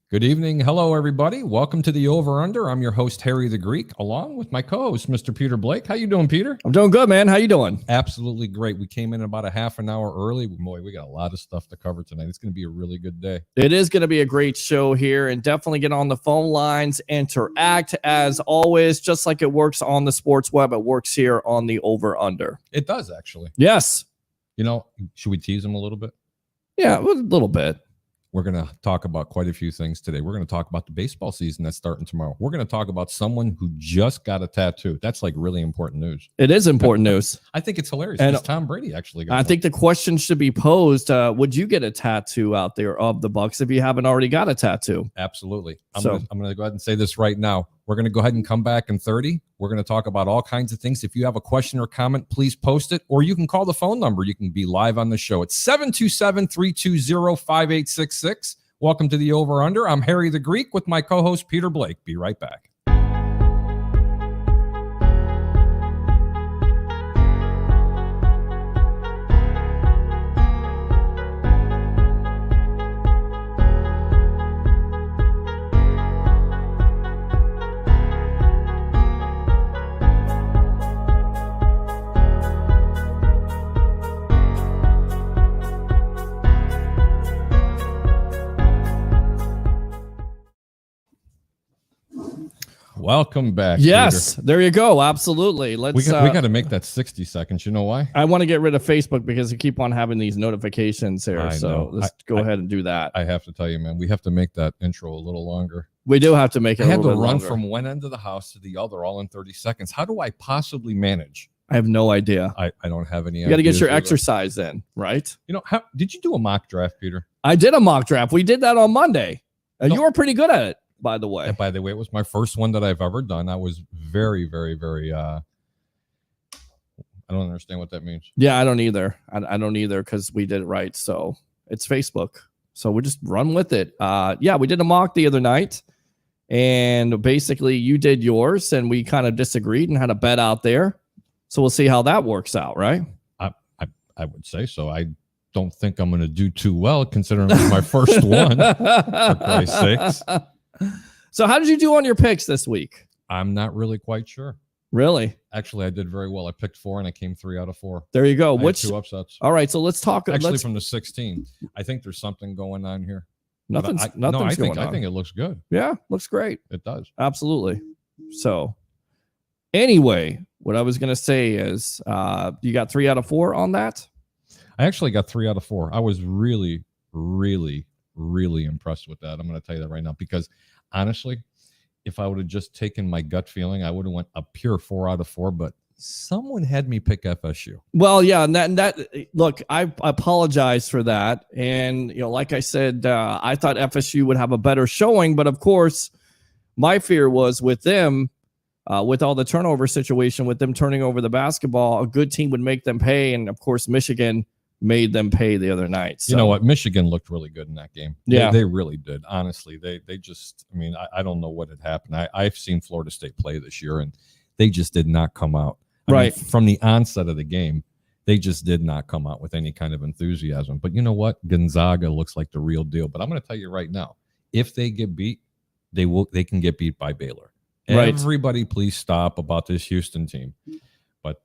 Good evening. Hello, everybody. Welcome to the Over Under. I'm your host, Harry the Greek, along with my co-host, Mr. Peter Blake. How you doing, Peter? I'm doing good, man. How you doing? Absolutely great. We came in about a half an hour early. Boy, we got a lot of stuff to cover tonight. It's going to be a really good day. It is going to be a great show here, and definitely get on the phone lines, interact as always, just like it works on the sports web. It works here on the Over Under. It does, actually. Yes. You know, should we tease them a little bit? Yeah, a little bit. We're going to talk about quite a few things today. We're going to talk about the baseball season that's starting tomorrow. We're going to talk about someone who just got a tattoo. That's like really important news. It is important news. I think it's hilarious. And Tom Brady actually got I think the question should be posed, would you get a tattoo out there of the Bucs if you haven't already got a tattoo? Absolutely. I'm going to go ahead and say this right now. We're going to go ahead and come back in 30. We're going to talk about all kinds of things. If you have a question or comment, please post it, or you can call the phone number. You can be live on the show. It's 727-320-5866. Welcome to the Over Under. I'm Harry the Greek with my co-host Peter Blake. Be right back. Welcome back. Yes, Peter. there you go. Absolutely. We got to make that 60 seconds. You know why? I want to get rid of Facebook because we keep on having these notifications here. Let's go ahead and do that. I have to tell you, man, we have to make that intro a little longer. We do have to make it a little bit longer. I had to run from one end of the house to the other all in 30 seconds. How do I possibly manage? I have no idea. I don't have any idea. You got to get your exercise in, right? You know, did you do a mock draft, Peter? I did a mock draft. We did that on Monday. You were pretty good at it. By the way, it was my first one that I've ever done. I was very, very, very. I don't understand what that means. Yeah, I don't either. I don't either because we did it right. So it's Facebook. So we just run with it. Yeah, we did a mock the other night, and basically you did yours, and we kind of disagreed and had a bet out there. So we'll see how that works out, right? I would say so. I don't think I'm going to do too well considering it was my first one. For Christ's sakes. So how did you do on your picks this week? I'm not really quite sure. Really? Actually, I did very well. I picked 4 and I came 3 out of 4. There you go. Which 2 upsets? All right, so let's talk. Actually, from the 16, I think there's something going on here. Nothing's I going on. I think it looks good. Yeah, looks great. It does. Absolutely. So anyway, what I was going to say is you got 3 out of 4 on that? I actually got 3 out of 4. I was really, really, really impressed with that. I'm going to tell you that right now because honestly, if I would have just taken my gut feeling, I would have went a pure 4 out of 4, but someone had me pick FSU. Well, yeah, and that look, I apologize for that. And, you know, like I said, I thought FSU would have a better showing, but of course, my fear was with them, with all the turnover situation, with them turning over the basketball, a good team would make them pay. And of course, Michigan made them pay the other night. So. You know what? Michigan looked really good in that game. Yeah. They really did. Honestly, they just, I mean, I don't know what had happened. I've seen Florida State play this year, and they just did not come out. I mean, from the onset of the game, they just did not come out with any kind of enthusiasm. But you know what? Gonzaga looks like the real deal. But I'm going to tell you right now, if they get beat, they can get beat by Baylor. Right. Everybody, please stop about this Houston team. But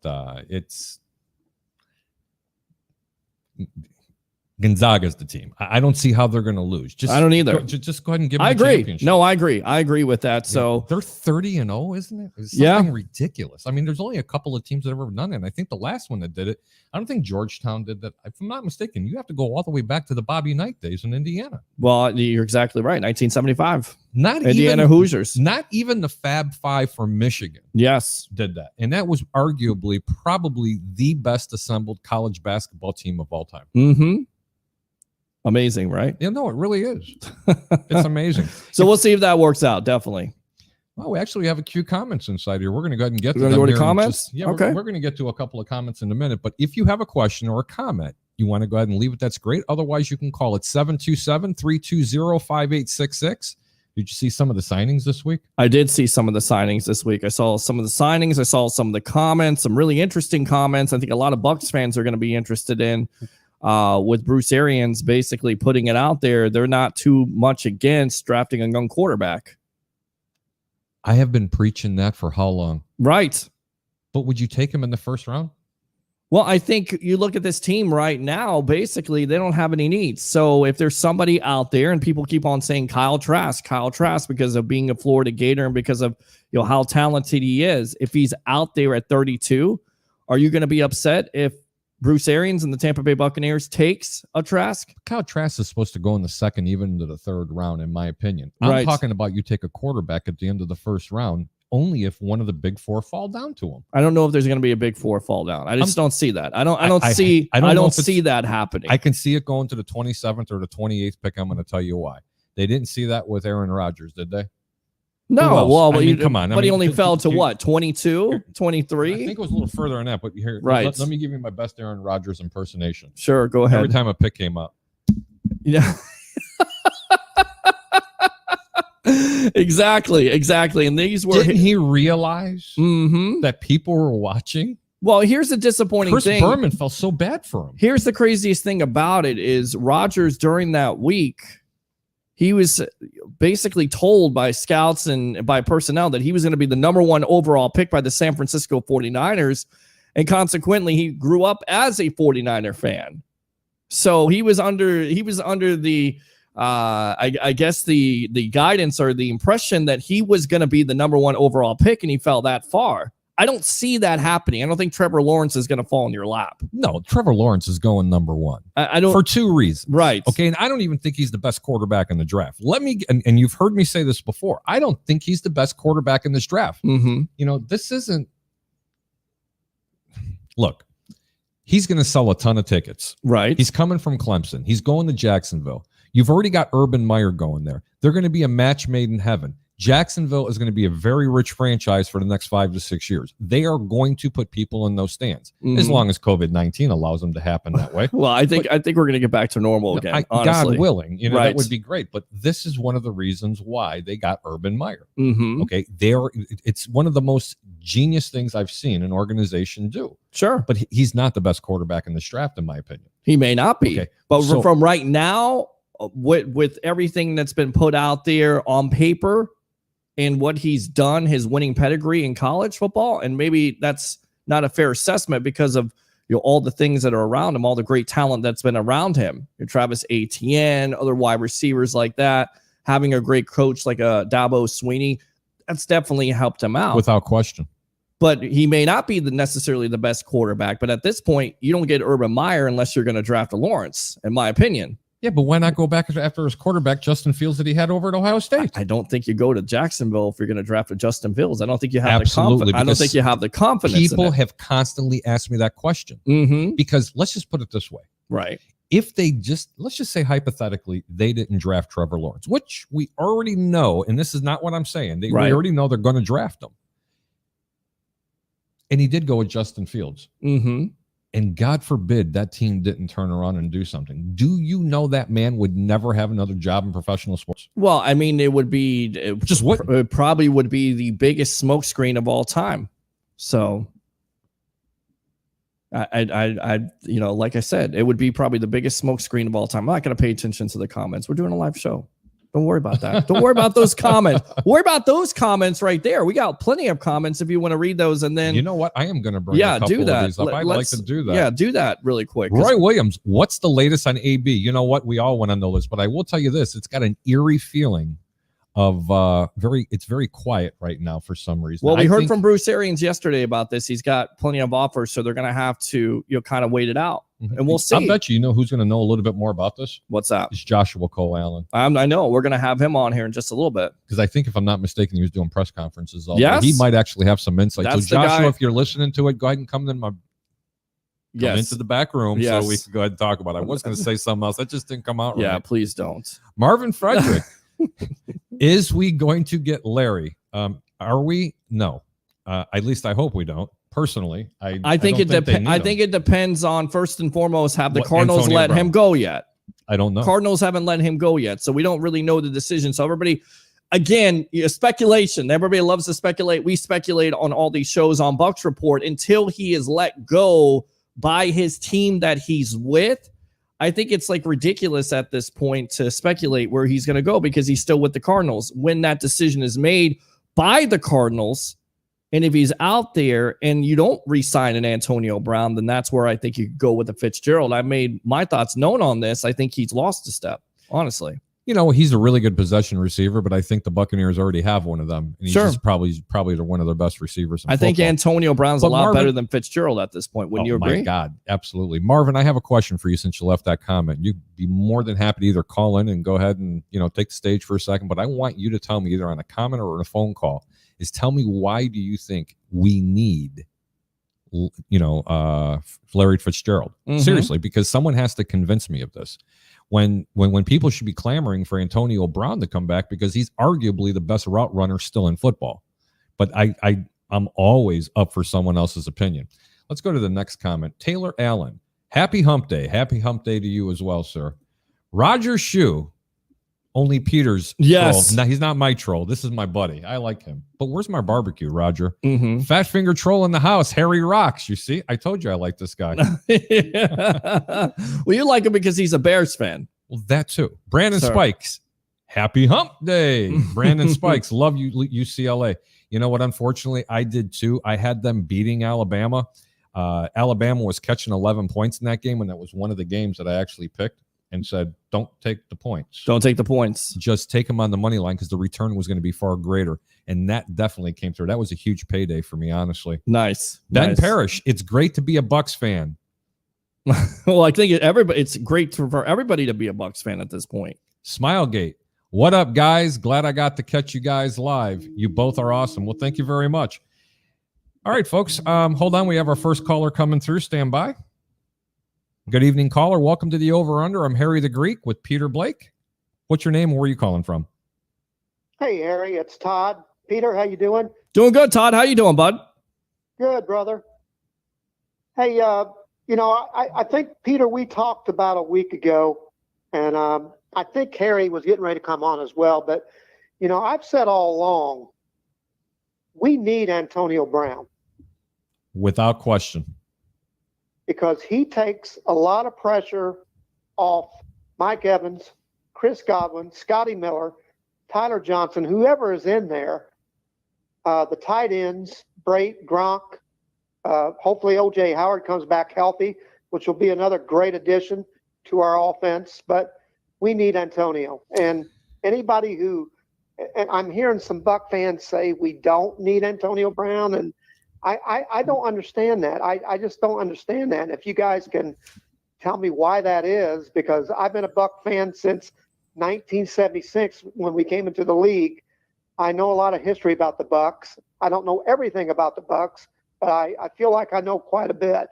it's Gonzaga's the team. I don't see how they're going to lose. I don't either. Just go ahead and give them I the agree. championship. No, I agree. I agree with that. So they're 30-0, isn't it? It's something ridiculous. I mean, there's only a couple of teams that have ever done it. And I think the last one that did it, I don't think Georgetown did that. If I'm not mistaken, you have to go all the way back to the Bobby Knight days in Indiana. Well, you're exactly right. 1975. Not Indiana even, Hoosiers. Not even the Fab Five from Michigan. Yes. Did that. And that was arguably probably the best assembled college basketball team of all time. Mm-hmm. Amazing, right? Yeah, no, it really is. It's amazing. So we'll see if that works out. Definitely. Well, we actually have a few comments inside here. We're going to go ahead and get to them. Go to comments? Okay. We're going to get to a couple of comments in a minute. But if you have a question or a comment, you want to go ahead and leave it, that's great. Otherwise, you can call it 727-320-5866. Did you see some of the signings this week? I did see some of the signings this week. I saw some of the signings. I saw some of the comments, some really interesting comments. I think a lot of Bucs fans are going to be interested in. with Bruce Arians basically putting it out there, they're not too much against drafting a young quarterback. I have been preaching that for how long? Right. But would you take him in the first round? Well, I think you look at this team right now, basically, they don't have any needs. So if there's somebody out there, and people keep on saying Kyle Trask because of being a Florida Gator and because of how talented he is, if he's out there at 32, are you going to be upset if Bruce Arians and the Tampa Bay Buccaneers takes a Trask? Kyle Trask is supposed to go in the second, even into the third round, in my opinion. I'm talking about you take a quarterback at the end of the first round, only if one of the big four fall down to him. I don't know if there's going to be a big four fall down. I just don't see that. I don't see that happening. I can see it going to the 27th or the 28th pick. I'm going to tell you why. They didn't see that with Aaron Rodgers, did they? No, well, come on. But he only fell to what, 22, 23? I think it was a little further than that, but here, let me give you my best Aaron Rodgers impersonation. Sure, go ahead. Every time a pick came up. Yeah. Exactly. And these were... Didn't he realize that people were watching? Well, here's the disappointing thing. Chris Berman felt so bad for him. Here's the craziest thing about it is Rodgers during that week, he was basically told by scouts and by personnel that he was going to be the number one overall pick by the San Francisco 49ers. And consequently, he grew up as a 49er fan. So he was under the, I guess the guidance or the impression that he was going to be the number one overall pick, and he fell that far. I don't see that happening. I don't think Trevor Lawrence is going to fall in your lap. No, Trevor Lawrence is going number one. I don't, for two reasons. Right. Okay. And I don't even think he's the best quarterback in the draft. And you've heard me say this before. I don't think he's the best quarterback in this draft. This isn't. Look, he's going to sell a ton of tickets. Right. He's coming from Clemson. He's going to Jacksonville. You've already got Urban Meyer going there. They're going to be a match made in heaven. Jacksonville is going to be a very rich franchise for the next 5 to 6 years. They are going to put people in those stands as long as COVID-19 allows them to happen that way. Well, I think we're going to get back to normal again. God willing, that would be great. But this is one of the reasons why they got Urban Meyer. Okay, it's one of the most genius things I've seen an organization do. Sure, but he's not the best quarterback in this draft, in my opinion. He may not be. Okay. But from right now, with everything that's been put out there on paper, and what he's done, his winning pedigree in college football, and maybe that's not a fair assessment because of all the things that are around him, all the great talent that's been around him. Travis Etienne, other wide receivers like that, having a great coach like a Dabo Swinney, that's definitely helped him out. Without question. But he may not be necessarily the best quarterback. But at this point, you don't get Urban Meyer unless you're going to draft a Lawrence, in my opinion. Yeah, but why not go back after his quarterback, Justin Fields, that he had over at Ohio State? I don't think you go to Jacksonville if you're going to draft a Justin Fields. I don't think you have the confidence. I don't think you have the confidence. People have constantly asked me that question. Because let's just put it this way. Right. If let's just say hypothetically, they didn't draft Trevor Lawrence, which we already know, and this is not what I'm saying. We already know they're going to draft him. And he did go with Justin Fields. And God forbid that team didn't turn around and do something. Do you know that man would never have another job in professional sports? Well, I mean, it probably would be the biggest smokescreen of all time. So, I like I said, it would be probably the biggest smokescreen of all time. I'm not going to pay attention to the comments. We're doing a live show. Don't worry about that. Don't worry about those comments. Worry about those comments right there. We got plenty of comments if you want to read those. And then, you know what? I am going to bring a couple of these up. I'd like to do that. Yeah, do that really quick. Roy Williams, what's the latest on AB? You know what? We all want to know this, but I will tell you this. It's got an eerie feeling of it's very quiet right now for some reason. Well, we heard from Bruce Arians yesterday about this. He's got plenty of offers, so they're going to have to kind of wait it out. And we'll see. I bet you know who's going to know a little bit more about this. What's that? It's Joshua Cole Allen. I know. We're going to have him on here in just a little bit. Because I think, if I'm not mistaken, he was doing press conferences. Yes. He might actually have some insight. So, Joshua, if you're listening to it, go ahead and come into the back room so we can go ahead and talk about it. I was going to say something else. That just didn't come out right. Yeah, please don't. Marvin Frederick. Is we going to get Larry? Are we? No. At least I hope we don't. Personally, I think it depends on, first and foremost, have the Cardinals let him go yet? I don't know. Cardinals haven't let him go yet, so we don't really know the decision. So everybody, again, speculation. Everybody loves to speculate. We speculate on all these shows on Bucks Report until he is let go by his team that he's with. I think it's like ridiculous at this point to speculate where he's going to go because he's still with the Cardinals. When that decision is made by the Cardinals, and if he's out there and you don't re-sign an Antonio Brown, then that's where I think you could go with a Fitzgerald. I made my thoughts known on this. I think he's lost a step, honestly. You know, he's a really good possession receiver, but I think the Buccaneers already have one of them. And he's probably one of their best receivers. I think Antonio Brown's a lot better than Fitzgerald at this point. Wouldn't you agree? My God, absolutely. Marvin, I have a question for you since you left that comment. You'd be more than happy to either call in and go ahead and, take the stage for a second, but I want you to tell me either on a comment or a phone call tell me why do you think we need, Larry Fitzgerald? Seriously, because someone has to convince me of this. When people should be clamoring for Antonio Brown to come back because he's arguably the best route runner still in football. But I'm always up for someone else's opinion. Let's go to the next comment. Taylor Allen, happy hump day. Happy hump day to you as well, sir. Roger Shoe, only Peter's yes. troll. No, he's not my troll. This is my buddy. I like him. But where's my barbecue, Roger? Fat finger troll in the house. Harry rocks. You see? I told you I like this guy. Well, you like him because he's a Bears fan. Well, that too. Brandon Spikes. Happy hump day. Brandon Spikes. Love you, UCLA. You know what? Unfortunately, I did too. I had them beating Alabama. Alabama was catching 11 points in that game, and that was one of the games that I actually picked and said, don't take the points. Don't take the points. Just take them on the money line because the return was going to be far greater. And that definitely came through. That was a huge payday for me, honestly. Nice. Ben Parrish, it's great to be a Bucs fan. Well, I think it's great for everybody to be a Bucs fan at this point. Smilegate. What up, guys? Glad I got to catch you guys live. You both are awesome. Well, thank you very much. All right, folks. Hold on. We have our first caller coming through. Stand by. Good evening, caller. Welcome to the Over Under. I'm Harry the Greek with Peter Blake. What's your name and where are you calling from? Hey, Harry. It's Todd. Peter, how you doing? Doing good, Todd. How you doing, bud? Good, brother. Hey, I think, Peter, we talked about a week ago, and I think Harry was getting ready to come on as well. But, I've said all along, we need Antonio Brown. Without question. Because he takes a lot of pressure off Mike Evans, Chris Godwin, Scotty Miller, Tyler Johnson, whoever is in there, the tight ends, Brait, Gronk, hopefully O.J. Howard comes back healthy, which will be another great addition to our offense. But we need Antonio. And anybody and I'm hearing some Buck fans say we don't need Antonio Brown, and I don't understand that. I just don't understand that. If you guys can tell me why that is, because I've been a Buck fan since 1976 when we came into the league. I know a lot of history about the Bucks. I don't know everything about the Bucks, but I feel like I know quite a bit.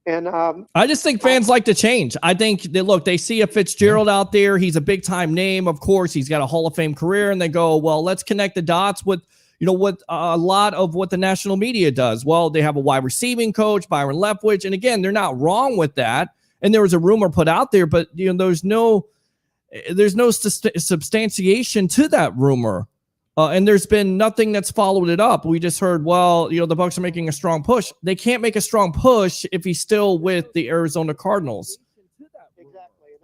And I just think fans like to change. I think they see a Fitzgerald out there. He's a big time name. Of course, he's got a Hall of Fame career, and they go, well, let's connect the dots with what a lot of what the national media does. Well, they have a wide receiving coach, Byron Leftwich. And again, they're not wrong with that. And there was a rumor put out there, but there's no substantiation to that rumor. And there's been nothing that's followed it up. We just heard, the Bucs are making a strong push. They can't make a strong push if he's still with the Arizona Cardinals. Exactly.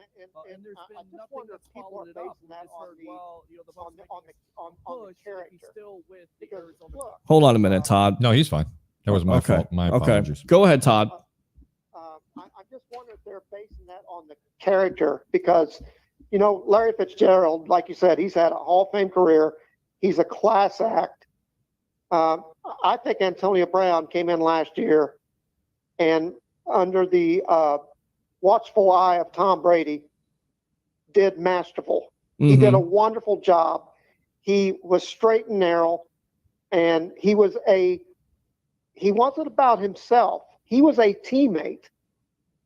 And there's been nothing that's followed it up. We just heard, on the character. Hold on a minute, Todd. No, he's fine. That was my fault. My apologies. Okay. Go ahead, Todd. I just wonder if they're basing that on the character because, Larry Fitzgerald, like you said, he's had a Hall of Fame career. He's a class act. I think Antonio Brown came in last year and under the watchful eye of Tom Brady did masterful. Mm-hmm. He did a wonderful job. He was straight and narrow, and he wasn't about himself. He was a teammate,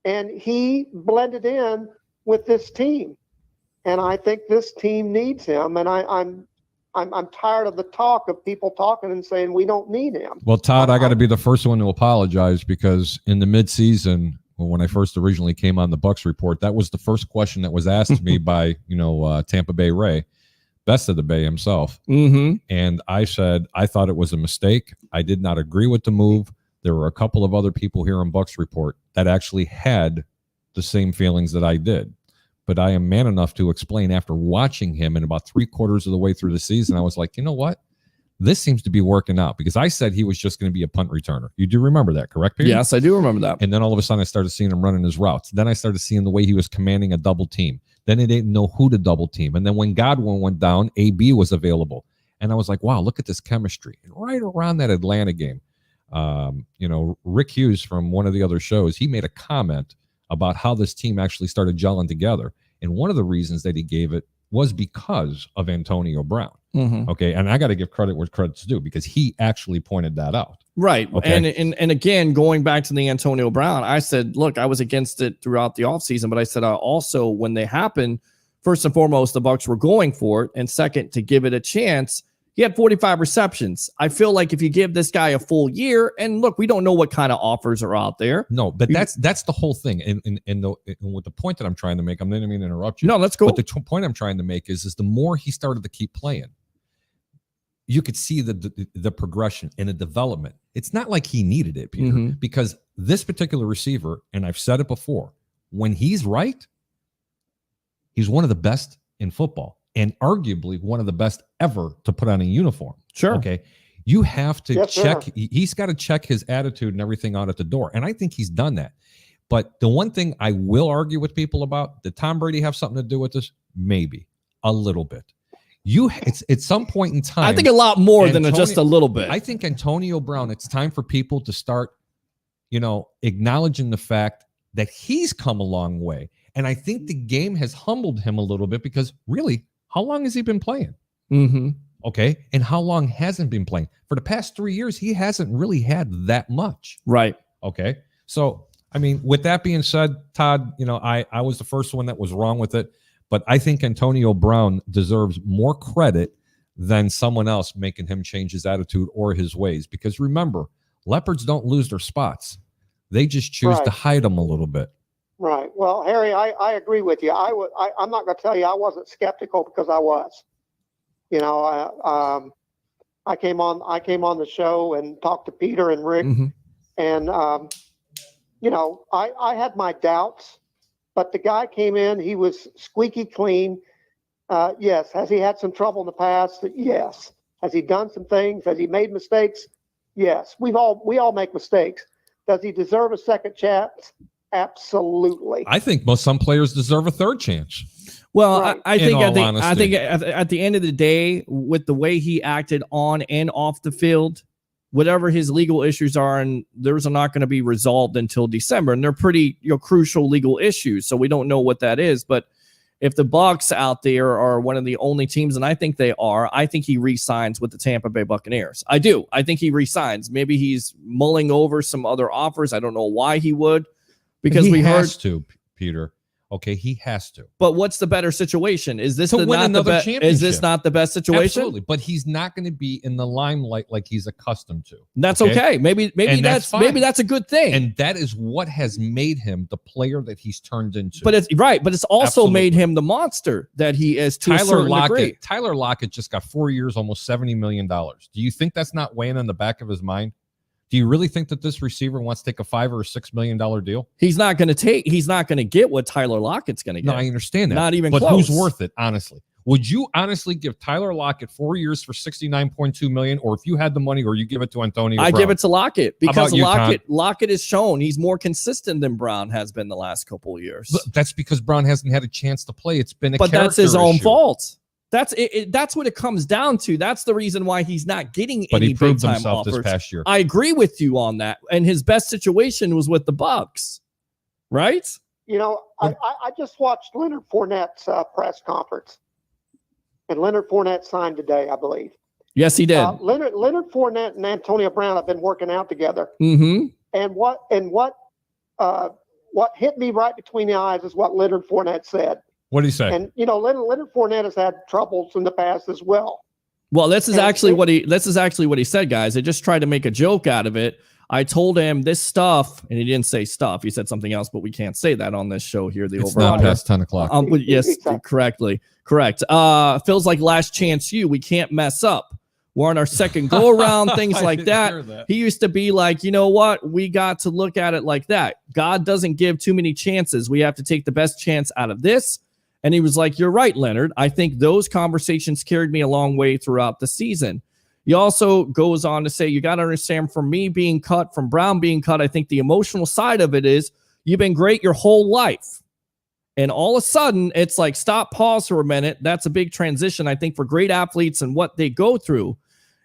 and he blended in with this team. And I think this team needs him. And I'm tired of the talk of people talking and saying we don't need him. Well, Todd, I got to be the first one to apologize because in the midseason, when I first originally came on the Bucs report, that was the first question that was asked to me by Tampa Bay Ray, best of the Bay himself. Mm-hmm. And I said I thought it was a mistake. I did not agree with the move. There were a couple of other people here on Bucs report that actually had the same feelings that I did. But I am man enough to explain after watching him and about 3/4 of the way through the season, I was like, you know what? This seems to be working out, because I said he was just going to be a punt returner. You do remember that, correct, Peter? Yes, I do remember that. And then all of a sudden I started seeing him running his routes. Then I started seeing the way he was commanding a double team. Then he didn't know who to double team. And then when Godwin went down, AB was available. And I was like, wow, look at this chemistry. And right around that Atlanta game, Rick Hughes from one of the other shows, he made a comment about how this team actually started gelling together. And one of the reasons that he gave it was because of Antonio Brown. Mm-hmm. Okay. And I got to give credit where credit's due, because he actually pointed that out. Right. Okay. And again, going back to the Antonio Brown, I said, look, I was against it throughout the offseason, but I said also when they happened, first and foremost, the Bucs were going for it. And second, to give it a chance, he had 45 receptions. I feel like if you give this guy a full year, and look, we don't know what kind of offers are out there. No, but that's the whole thing. And with the point that I'm trying to make, I'm not even going to interrupt you. No, let's go. But the point I'm trying to make is the more he started to keep playing, you could see the progression and the development. It's not like he needed it, Peter, because this particular receiver, and I've said it before, when he's right, he's one of the best in football. And arguably one of the best ever to put on a uniform. Sure. Okay. You have to check. Sir. He's got to check his attitude and everything out at the door. And I think he's done that. But the one thing I will argue with people about, did Tom Brady have something to do with this? Maybe a little bit. It's at some point in time. I think a lot more than just a little bit. I think Antonio Brown, it's time for people to start, acknowledging the fact that he's come a long way. And I think the game has humbled him a little bit, because really, how long has he been playing? Mm-hmm. Okay. And how long hasn't been playing? For the past 3 years, he hasn't really had that much. Right. Okay. So, I mean, with that being said, Todd, I was the first one that was wrong with it, but I think Antonio Brown deserves more credit than someone else making him change his attitude or his ways. Because remember, leopards don't lose their spots. They just choose to hide them a little bit. Right. Well, Harry, I agree with you. I'm not going to tell you I wasn't skeptical, because I was. I came on the show and talked to Peter and Rick, and I had my doubts, but the guy came in. He was squeaky clean. Yes. Has he had some trouble in the past? Yes. Has he done some things? Has he made mistakes? Yes. We all make mistakes. Does he deserve a second chance? Absolutely. I think some players deserve a third chance. Well, right. I think at the end of the day, with the way he acted on and off the field, whatever his legal issues are, and those are not going to be resolved until December, and they're pretty crucial legal issues. So we don't know what that is. But if the Bucs out there are one of the only teams, and I think they are, I think he re-signs with the Tampa Bay Buccaneers. I do. I think he re-signs. Maybe he's mulling over some other offers. I don't know why he would. Because he has to, Peter. Okay, he has to. But what's the better situation? Is this win another championship? Is this not the best situation? Absolutely, but he's not going to be in the limelight like he's accustomed to. That's okay. Maybe that's a good thing. And that is what has made him the player that he's turned into. But it's right. But it's also made him the monster that he is to a certain degree. Tyler Lockett just got 4 years, almost $70 million. Do you think that's not weighing in the back of his mind? Do you really think that this receiver wants to take a $5 or $6 million deal? He's not going to get what Tyler Lockett's going to get. No, I understand that. Not even but close. Who's worth it, honestly? Would you honestly give Tyler Lockett 4 years for $69.2 million, or if you had the money, or you give it to Antonio Brown? Give it to Lockett, because you, Lockett has shown he's more consistent than Brown has been the last couple of years. But that's because Brown hasn't had a chance to play. It's been but that's his own fault. That's it. That's what it comes down to. That's the reason why he's not getting any big time offers. This past year. I agree with you on that. And his best situation was with the Bucs, right? I just watched Leonard Fournette's press conference, and Leonard Fournette signed today, I believe. Yes, he did. Leonard Fournette and Antonio Brown have been working out together. Mm-hmm. And what hit me right between the eyes is what Leonard Fournette said. What did he say? And Leonard Fournette has had troubles in the past as well. Well, this is actually what he said, guys. I just tried to make a joke out of it. I told him this stuff, and he didn't say stuff. He said something else, but we can't say that on this show here. It's not past 10 o'clock. Yes, exactly. Correct. Feels like last chance you. We can't mess up. we're on our second go around, things like that. He used to be like, you know what? We got to look at it like that. God doesn't give too many chances. We have to take the best chance out of this. And he was like, you're right, Leonard. I think those conversations carried me a long way throughout the season. He also goes on to say, you got to understand, from me being cut, from Brown being cut, I think the emotional side of it is you've been great your whole life. And all of a sudden, it's like, stop, pause for a minute. That's a big transition, I think, for great athletes and what they go through.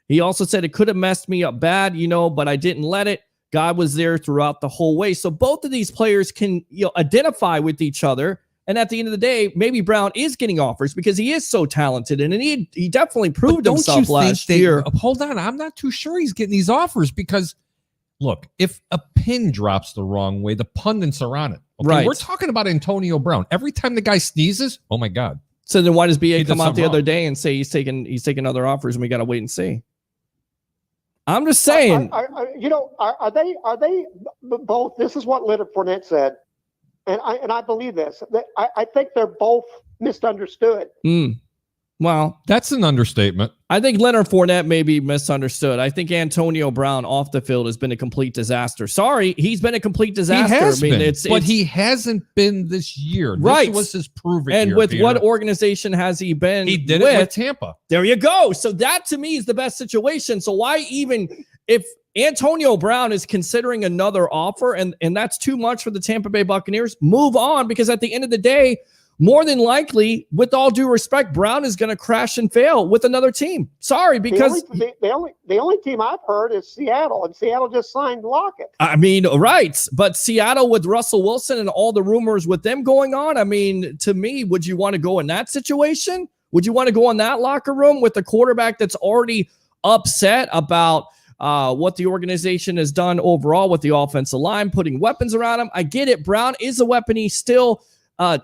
He also said it could have messed me up bad, but I didn't let it. God was there throughout the whole way. So both of these players can identify with each other. And at the end of the day, maybe Brown is getting offers because he is so talented, and he definitely proved himself last year. Hold on, I'm not too sure he's getting these offers because, look, if a pin drops the wrong way, the pundits are on it. Okay? Right. We're talking about Antonio Brown. Every time the guy sneezes, oh my God. So then why does BA come out the other day and say he's taking other offers and we got to wait and see? I'm just saying. Are they both? This is what Leonard Fournette said. And I believe this. I think they're both misunderstood. Well, that's an understatement. I think Leonard Fournette may be misunderstood. I think Antonio Brown off the field has been a complete disaster. Sorry, he's been a complete disaster. He has been, but he hasn't been this year. Right. This was his proven and year, with Peter. What organization has he been? He did it with Tampa. There you go. So that to me is the best situation. So why even if Antonio Brown is considering another offer and that's too much for the Tampa Bay Buccaneers, move on, because at the end of the day, more than likely, with all due respect, Brown is going to crash and fail with another team. Sorry, because the only team I've heard is Seattle, and Seattle just signed Lockett. I mean, right, but Seattle with Russell Wilson and all the rumors with them going on, I mean, to me, would you want to go in that situation? Would you want to go in that locker room with a quarterback that's already upset about what the organization has done overall with the offensive line, putting weapons around him? I get it. Brown is a weapon. He still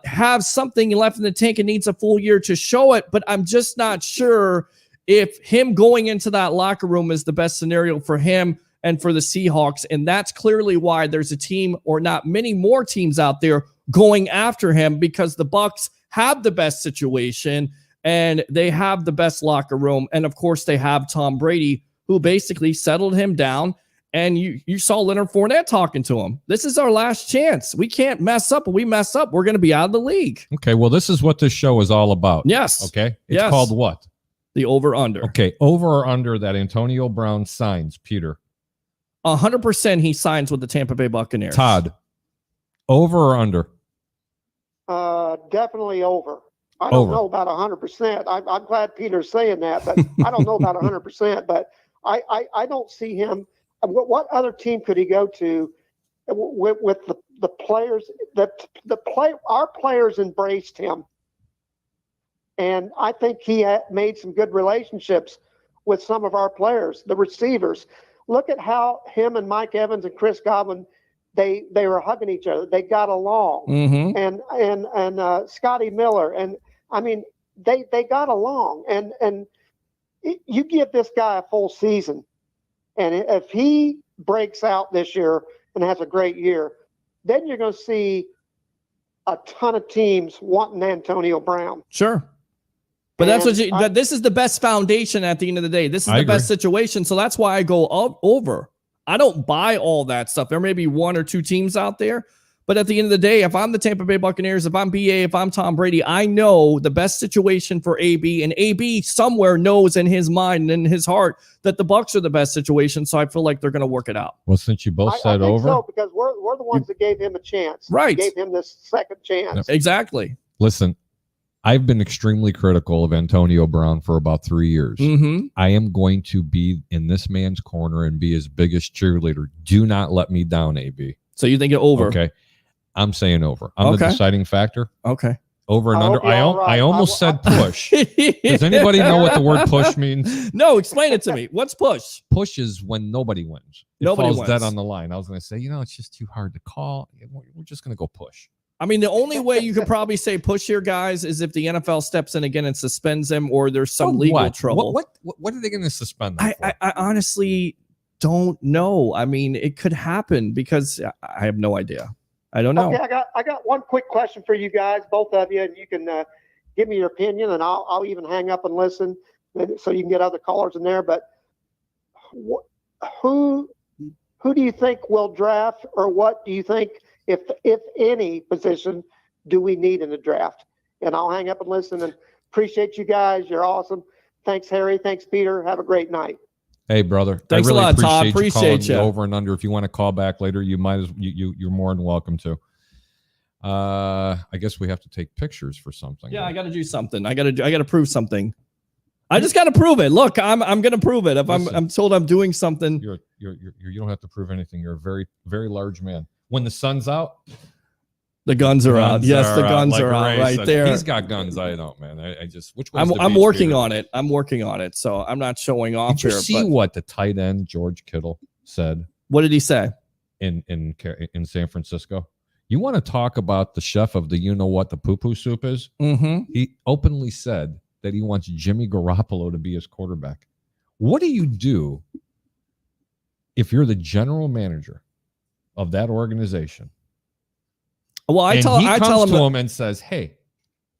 have something left in the tank and needs a full year to show it, but I'm just not sure if him going into that locker room is the best scenario for him and for the Seahawks. And that's clearly why there's a team, or not many more teams out there, going after him, because the Bucs have the best situation and they have the best locker room. And of course they have Tom Brady, who basically settled him down. And you saw Leonard Fournette talking to him. This is our last chance. We can't mess up. When we mess up, we're going to be out of the league. Okay, well, this is what this show is all about. Yes. Okay? It's called what? The over-under. Okay, over or under that Antonio Brown signs, Peter? 100% he signs with the Tampa Bay Buccaneers. Todd, over or under? Definitely over. I don't know about 100%. I'm glad Peter's saying that, but I don't know about 100%. But I don't see him. What other team could he go to with the players our players embraced him, and I think he made some good relationships with some of our players, the receivers. Look at how him and Mike Evans and Chris Godwin, they were hugging each other. They got along, and Scotty Miller, and I mean they got along, and you give this guy a full season. And if he breaks out this year and has a great year, then you're going to see a ton of teams wanting Antonio Brown. Sure. But that's this is the best foundation at the end of the day. This is the best situation. So that's why I go over. I don't buy all that stuff. There may be one or two teams out there, but at the end of the day, if I'm the Tampa Bay Buccaneers, if I'm BA, if I'm Tom Brady, I know the best situation for AB, and AB somewhere knows in his mind and in his heart that the Bucs are the best situation. So I feel like they're going to work it out. Well, since you both said I think over, so, because we're the ones that gave him a chance. Right. We gave him this second chance. Exactly. Listen, I've been extremely critical of Antonio Brown for about 3 years. I am going to be in this man's corner and be his biggest cheerleader. Do not let me down, AB. So you think it over? Okay. I'm saying over. I'm the deciding factor. Okay. Over and under. I almost said push. Does anybody know what the word push means? No, explain it to me. What's push? Push is when nobody wins. Nobody falls dead on the line. I was going to say, it's just too hard to call. We're just going to go push. I mean, the only way you could probably say push here, guys, is if the NFL steps in again and suspends him, or there's some legal trouble. What are they going to suspend them for? I honestly don't know. I mean, it could happen because I have no idea. I don't know. Okay, I got one quick question for you guys, both of you, and you can give me your opinion, and I'll even hang up and listen. so you can get other callers in there. But who do you think will draft, or what do you think, if any position do we need in the draft? And I'll hang up and listen, and appreciate you guys. You're awesome. Thanks, Harry. Thanks, Peter. Have a great night. Hey, brother. Thanks I really a lot, Todd. appreciate you. Over and under. If you want to call back later, you might as you're more than welcome to. I guess we have to take pictures for something. Yeah, I got to do something. I got to prove something. I just got to prove it. Look, I'm going to prove it. If Listen, I'm told I'm doing something. You don't have to prove anything. You're a very, very large man. When the sun's out, the guns are out. Yes, the guns are out right there. He's got guns. I don't, man. I just which I'm working on it. I'm working on it. So I'm not showing off here. Did you see but what the tight end George Kittle said? What did he say? In San Francisco? You want to talk about the chef of the the poo-poo soup is? Mm-hmm. He openly said that he wants Jimmy Garoppolo to be his quarterback. What do you do if you're the general manager of that organization? Well, I tell him and says, "Hey,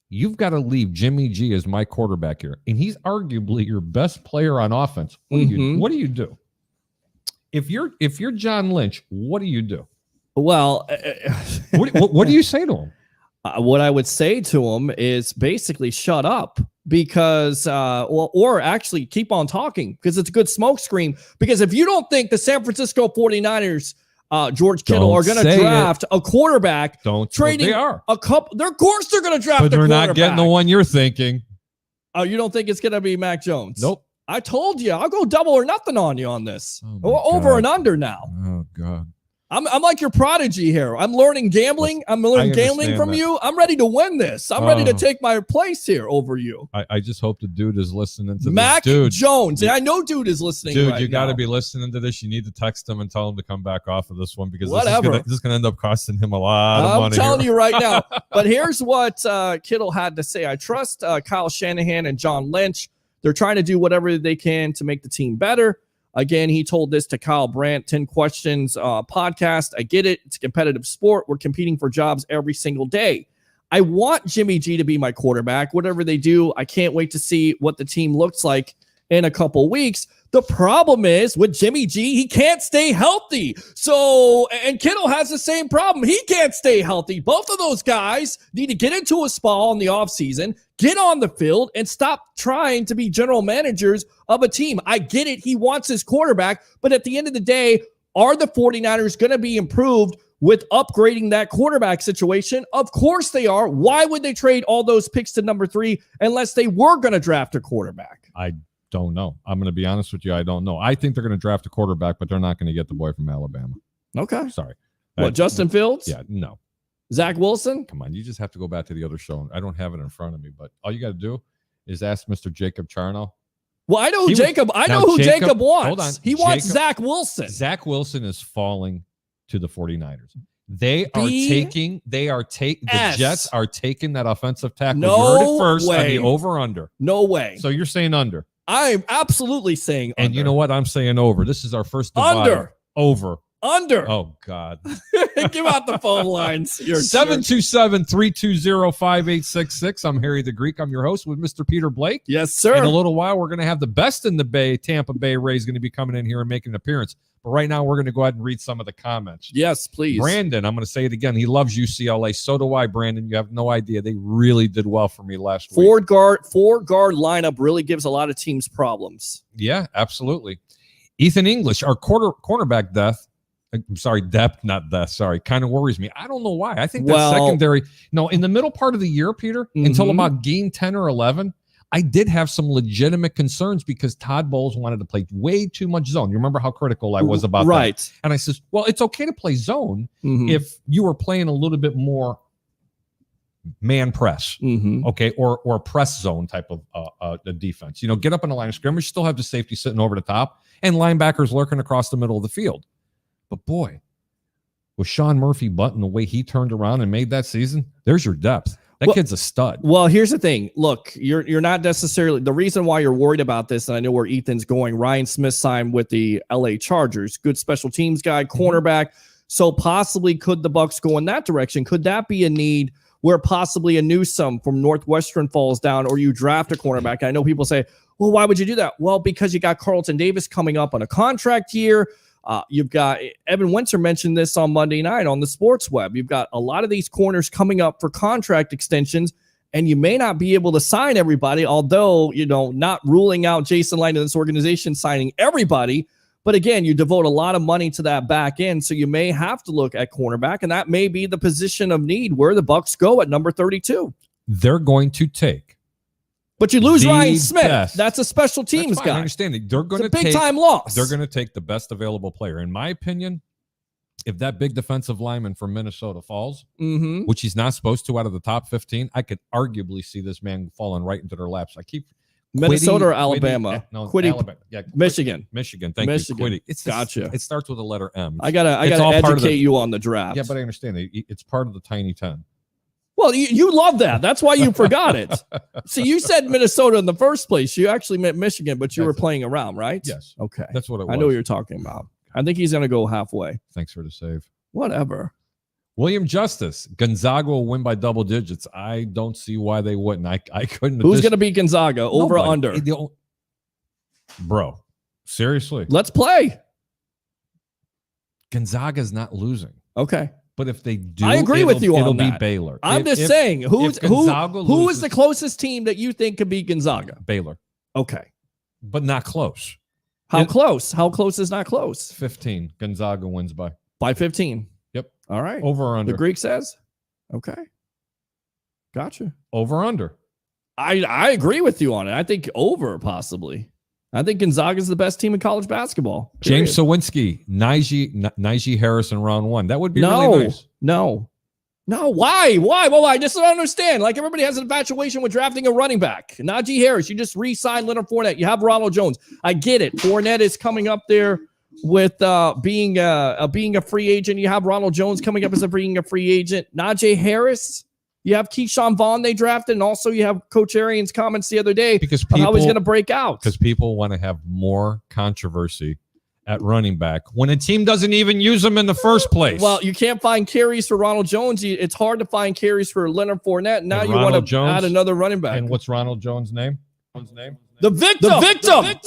you've got to leave Jimmy G as my quarterback here, and he's arguably your best player on offense. What do you do? If you're John Lynch, what do you do? Well, what do you say to him? What I would say to him is basically shut up, because or actually keep on talking, because it's a good smokescreen. Because if you don't think the San Francisco 49ers George Kittle are going to draft a quarterback, trading they are a couple. Of course they're going to draft, but they're not getting the one you're thinking. Oh, you don't think it's going to be Mac Jones? Nope. I told you, I'll go double or nothing on you on this. Over and under now. Oh God. I'm like your prodigy here. I'm learning gambling. I'm learning gambling from you. I'm ready to win this. I'm ready to take my place here over you. I just hope the dude is listening to Mac this. Mac Jones. And I know dude is listening you got to be listening to this. You need to text him and tell him to come back off of this one, because this is going to end up costing him a lot of money. I'm telling you right now. But here's what Kittle had to say. I trust Kyle Shanahan and John Lynch. They're trying to do whatever they can to make the team better. Again, he told this to Kyle Brandt, 10 Questions podcast. I get it. It's a competitive sport. We're competing for jobs every single day. I want Jimmy G to be my quarterback. Whatever they do, I can't wait to see what the team looks like in a couple weeks. The problem is with Jimmy G, he can't stay healthy. And Kittle has the same problem. He can't stay healthy. Both of those guys need to get into a spa in the offseason, get on the field, and stop trying to be general managers of a team. I get it. He wants his quarterback, but at the end of the day, are the 49ers going to be improved with upgrading that quarterback situation? Of course they are. Why would they trade all those picks to number 3 unless they were going to draft a quarterback? I don't know. I'm going to be honest with you. I don't know. I think they're going to draft a quarterback, but they're not going to get the boy from Alabama. Okay. Sorry. What, Justin Fields? Yeah, no. Zach Wilson? Come on. You just have to go back to the other show. I don't have it in front of me, but all you got to do is ask Mr. Jacob Charno. Well, I know who Jacob wants. Hold on. He wants Zach Wilson. Zach Wilson is falling to the 49ers. The Jets are taking that offensive tackle. No you heard it first way. On the over-under. No way. So you're saying under. I'm absolutely saying under. And you know what? I'm saying over. This is our first divide. Under. Over. Under. Oh, God. Give out the phone lines. 727-320-5866. I'm Harry the Greek. I'm your host with Mr. Peter Blake. Yes, sir. In a little while, we're going to have the best in the Bay. Tampa Bay Rays going to be coming in here and making an appearance. But right now, we're going to go ahead and read some of the comments. Yes, please. Brandon, I'm going to say it again. He loves UCLA. So do I, Brandon. You have no idea. They really did well for me last week. Four guard lineup really gives a lot of teams problems. Yeah, absolutely. Ethan English, our cornerback depth, not death. Sorry, kind of worries me. I don't know why. I think that's secondary. No, in the middle part of the year, Peter, until about game 10 or 11, I did have some legitimate concerns because Todd Bowles wanted to play way too much zone. You remember how critical I was about that? And I says, well, it's okay to play zone if you were playing a little bit more man press, okay, or press zone type of defense. You know, get up in the line of scrimmage, still have the safety sitting over the top, and linebackers lurking across the middle of the field. But boy, with Sean Murphy Button, the way he turned around and made that season, there's your depth. That kid's a stud. Well, here's the thing. Look, you're not necessarily the reason why you're worried about this, and I know where Ethan's going. Ryan Smith signed with the LA Chargers. Good special teams guy, cornerback. So possibly could the Bucs go in that direction? Could that be a need where possibly a Newsome from Northwestern falls down, or you draft a cornerback. I know people say, well, why would you do that? Well, because you got Carlton Davis coming up on a contract year. You've got Evan Winter mentioned this on Monday night on the Sports Web. You've got a lot of these corners coming up for contract extensions, and you may not be able to sign everybody, although, not ruling out Jason Light and this organization signing everybody. But again, you devote a lot of money to that back end, so you may have to look at cornerback, and that may be the position of need where the Bucs go at number 32. They're going to take. But you lose Ryan Smith. Best. That's a special teams guy. I understand it. They're going to take big-time loss. They're going to take the best available player. In my opinion, if that big defensive lineman from Minnesota falls, which he's not supposed to out of the top 15, I could arguably see this man falling right into their laps. I keep Minnesota or Alabama? Alabama. Yeah, Michigan. Thank you. Quiddy. Gotcha. It starts with a letter M. I gotta educate you on the draft. Yeah, but I understand it's part of the Tiny 10. Well, you love that. That's why you forgot it. See, you said Minnesota in the first place. You actually meant Michigan, but you were playing around, right? Yes. Okay. That's what it was. I know what you're talking about. I think he's going to go halfway. Thanks for the save. Whatever. William Justice. Gonzaga will win by double digits. I don't see why they wouldn't. I couldn't. Who's going to beat Gonzaga? Over or under? Bro, seriously. Let's play. Gonzaga's not losing. Okay. But if they do, I agree with you on that. It'll be Baylor. I'm just saying, who is the closest team that you think could beat Gonzaga? Baylor. Okay. But not close. How close? How close is not close? 15. Gonzaga wins by 15. Yep. All right. Over or under. The Greek says. Okay. Gotcha. Over or under. I agree with you on it. I think over possibly. I think Gonzaga is the best team in college basketball. Period. James Sawinski, Najee Harris in round 1. That would be really nice. No. Why? Well, I just don't understand. Like, everybody has an infatuation with drafting a running back. Najee Harris, you just re-signed Leonard Fournette. You have Ronald Jones. I get it. Fournette is coming up there with being a free agent. You have Ronald Jones coming up as being a free agent. Najee Harris. You have Keyshawn Vaughn they drafted, and also you have Coach Arians' comments the other day because how he's going to break out. Because people want to have more controversy at running back when a team doesn't even use them in the first place. Well, you can't find carries for Ronald Jones. It's hard to find carries for Leonard Fournette. Now you want to add another running back. And what's Ronald Jones' name? The victim.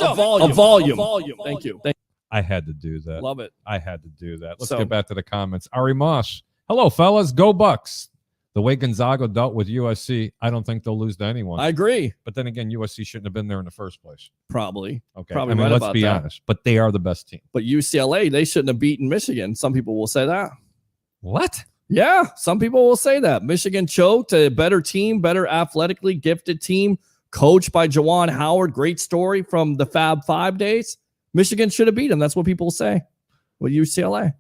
A volume. Thank you. I had to do that. Love it. I had to do that. Let's get back to the comments. Ari Moss. Hello, fellas. Go Bucks. The way Gonzaga dealt with USC, I don't think they'll lose to anyone. I agree. But then again, USC shouldn't have been there in the first place. Probably. Okay. I mean, let's be honest. But they are the best team. But UCLA, they shouldn't have beaten Michigan. Some people will say that. What? Yeah, some people will say that. Michigan choked. A better team, better athletically gifted team, coached by Juwan Howard. Great story from the Fab Five days. Michigan should have beat them. That's what people say with UCLA.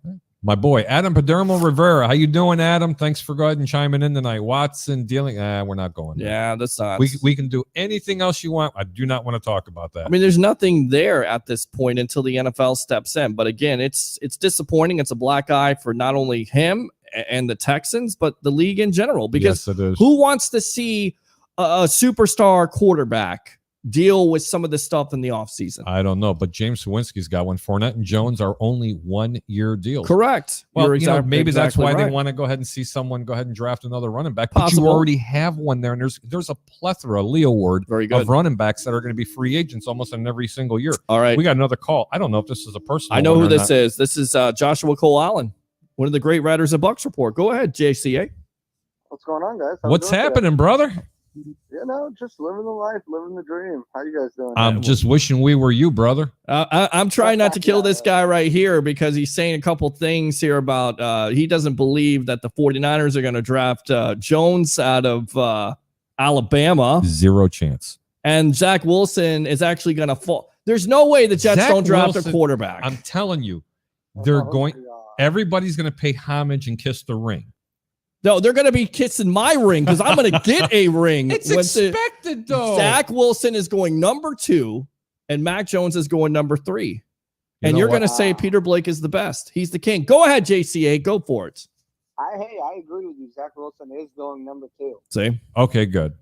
My boy, Adam Padermo Rivera. How you doing, Adam? Thanks for going and chiming in tonight. Watson dealing. We're not going there. Yeah, that's not. We can do anything else you want. I do not want to talk about that. I mean, there's nothing there at this point until the NFL steps in. But again, it's disappointing. It's a black eye for not only him and the Texans, but the league in general. Because yes, it is. Who wants to see a superstar quarterback deal with some of the stuff in the offseason? I don't know, but James Sawinski's got one. Fournette and Jones are only 1-year deals. Correct. Well, maybe that's why they want to go ahead and see someone go ahead and draft another running back. But you already have one there, and there's a plethora, Leo Ward, of running backs that are going to be free agents almost in every single year. All right. We got another call. I don't know if this is a personal. I know who this is. This is Joshua Cole Allen, one of the great writers of Bucks Report. Go ahead, JCA. What's going on, guys? What's happening, brother? Just living the life, living the dream. How you guys doing? I'm just wishing we were you, brother. I'm trying not to kill this guy right here because he's saying a couple things here about he doesn't believe that the 49ers are going to draft Jones out of Alabama. Zero chance. And Zach Wilson is actually going to fall. There's no way the Jets don't draft a quarterback. I'm telling you, everybody's going to pay homage and kiss the ring. No, they're going to be kissing my ring because I'm going to get a ring. It's expected, though. Zach Wilson is going number 2, and Mac Jones is going number 3. And you're going to say Peter Blake is the best. He's the king. Go ahead, JCA. Go for it. I agree with you. Zach Wilson is going number 2. See? Okay, good.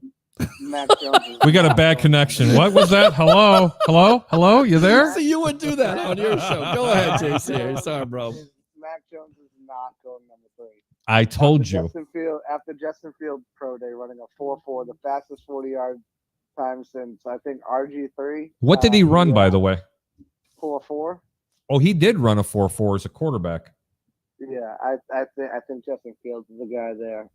Mac Jones we got a bad connection. What was that? Hello? You there? See, you would do that on your show. Go ahead, JCA. Sorry, bro. Mac Jones is not going number 3. I told you. After Justin Field pro day running a 4.4, the fastest 40-yard time since I think RG3. What did he run, by the way? 4.4. Oh, he did run a 4.4 as a quarterback. Yeah, I think Justin Fields is the guy there.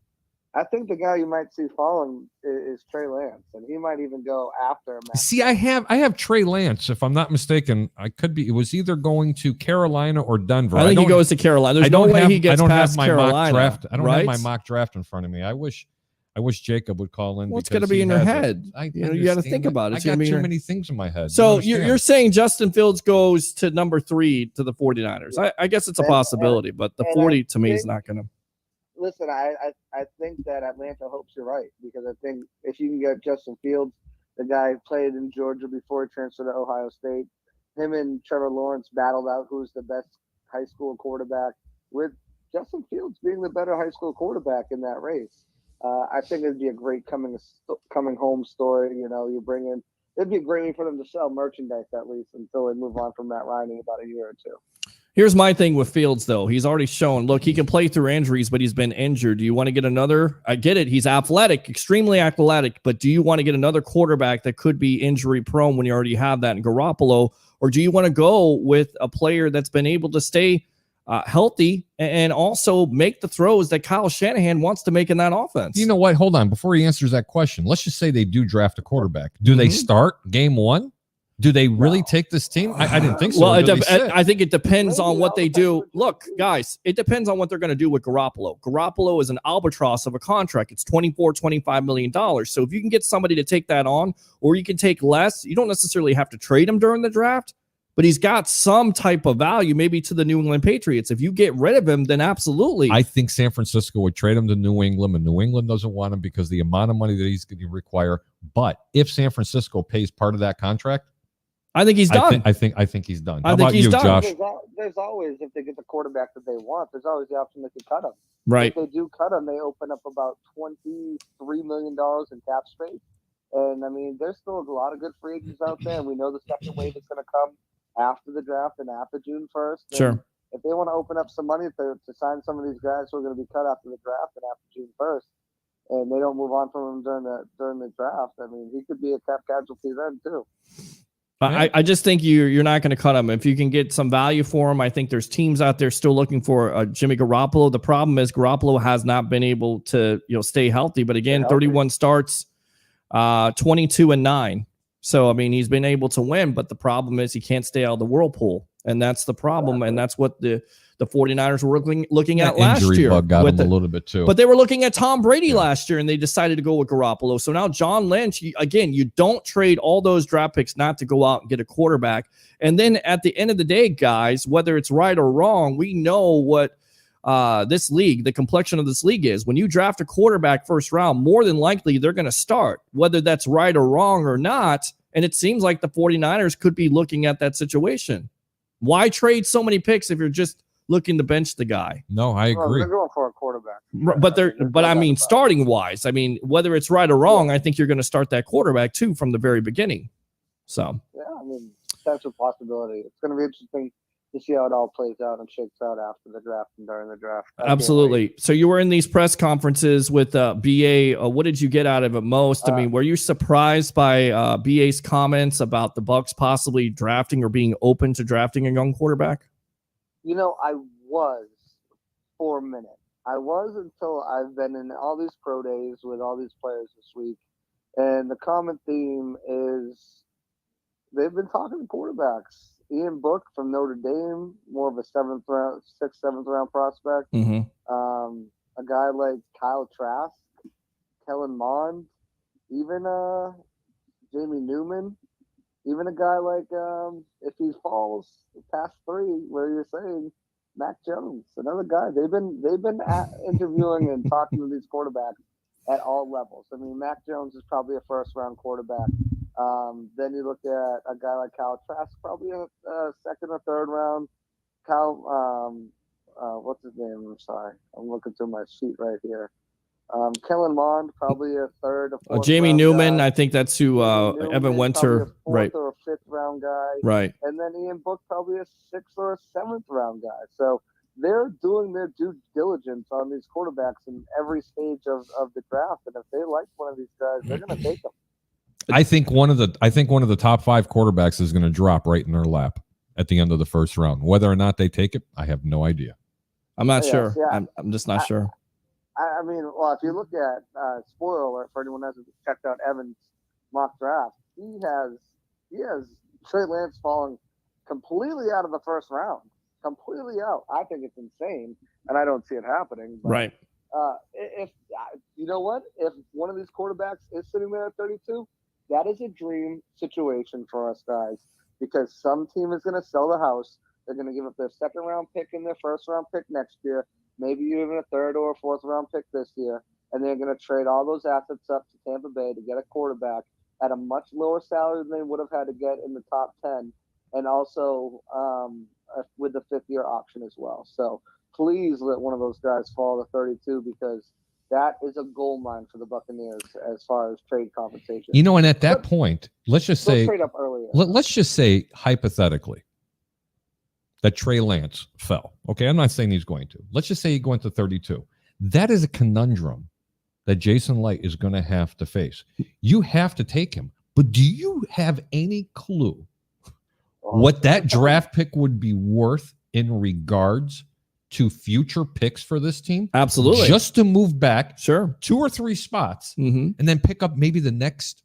I think the guy you might see falling is Trey Lance, and he might even go after him. See, I have Trey Lance, if I'm not mistaken. I could be. It was either going to Carolina or Denver. I think he goes to Carolina. There's no way he gets past Carolina. Draft. I don't have my mock draft in front of me. I wish Jacob would call in. Well, it's going to be in your head. You got to think about it. I got too many things in my head. So you're saying Justin Fields goes to number 3 to the 49ers. I guess it's a possibility, but the 40 to me is not going to. Listen, I think that Atlanta hopes you're right, because I think if you can get Justin Fields, the guy played in Georgia before he transferred to Ohio State, him and Trevor Lawrence battled out who's the best high school quarterback, with Justin Fields being the better high school quarterback in that race. I think it'd be a great coming home story. You bring in, it'd be great for them to sell merchandise at least until they move on from Matt Ryan in about a year or two. Here's my thing with Fields, though. He's already shown, look, he can play through injuries, but he's been injured. Do you want to get another? I get it. He's athletic, extremely athletic, but do you want to get another quarterback that could be injury prone when you already have that in Garoppolo? Or do you want to go with a player that's been able to stay healthy and also make the throws that Kyle Shanahan wants to make in that offense? You know what? Hold on. Before he answers that question, let's just say they do draft a quarterback. Do they start game 1? Do they really take this team? I didn't think so. Well, I think it depends on what they do. Look, guys, it depends on what they're going to do with Garoppolo. Garoppolo is an albatross of a contract. It's $25 million. So if you can get somebody to take that on, or you can take less, you don't necessarily have to trade him during the draft, but he's got some type of value, maybe to the New England Patriots. If you get rid of him, then absolutely. I think San Francisco would trade him to New England, and New England doesn't want him because the amount of money that he's going to require. But if San Francisco pays part of that contract, I think he's done. I think he's done. How about you, Josh? There's always, if they get the quarterback that they want, there's always the option they could cut him. Right. If they do cut him, they open up about $23 million in cap space. And, I mean, there's still a lot of good free agents out there, and we know the second wave is going to come after the draft and after June 1st. And sure. If they want to open up some money to sign some of these guys who are going to be cut after the draft and after June 1st, and they don't move on from him during the draft, I mean, he could be a cap casualty then, too. I just think you're not going to cut him. If you can get some value for him, I think there's teams out there still looking for Jimmy Garoppolo. The problem is Garoppolo has not been able to stay healthy. But again, 31 starts, 22-9. So, I mean, he's been able to win, but the problem is he can't stay out of the whirlpool. And that's the problem. And that's what the 49ers were looking at last year. Injury bug got him a little bit too. But they were looking at Tom Brady last year, and they decided to go with Garoppolo. So now John Lynch, you don't trade all those draft picks not to go out and get a quarterback. And then at the end of the day, guys, whether it's right or wrong, we know what this league, the complexion of this league is. When you draft a quarterback first round, more than likely they're going to start, whether that's right or wrong or not. And it seems like the 49ers could be looking at that situation. Why trade so many picks if you're just looking to bench the guy? No, I agree. They're going for a quarterback. But I mean, starting wise, I mean, whether it's right or wrong, I think you're going to start that quarterback too from the very beginning. So yeah, I mean, that's a possibility. It's going to be interesting to see how it all plays out and shakes out after the draft and during the draft. Absolutely. So you were in these press conferences with BA. What did you get out of it most? I mean, were you surprised by BA's comments about the Bucs possibly drafting or being open to drafting a young quarterback? I was for a minute. I was until I've been in all these pro days with all these players this week. And the common theme is they've been talking to quarterbacks. Ian Book from Notre Dame, more of a 6th, 7th round prospect. Mm-hmm. A guy like Kyle Trask, Kellen Mond, even Jamie Newman, even a guy like if he falls past 3, where you're saying Mac Jones, another guy. They've been interviewing and talking to these quarterbacks at all levels. I mean, Mac Jones is probably a 1st round quarterback. Then you look at a guy like Kyle Trask, probably a 2nd or 3rd round. What's his name? I'm sorry. I'm looking through my sheet right here. Kellen Mond, probably a 3rd or 4th. Jamie round Newman, guy. I think that's who Newman, Evan Winter, a 4th right? or a 5th round guy. Right. And then Ian Book, probably a 6th or a 7th round guy. So they're doing their due diligence on these quarterbacks in every stage of the draft, and if they like one of these guys, they're going to take them. I think one of the top 5 quarterbacks is going to drop right in their lap at the end of the first round. Whether or not they take it, I have no idea. I'm not sure. Yeah. I'm just not sure. I mean, well, if you look at spoiler alert for anyone who hasn't checked out Evan's mock draft, he has Trey Lance falling completely out of the first round, completely out. I think it's insane, and I don't see it happening. But, right. If you know what, if one of these quarterbacks is sitting there at 32, that is a dream situation for us guys, because some team is going to sell the house. They're going to give up their second round pick and their first round pick next year, maybe even a third or a fourth round pick this year, and they're going to trade all those assets up to Tampa Bay to get a quarterback at a much lower salary than they would have had to get in the top 10, and also with the 5th-year option as well. So please let one of those guys fall to 32, because that is a gold mine for the Buccaneers as far as trade compensation. You know, and at that point, let's just say, trade up earlier. Let's just say hypothetically that Trey Lance fell. Okay, I'm not saying he's going to. Let's just say he went to 32. That is a conundrum that Jason Light is going to have to face. You have to take him, but do you have any clue what that draft pick would be worth in regards to future picks for this team? Absolutely. Just to move back, sure, 2 or 3 spots, and then pick up maybe the next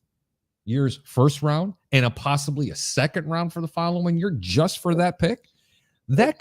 year's first round and possibly a second round for the following year just for that pick. That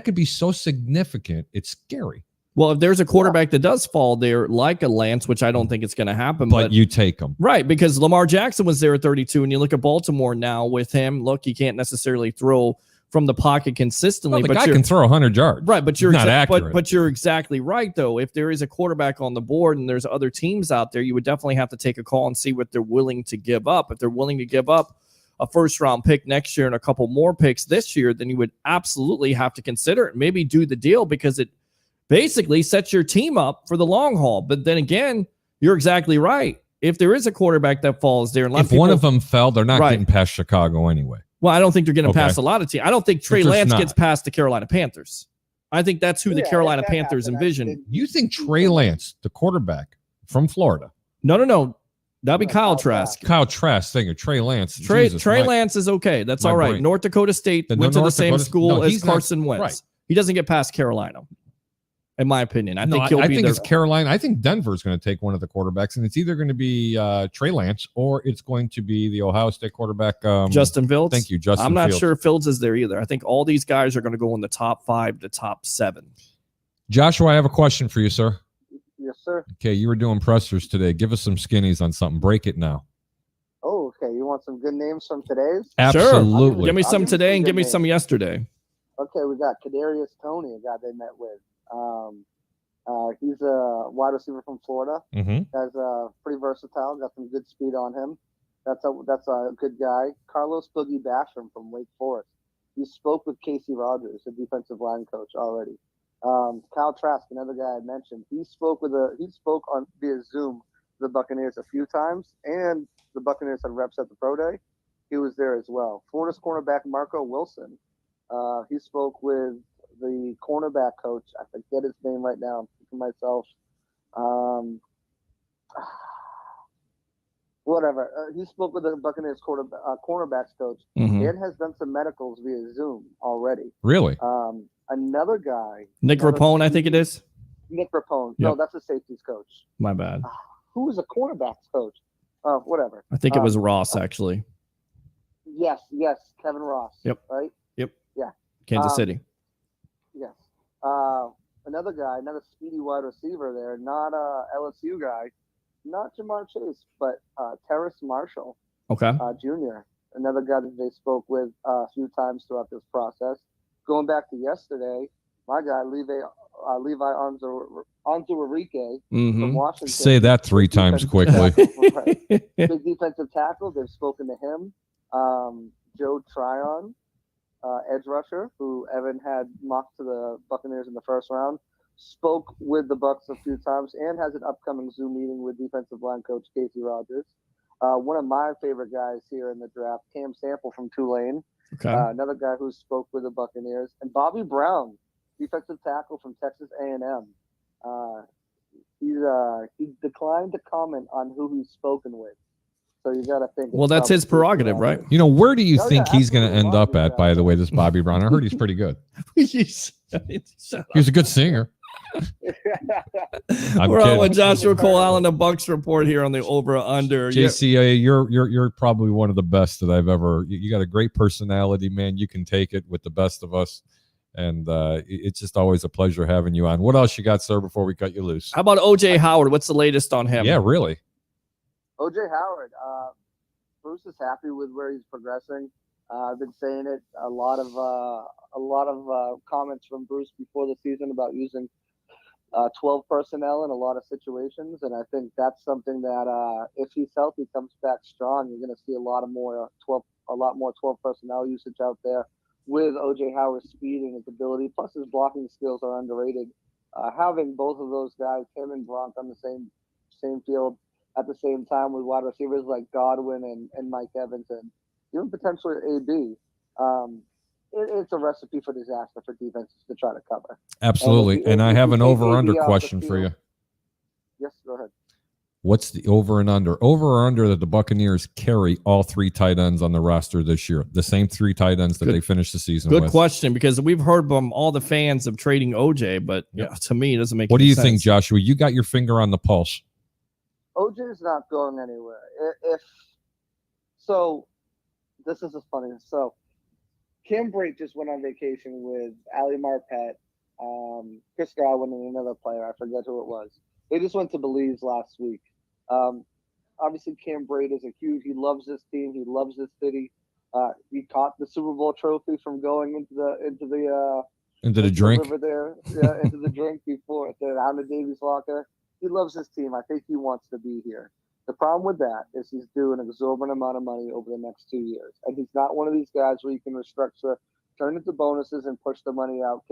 could be so significant. It's scary. Well, if there's a quarterback that does fall there, like a Lance, which I don't think it's going to happen, but you take him, right? Because Lamar Jackson was there at 32, and you look at Baltimore now with him. Look, he can't necessarily throw from the pocket consistently. Well, the guy can throw 100 yards, right? But you're not accurate. But you're exactly right, though. If there is a quarterback on the board and there's other teams out there, you would definitely have to take a call and see what they're willing to give up. If they're willing to give up a first-round pick next year and a couple more picks this year, then you would absolutely have to consider it. Maybe do the deal, because it basically sets your team up for the long haul. But then again, you're exactly right. If there is a quarterback that falls there, if one of them fell, they're not getting past Chicago anyway. Well, I don't think they're getting past a lot of teams. I don't think Trey Lance gets past the Carolina Panthers. I think that's who the Carolina Panthers envision. You think Trey Lance, the quarterback from Florida? No. That'd be Kyle Trask. Kyle Trask, thinking Trey Lance. Trey Lance is okay. That's all right. Brain. North Dakota State went to the same school as Carson Wentz. Right. He doesn't get past Carolina, in my opinion. I think it's Carolina. I think Denver's going to take one of the quarterbacks, and it's either going to be Trey Lance or it's going to be the Ohio State quarterback, Justin Fields. Thank you, Justin. I'm not sure Fields is there either. I think all these guys are going to go in the top 5 to top 7. Joshua, I have a question for you, sir. Yes, sir. Okay, you were doing pressers today. Give us some skinnies on something. Break it now. Oh, okay. You want some good names from today's? Absolutely. Sure. Give me some today and give me some yesterday. Okay, we got Kadarius Toney, a guy they met with. He's a wide receiver from Florida. Guy's pretty versatile. Got some good speed on him. That's a good guy. Carlos Boogie Basham from Wake Forest. He spoke with Casey Rodgers, the defensive line coach, already. Kyle Trask, another guy I mentioned, he spoke on via Zoom to the Buccaneers a few times, and the Buccaneers had reps at the pro day. He was there as well. Florida's cornerback Marco Wilson, he spoke with the cornerback coach. I forget his name right now. I'm thinking myself. Whatever. He spoke with the Buccaneers cornerbacks coach and has done some medicals via Zoom already. Really? Another guy. Nick Rapone, I think it is. Nick Rapone. Yep. No, that's a safeties coach. My bad. Who was a cornerbacks coach? Whatever. I think it was Ross, actually. Yes. Kevin Ross. Yep. Right? Yep. Yeah. Kansas City. Yes. Another guy, another speedy wide receiver there, not a LSU guy, not Jamar Chase, but Terrace Marshall. Okay. Jr., another guy that they spoke with a few times throughout this process. Going back to yesterday, my guy, Levi Onwuzurike from Washington. Say that 3 times quickly. Big defensive tackle. They've spoken to him. Joe Tryon, edge rusher, who Evan had mocked to the Buccaneers in the first round, spoke with the Bucs a few times and has an upcoming Zoom meeting with defensive line coach Casey Rodgers. One of my favorite guys here in the draft, Cam Sample from Tulane. Okay. Another guy who spoke with the Buccaneers. And Bobby Brown, defensive tackle from Texas A&M. He declined to comment on who he's spoken with. So you got to think. Well, that's his prerogative, right? You know, where do you think he's going to end up absolutely. at, by the way, this Bobby Brown? I heard he's pretty good. He's a good singer. We're on with Joshua Cole Allen, the Bucks report here on the Over Under. JCA, you're probably one of the best that I've ever. You got a great personality, man. You can take it with the best of us, and it's just always a pleasure having you on. What else you got, sir? Before we cut you loose, how about OJ Howard? What's the latest on him? Yeah, really. OJ Howard. Bruce is happy with where he's progressing. I've been saying it. A lot of comments from Bruce before the season about using 12 personnel in a lot of situations, and I think that's something that if he's healthy, comes back strong, you're going to see a lot more 12 personnel usage out there with OJ Howard's speed and his ability. Plus, his blocking skills are underrated. Having both of those guys, him and Gronk, on the same field at the same time with wide receivers like Godwin and Mike Evans and even potentially AB. It's a recipe for disaster for defenses to try to cover. Absolutely. And I have an over-under question for you. Yes, go ahead. What's the over and under? Over or under that the Buccaneers carry all 3 tight ends on the roster this year? The same 3 tight ends that they finished the season with. Good question, because we've heard from all the fans of trading OJ, but to me, it doesn't make What any do you sense. think, Joshua? You got your finger on the pulse. OJ's not going anywhere. This is funny. So Cam Brate just went on vacation with Ali Marpet, Chris Godwin, and another player. I forget who it was. They just went to Belize last week. Obviously, Cam Brate is he loves this team. He loves this city. He caught the Super Bowl trophy from going into the drink over there, into the drink before down the Davies locker. He loves his team. I think he wants to be here. The problem with that is he's due an exorbitant amount of money over the next 2 years, and he's not one of these guys where you can restructure, turn it to bonuses, and push the money out,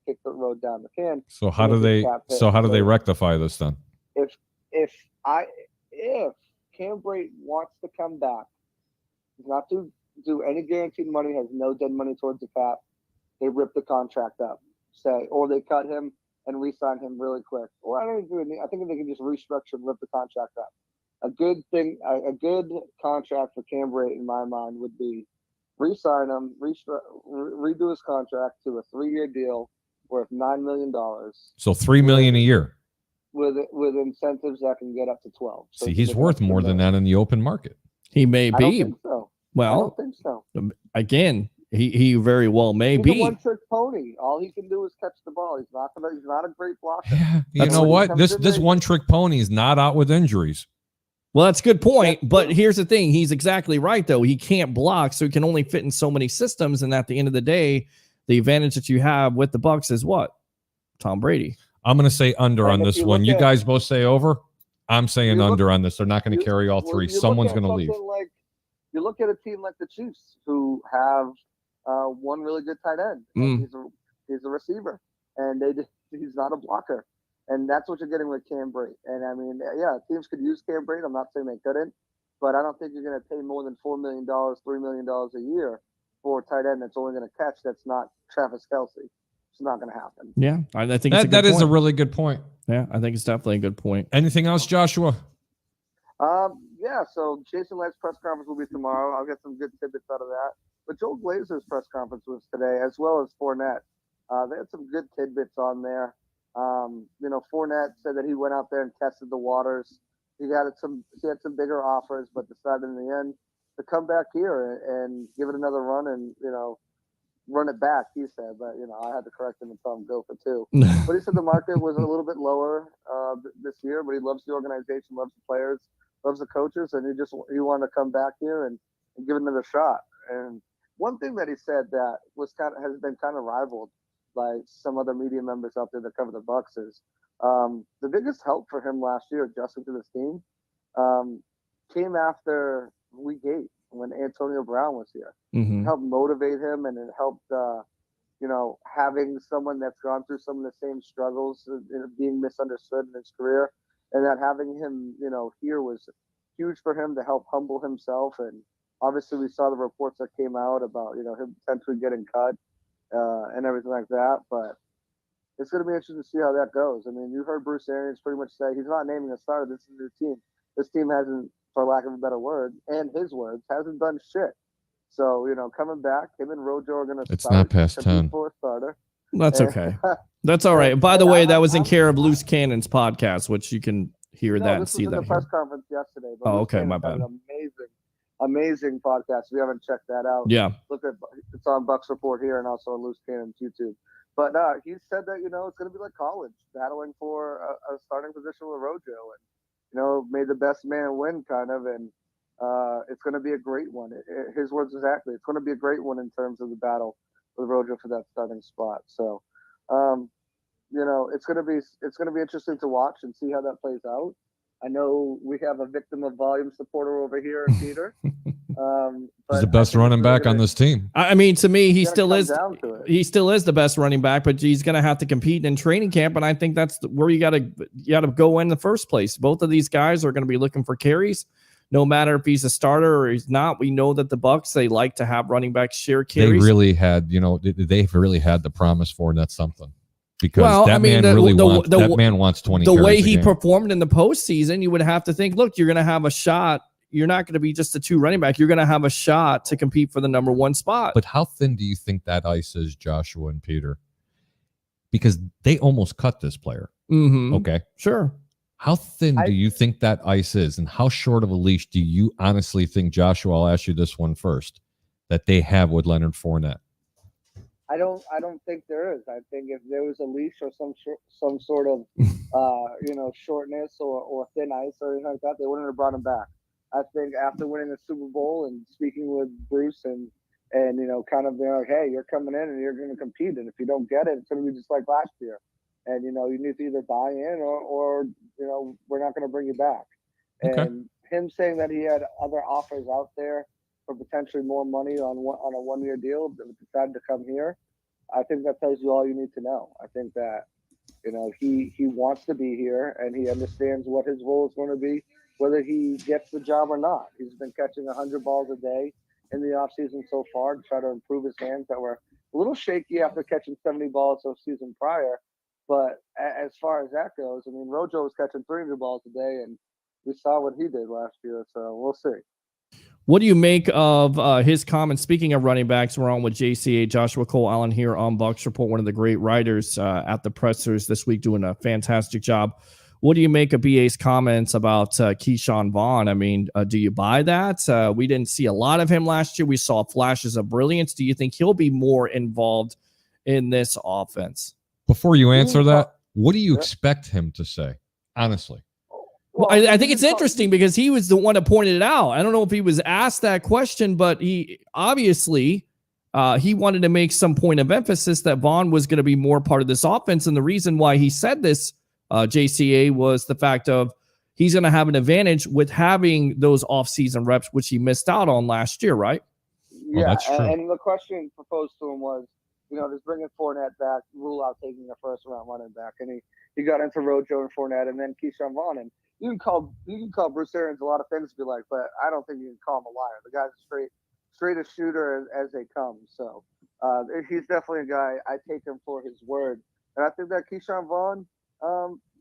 kick the road down the can. So how do they rectify this then? If Cam Brate wants to come back, he's not to do any guaranteed money, has no dead money towards the cap, they rip the contract up, or they cut him and re-sign him really quick. Or I think they can just restructure and rip the contract up. A good contract for Cam Brate in my mind would be re-sign him, redo his contract to a 3-year deal worth $9 million. So $3 million a year. With incentives that can get up to 12. So see, he's worth more than that in the open market. He may be. I don't think so. Well, I don't think so. Again, he very well may He's be. a one-trick pony. All he can do is catch the ball. He's not a great blocker. Yeah, you know what? This one-trick pony is not out with injuries. Well, that's a good point. But here's the thing. He's exactly right, though. He can't block, so he can only fit in so many systems. And at the end of the day, the advantage that you have with the Bucs is what? Tom Brady. I'm going to say under on this one. You guys both say over. I'm saying under on this. They're not going to carry all 3. Someone's going to leave. You look at a team like the Chiefs, who have one really good tight end. He's a receiver, and he's not a blocker. And that's what you're getting with Cam Brate. And I mean, teams could use Cam Brate. I'm not saying they couldn't, but I don't think you're going to pay more than $4 million, $3 million a year for a tight end that's only going to catch. That's not Travis Kelce. It's not going to happen. Yeah, I think that is a really good point. Yeah, I think it's definitely a good point. Anything else, Joshua? So Jason Light's press conference will be tomorrow. I'll get some good tidbits out of that. But Joel Glazer's press conference was today, as well as Fournette. They had some good tidbits on there. Fournette said that he went out there and tested the waters. He had some bigger offers, but decided in the end to come back here and give it another run and, run it back, he said. But, I had to correct him and tell him go for 2. But he said the market was a little bit lower this year, but he loves the organization, loves the players, loves the coaches, and he wanted to come back here and give it another shot. And one thing that he said that has been kind of rivaled by some other media members out there that cover the Bucs is the biggest help for him last year adjusting to this team came after week 8 when Antonio Brown was here. Mm-hmm. It helped motivate him, and it helped having someone that's gone through some of the same struggles, being misunderstood in his career, and that having him here was huge for him to help humble himself. And obviously we saw the reports that came out about him potentially getting cut and everything like that. But it's going to be interesting to see how that goes. I mean, you heard Bruce Arians pretty much say he's not naming a starter. This is a new team. This team hasn't, for lack of a better word, and his words, hasn't done shit. So, coming back, him and Rojo are going to It's not past 10. For a starter. That's okay. That's all right. By the way, that was in care of Loose Cannon's podcast, which you can hear that and see that. This was in the press conference yesterday. But okay, my bad. An amazing podcast. If you haven't checked that out, look at it's on Bucks Report here and also on Loose Cannon's YouTube. But he said that it's going to be like college, battling for a starting position with Rojo, and made the best man win, kind of, and it's going to be a great one. His words exactly. It's going to be a great one in terms of the battle with Rojo for that starting spot. So, it's going to be interesting to watch and see how that plays out. I know we have a victim of volume supporter over here, Peter. He's the best running back on this team. I mean, to me, he still is. He still is the best running back, but he's going to have to compete in training camp, and I think that's where you got to go in the first place. Both of these guys are going to be looking for carries, no matter if he's a starter or he's not. We know that the Bucks, they like to have running backs share carries. They really had, they've really had the promise for, and that's something. Because that man wants 20 The way he game. performed in the postseason, you would have to think, look, you're going to have a shot. You're not going to be just a 2 running back. You're going to have a shot to compete for the number 1 spot. But how thin do you think that ice is, Joshua and Peter? Because they almost cut this player. Mm-hmm. Okay. Sure. How thin do you think that ice is? And how short of a leash do you honestly think, Joshua, I'll ask you this one first, that they have with Leonard Fournette? I don't think there is. I think if there was a leash or some sort of shortness or thin ice or anything like that, they wouldn't have brought him back. I think after winning the Super Bowl and speaking with Bruce and kind of being like, hey, you're coming in and you're going to compete, and if you don't get it, it's going to be just like last year. And you need to either buy in or we're not going to bring you back. Okay. And him saying that he had other offers out there for potentially more money on a 1-year deal, but decided to come here. I think that tells you all you need to know. I think that he wants to be here and he understands what his role is going to be, whether he gets the job or not. He's been catching 100 balls a day in the offseason so far to try to improve his hands that were a little shaky after catching 70 balls the season prior. But as far as that goes, I mean, Rojo was catching 300 balls a day, and we saw what he did last year, so we'll see. What do you make of his comments? Speaking of running backs, we're on with JCA, Joshua Cole Allen here on Bucks Report, one of the great writers at the pressers this week, doing a fantastic job. What do you make of BA's comments about Keyshawn Vaughn? I mean, do you buy that? We didn't see a lot of him last year. We saw flashes of brilliance. Do you think he'll be more involved in this offense? Before you answer that, what do you expect him to say, honestly? Well, I think it's interesting because he was the one that pointed it out. I don't know if he was asked that question, but he obviously he wanted to make some point of emphasis that Vaughn was going to be more part of this offense. And the reason why he said this, JCA, was the fact of he's going to have an advantage with having those offseason reps, which he missed out on last year, right? Yeah, that's true. And the question proposed to him was, just bringing Fournette back, rule out taking a first-round running back. And he got into Rojo and Fournette and then Keyshawn Vaughn. And you can call Bruce Arians a lot of things to be like, but I don't think you can call him a liar. The guy's straight a shooter as they come. So he's definitely a guy. I take him for his word. And I think that Keyshawn Vaughn,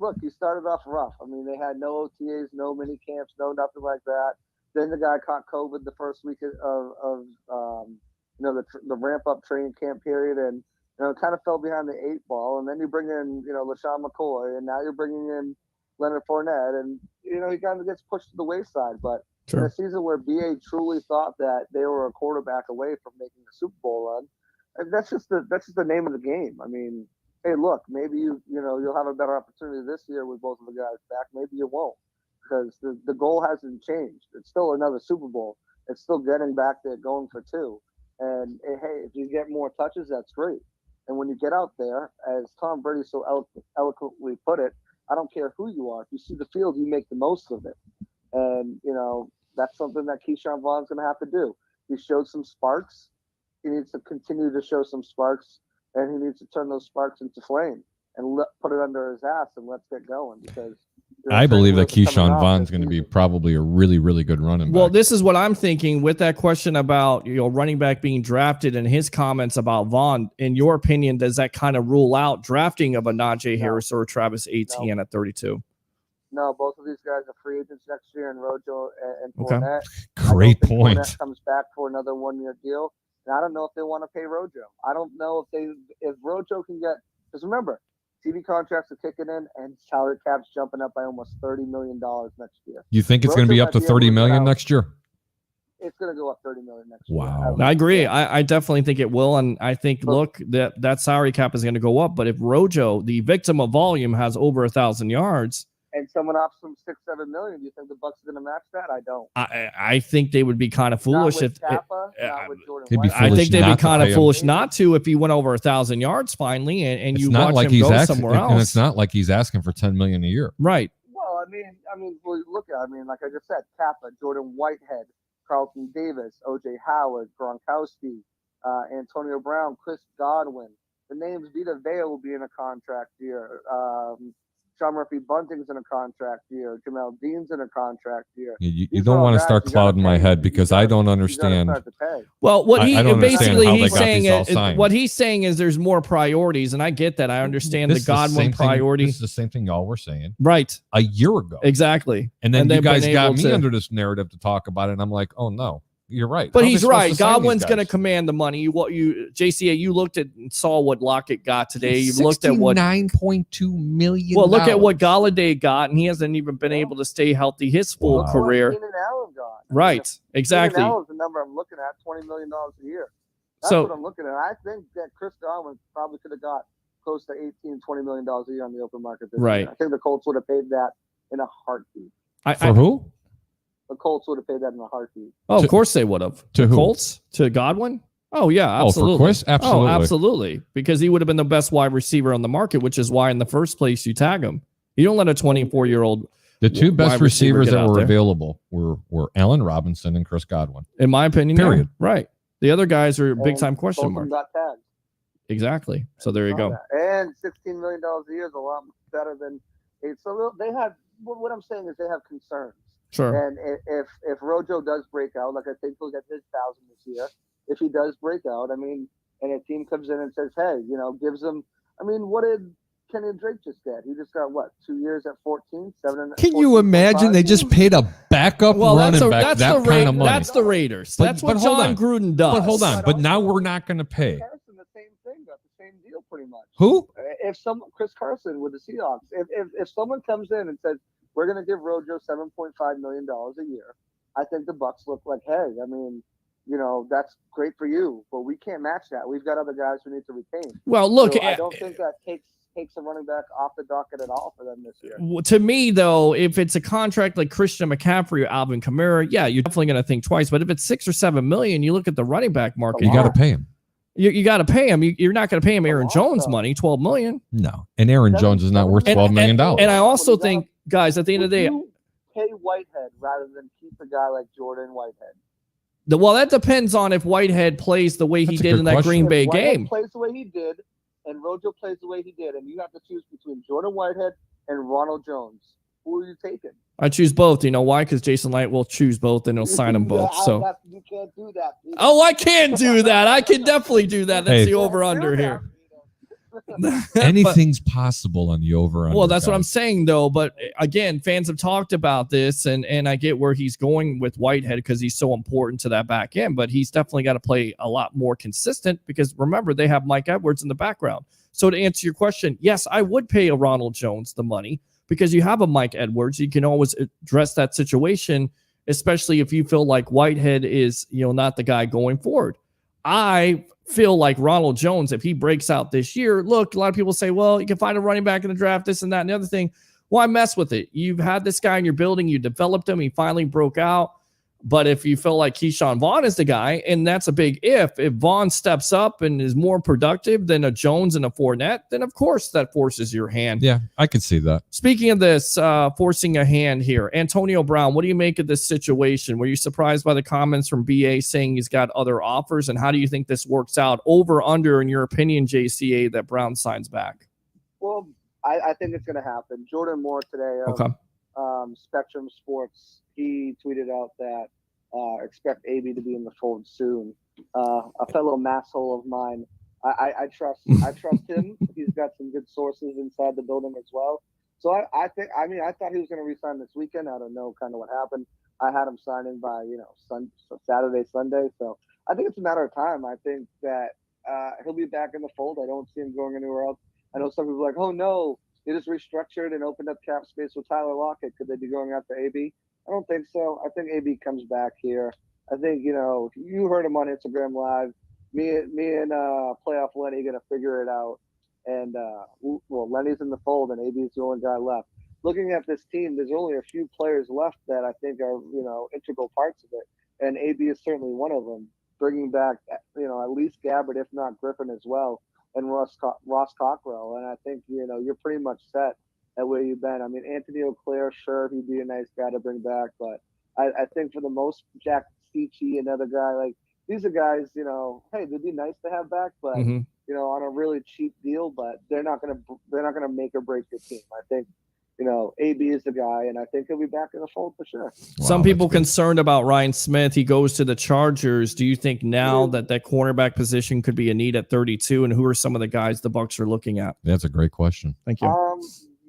look, he started off rough. I mean, they had no OTAs, no mini camps, no nothing like that. Then the guy caught COVID the first week of the ramp up training camp period, and kind of fell behind the 8 ball. And then you bring in LaShawn McCoy, and now you're bringing in Leonard Fournette, and he kind of gets pushed to the wayside. But in a season where BA truly thought that they were a quarterback away from making the Super Bowl run, and that's just the name of the game. I mean, hey, look, maybe you'll have a better opportunity this year with both of the guys back. Maybe you won't, because the goal hasn't changed. It's still another Super Bowl. It's still getting back there, going for 2. And hey, if you get more touches, that's great. And when you get out there, as Tom Brady so eloquently put it, I don't care who you are. If you see the field, you make the most of it. And, that's something that Keyshawn Vaughn's going to have to do. He showed some sparks. He needs to continue to show some sparks, and he needs to turn those sparks into flame and put it under his ass and let's get going, because I believe that Keyshawn Vaughn's going to be probably a really, really good running back. Well, this is what I'm thinking with that question about running back being drafted and his comments about Vaughn. In your opinion, does that kind of rule out drafting of a Najee Harris or Travis Etienne at 32? No, both of these guys are free agents next year, and Rojo and Fournette. Great point. Fournette comes back for another 1-year deal, and I don't know if they want to pay Rojo. I don't know if Rojo can get, because remember, TV contracts are kicking in, and salary cap's jumping up by almost $30 million next year. You think it's going to be up to $30 million next year? It's going to go up $30 million next year. Wow. I agree. I definitely think it will, and I think that salary cap is going to go up. But if Rojo, the victim of volume, has over 1,000 yards, and someone offers them $6-7 million, do you think the Bucs are going to match that? I don't. I think they would be kind of foolish if Kappa, I think they'd be kind of foolish not to if he went over 1,000 yards finally, and you watch him go somewhere else. And it's not like he's asking for $10 million a year, right? Well, I mean, look at. I mean, like I just said, Kappa, Jordan Whitehead, Carlton Davis, O.J. Howard, Gronkowski, Antonio Brown, Chris Godwin. The names Vita Vea will be in a contract year. Sean Murphy Bunting's in a contract year. Jamel Dean's in a contract year. You don't want to start clouding my head because I don't understand. Well, what he basically he's saying is what he's saying is there's more priorities, and I get that. I understand the Godwin priority. This is the same thing y'all were saying, right? A year ago, exactly. And then you guys got me under this narrative to talk about it, and I'm like, oh no. You're right. But he's right. Godwin's going to command the money. JCA, you looked at and saw what Lockett got today. You looked at what $9.2 million. Well, look at what Galladay got, and he hasn't even been able to stay healthy his full career. Keenan Allen got. Right. Exactly. Keenan Allen's the number I'm looking at, $20 million a year. That's what I'm looking at. I think that Chris Godwin probably could have got close to $18-20 million a year on the open market this year. I think the Colts would have paid that in a heartbeat. For who? The Colts would have paid that in a heartbeat. Oh, of course they would have. To who? Colts? To Godwin? Oh, yeah, absolutely. Oh, for Chris? Absolutely. Oh, absolutely. Because he would have been the best wide receiver on the market, which is why in the first place you tag him. You don't let a 24-year-old The two best receivers that were available were Allen Robinson and Chris Godwin. In my opinion, period. Yeah, right. The other guys are big-time question mark. Got tagged. Exactly. So there you go. And $16 million a year is a lot better than – so they have – what I'm saying is they have concerns. Sure. And if Rojo does break out, like I think he'll get his 1,000 this year. If he does break out, I mean, and a team comes in and says, hey, gives him, I mean, what did Kenny Drake just get? He just got 2 years at 14, 7. Can you imagine they just paid a backup running back that kind of money? That's the Raiders. That's what John Gruden does. But hold on. But now we're not going to pay. Carson, the same thing, got the same deal pretty much. Who? Chris Carson with the Seahawks. If someone comes in and says, we're going to give Rojo $7.5 million a year, I think the Bucs look like, hey, I mean, that's great for you, but we can't match that. We've got other guys we need to retain. Well, look, so I don't think that takes a running back off the docket at all for them this year. To me, though, if it's a contract like Christian McCaffrey or Alvin Kamara, yeah, you're definitely going to think twice. But if it's $6 or $7 million, you look at the running back market. You got to pay him. You got to pay him. You're not going to pay him Aaron Jones money, $12 million. No, and Aaron Jones is not worth $12 million. And I also think, guys, at the end of the day, pay Whitehead rather than keep a guy like Jordan Whitehead. Well, that depends on if Whitehead plays the way he did in that Green Bay game. Plays the way he did, and Rojo plays the way he did, and you have to choose between Jordan Whitehead and Ronald Jones. Who are you taking? I choose both. You know why? Because Jason Light will choose both, and he'll sign them both. So you can't do that. Peter. Oh, I can do that. I can definitely do that. That's the over/under here. Anything's possible on the over-under. Well, that's what I'm saying, though. But again, fans have talked about this, and I get where he's going with Whitehead because he's so important to that back end. But he's definitely got to play a lot more consistent because remember they have Mike Edwards in the background. So to answer your question, yes, I would pay a Ronald Jones the money because you have a Mike Edwards. You can always address that situation, especially if you feel like Whitehead is not the guy going forward. I feel like Ronald Jones, if he breaks out this year, look, a lot of people say, well, you can find a running back in the draft, this and that and the other thing. Why mess with it? You've had this guy in your building, you developed him, he finally broke out. But if you feel like Keyshawn Vaughn is the guy, and that's a big if Vaughn steps up and is more productive than a Jones and a Fournette, then of course that forces your hand. Yeah, I could see that. Speaking of this, forcing a hand here, Antonio Brown, what do you make of this situation? Were you surprised by the comments from BA saying he's got other offers? And how do you think this works out over, under, in your opinion, JCA, that Brown signs back? Well, I think it's going to happen. Jordan Moore today of Spectrum Sports, he tweeted out that expect AB to be in the fold soon. A fellow masshole of mine. I trust him. He's got some good sources inside the building as well. So I thought he was going to resign this weekend. I don't know kind of what happened. I had him signing by Saturday, Sunday. So I think it's a matter of time. I think that he'll be back in the fold. I don't see him going anywhere else. I know some people are like, oh no, they just restructured and opened up cap space with Tyler Lockett. Could they be going after AB? I don't think so. I think AB comes back here. I think, you heard him on Instagram Live. Me and Playoff Lenny going to figure it out. And, Lenny's in the fold and AB is the only guy left. Looking at this team, there's only a few players left that I think are, integral parts of it. And AB is certainly one of them. Bringing back, at least Gabbard, if not Griffin as well, and Ross Cockrell. And I think, you're pretty much set at where you've been. I mean, Anthony Auclair, sure, he'd be a nice guy to bring back. But I think for the most, Jack Cicci, another guy, like, these are guys, hey, they'd be nice to have back, but, on a really cheap deal, but they're not gonna make or break your team. I think, AB is the guy, and I think he'll be back in the fold for sure. Wow, some people concerned about Ryan Smith. He goes to the Chargers. Do you think now that cornerback position could be a need at 32? And who are some of the guys the Bucs are looking at? That's a great question. Thank you.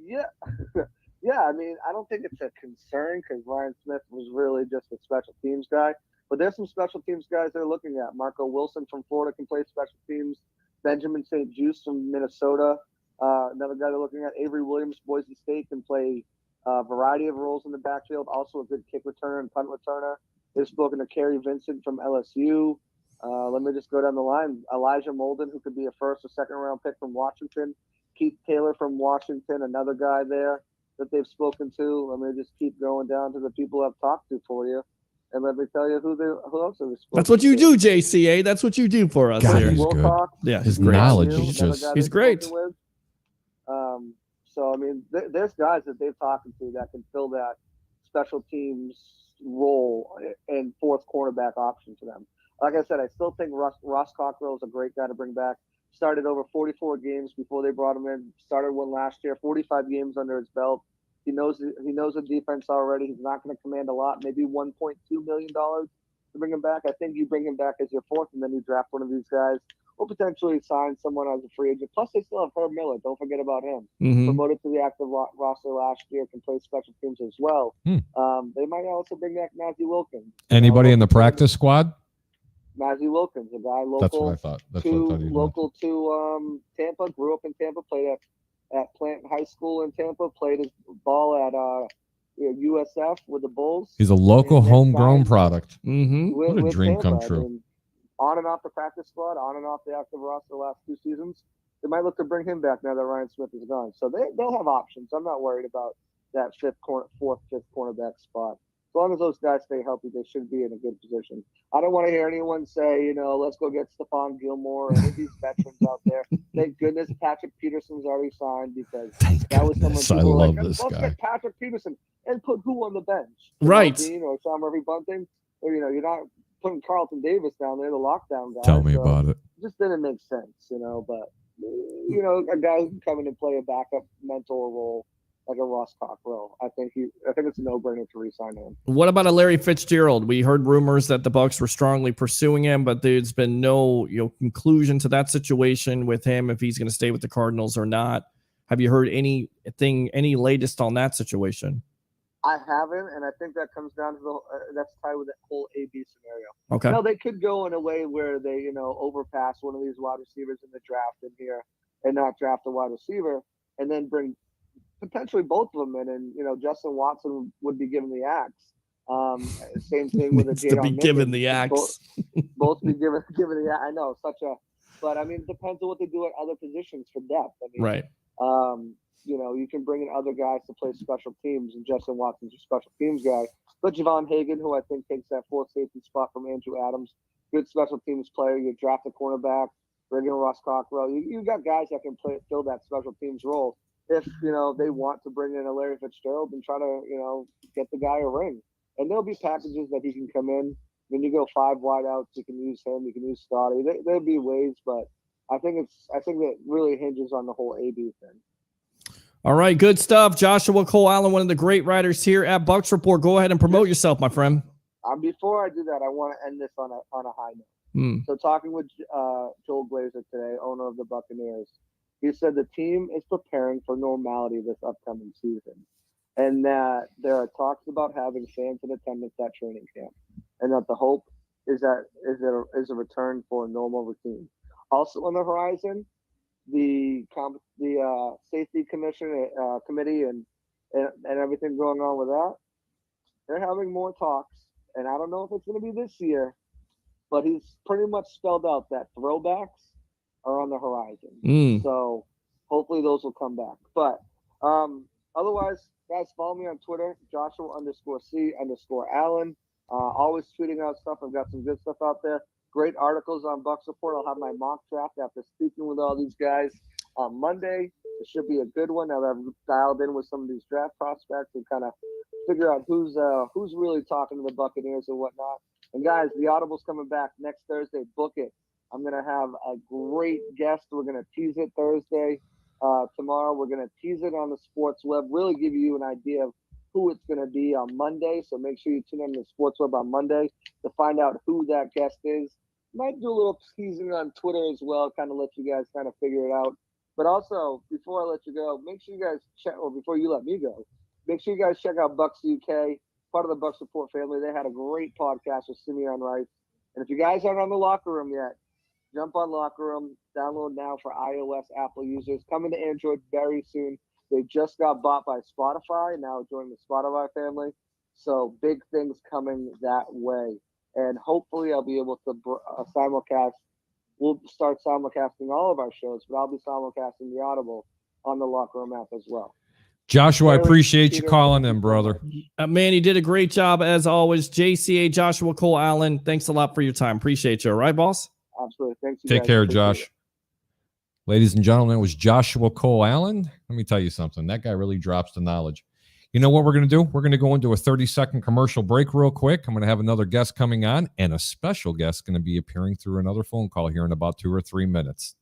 Yeah. I mean, I don't think it's a concern because Ryan Smith was really just a special teams guy. But there's some special teams guys they're looking at. Marco Wilson from Florida can play special teams. Benjamin St. Juste from Minnesota. Another guy they're looking at, Avery Williams, Boise State, can play a variety of roles in the backfield. Also a good kick returner and punt returner. They've spoken to Kerry Vincent from LSU. Let me just go down the line. Elijah Molden, who could be a first or second round pick from Washington. Keith Taylor from Washington, another guy there that they've spoken to. Let me just keep going down to the people I've talked to for you. And let me tell you who else have we spoken to. That's what you do, JCA. That's what you do for us. God, here. he's good. Yeah, his knowledge is he's great. So, I mean, there's guys that they've talked to that can fill that special teams role and fourth cornerback option for them. Like I said, I still think Ross Cockrell is a great guy to bring back. Started over 44 games before they brought him in. Started one last year, 45 games under his belt. He knows the defense already. He's not going to command a lot, maybe $1.2 million to bring him back. I think you bring him back as your fourth, and then you draft one of these guys, or potentially sign someone as a free agent. Plus, they still have Herb Miller. Don't forget about him. Promoted to the active roster last year, can play special teams as well. They might also bring back Matthew Wilkins. Anybody in the practice squad? Matthew Wilkins, a guy local. That's what I thought. Local to Tampa. Grew up in Tampa. Played at Plant High School in Tampa. Played his ball at USF with the Bulls. He's a local homegrown product. What a dream Tampa. come true. I mean, on and off the practice squad, on and off the active roster the last 2 seasons. They might look to bring him back now that Ryan Smith is gone. So they'll have options. I'm not worried about that fourth, fifth cornerback spot. As long as those guys stay healthy, they should be in a good position. I don't want to hear anyone say, let's go get Stephon Gilmore or any of these veterans out there. Thank goodness Patrick Peterson's already signed because that was someone people were like, let's get Patrick Peterson and put who on the bench? Right. Dean or Sean Murphy Bunting? Or, you're not putting Carlton Davis down there, the lockdown guy. Tell me about it. It just didn't make sense, but, a guy who can come in and play a backup mentor role like a Ross Cockrell. I think it's a no-brainer to re-sign him. What about a Larry Fitzgerald? We heard rumors that the Bucs were strongly pursuing him, but there's been no conclusion to that situation with him if he's going to stay with the Cardinals or not. Have you heard any latest on that situation? I haven't, and I think that comes down to that's tied with that whole AB scenario. Okay. No, they could go in a way where they overpass one of these wide receivers in the draft in here and not draft a wide receiver, and then bring potentially both of them in, and Justin Watson would be given the axe. Same thing with a Jadon to be Mickens. given the axe. Both be given the axe. I know, but I mean, it depends on what they do at other positions for depth. I mean, right. You can bring in other guys to play special teams, and Justin Watson's a special teams guy. But Javon Hagan, who I think takes that fourth safety spot from Andrew Adams, good special teams player. You draft a cornerback, bring in Ross Cockrell. You got guys that can fill that special teams role. If they want to bring in a Larry Fitzgerald and try to get the guy a ring, and there'll be packages that he can come in. When you go 5 wideouts, you can use him. You can use Scotty. There'll be ways, but I think that really hinges on the whole AB thing. All right, good stuff. Joshua Cole Allen, one of the great writers here at Bucks Report. Go ahead and promote yourself, my friend. Before I do that, I want to end this on a high note. So talking with Joel Glazer today, owner of the Buccaneers, he said the team is preparing for normality this upcoming season, and that there are talks about having fans in attendance at training camp, and that the hope is a return for a normal routine. Also on the horizon, the safety committee and everything going on with that, they're having more talks, and I don't know if it's going to be this year, but he's pretty much spelled out that throwbacks are on the horizon. So hopefully those will come back. But otherwise, guys, follow me on Twitter, Joshua_C_Allen. Always tweeting out stuff. I've got some good stuff out there. Great articles on Bucks Report. I'll have my mock draft after speaking with all these guys on Monday. It should be a good one. Now that I've dialed in with some of these draft prospects and kind of figure out who's really talking to the Buccaneers and whatnot. And guys, the Audible's coming back next Thursday. Book it. I'm going to have a great guest. We're going to tease it Thursday. Tomorrow, we're going to tease it on the Sports Web, really give you an idea of who it's going to be on Monday. So make sure you tune in to the Sports Web on Monday to find out who that guest is. Might do a little teasing on Twitter as well, kind of let you guys kind of figure it out. But also, before I let you go, make sure you guys check, or before you let me go, make sure you guys check out Bucks UK, part of the Bucks Report family. They had a great podcast with Simeon Rice. And if you guys aren't on the Locker Room yet, jump on Locker Room, download now for iOS, Apple users. Coming to Android very soon. They just got bought by Spotify, now joining the Spotify family. So big things coming that way. And hopefully I'll be able to simulcast. We'll start simulcasting all of our shows, but I'll be simulcasting the Audible on the Locker Room app as well. Joshua, I appreciate you calling in, brother. Man, you did a great job as always. JCA, Joshua Cole Allen, thanks a lot for your time. Appreciate you. All right, boss? Absolutely. Thanks. Take care, Josh. Ladies and gentlemen, it was Joshua Cole Allen. Let me tell you something. That guy really drops the knowledge. You know what we're going to do? We're going to go into a 30-second commercial break real quick. I'm going to have another guest coming on, and a special guest going to be appearing through another phone call here in about 2 or 3 minutes.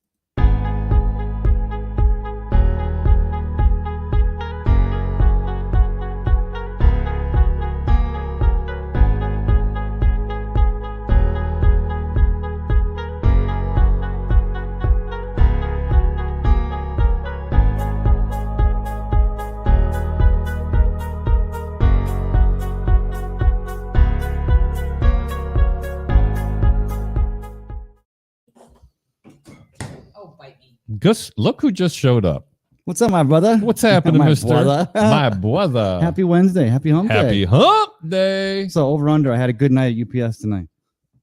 Gus, look who just showed up. What's up, my brother? What's happening, mister? Brother. My brother. Happy Wednesday. Happy hump day. Happy hump day. So over under, I had a good night at UPS tonight.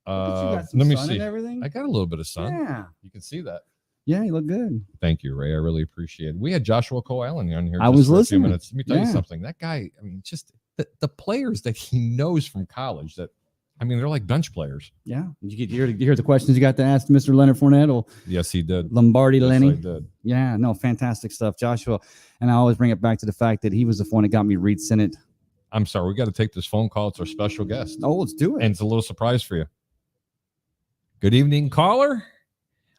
Let me see. And everything. I got a little bit of sun. Yeah. You can see that. Yeah, you look good. Thank you, Ray. I really appreciate it. We had Joshua Cole Allen on here. I was for listening. A few minutes. Let me tell you something. That guy, I mean, just the players that he knows from college that, I mean, they're like bench players. Yeah. Did you hear the questions you got to ask Mr. Leonard Fournette? Or yes, he did. Lombardi yes, Lenny. I did. Yeah, no, fantastic stuff. Joshua. And I always bring it back to the fact that he was the one that got me Reed Sinnett. I'm sorry. We got to take this phone call. It's our special guest. Oh, let's do it. And it's a little surprise for you. Good evening, caller.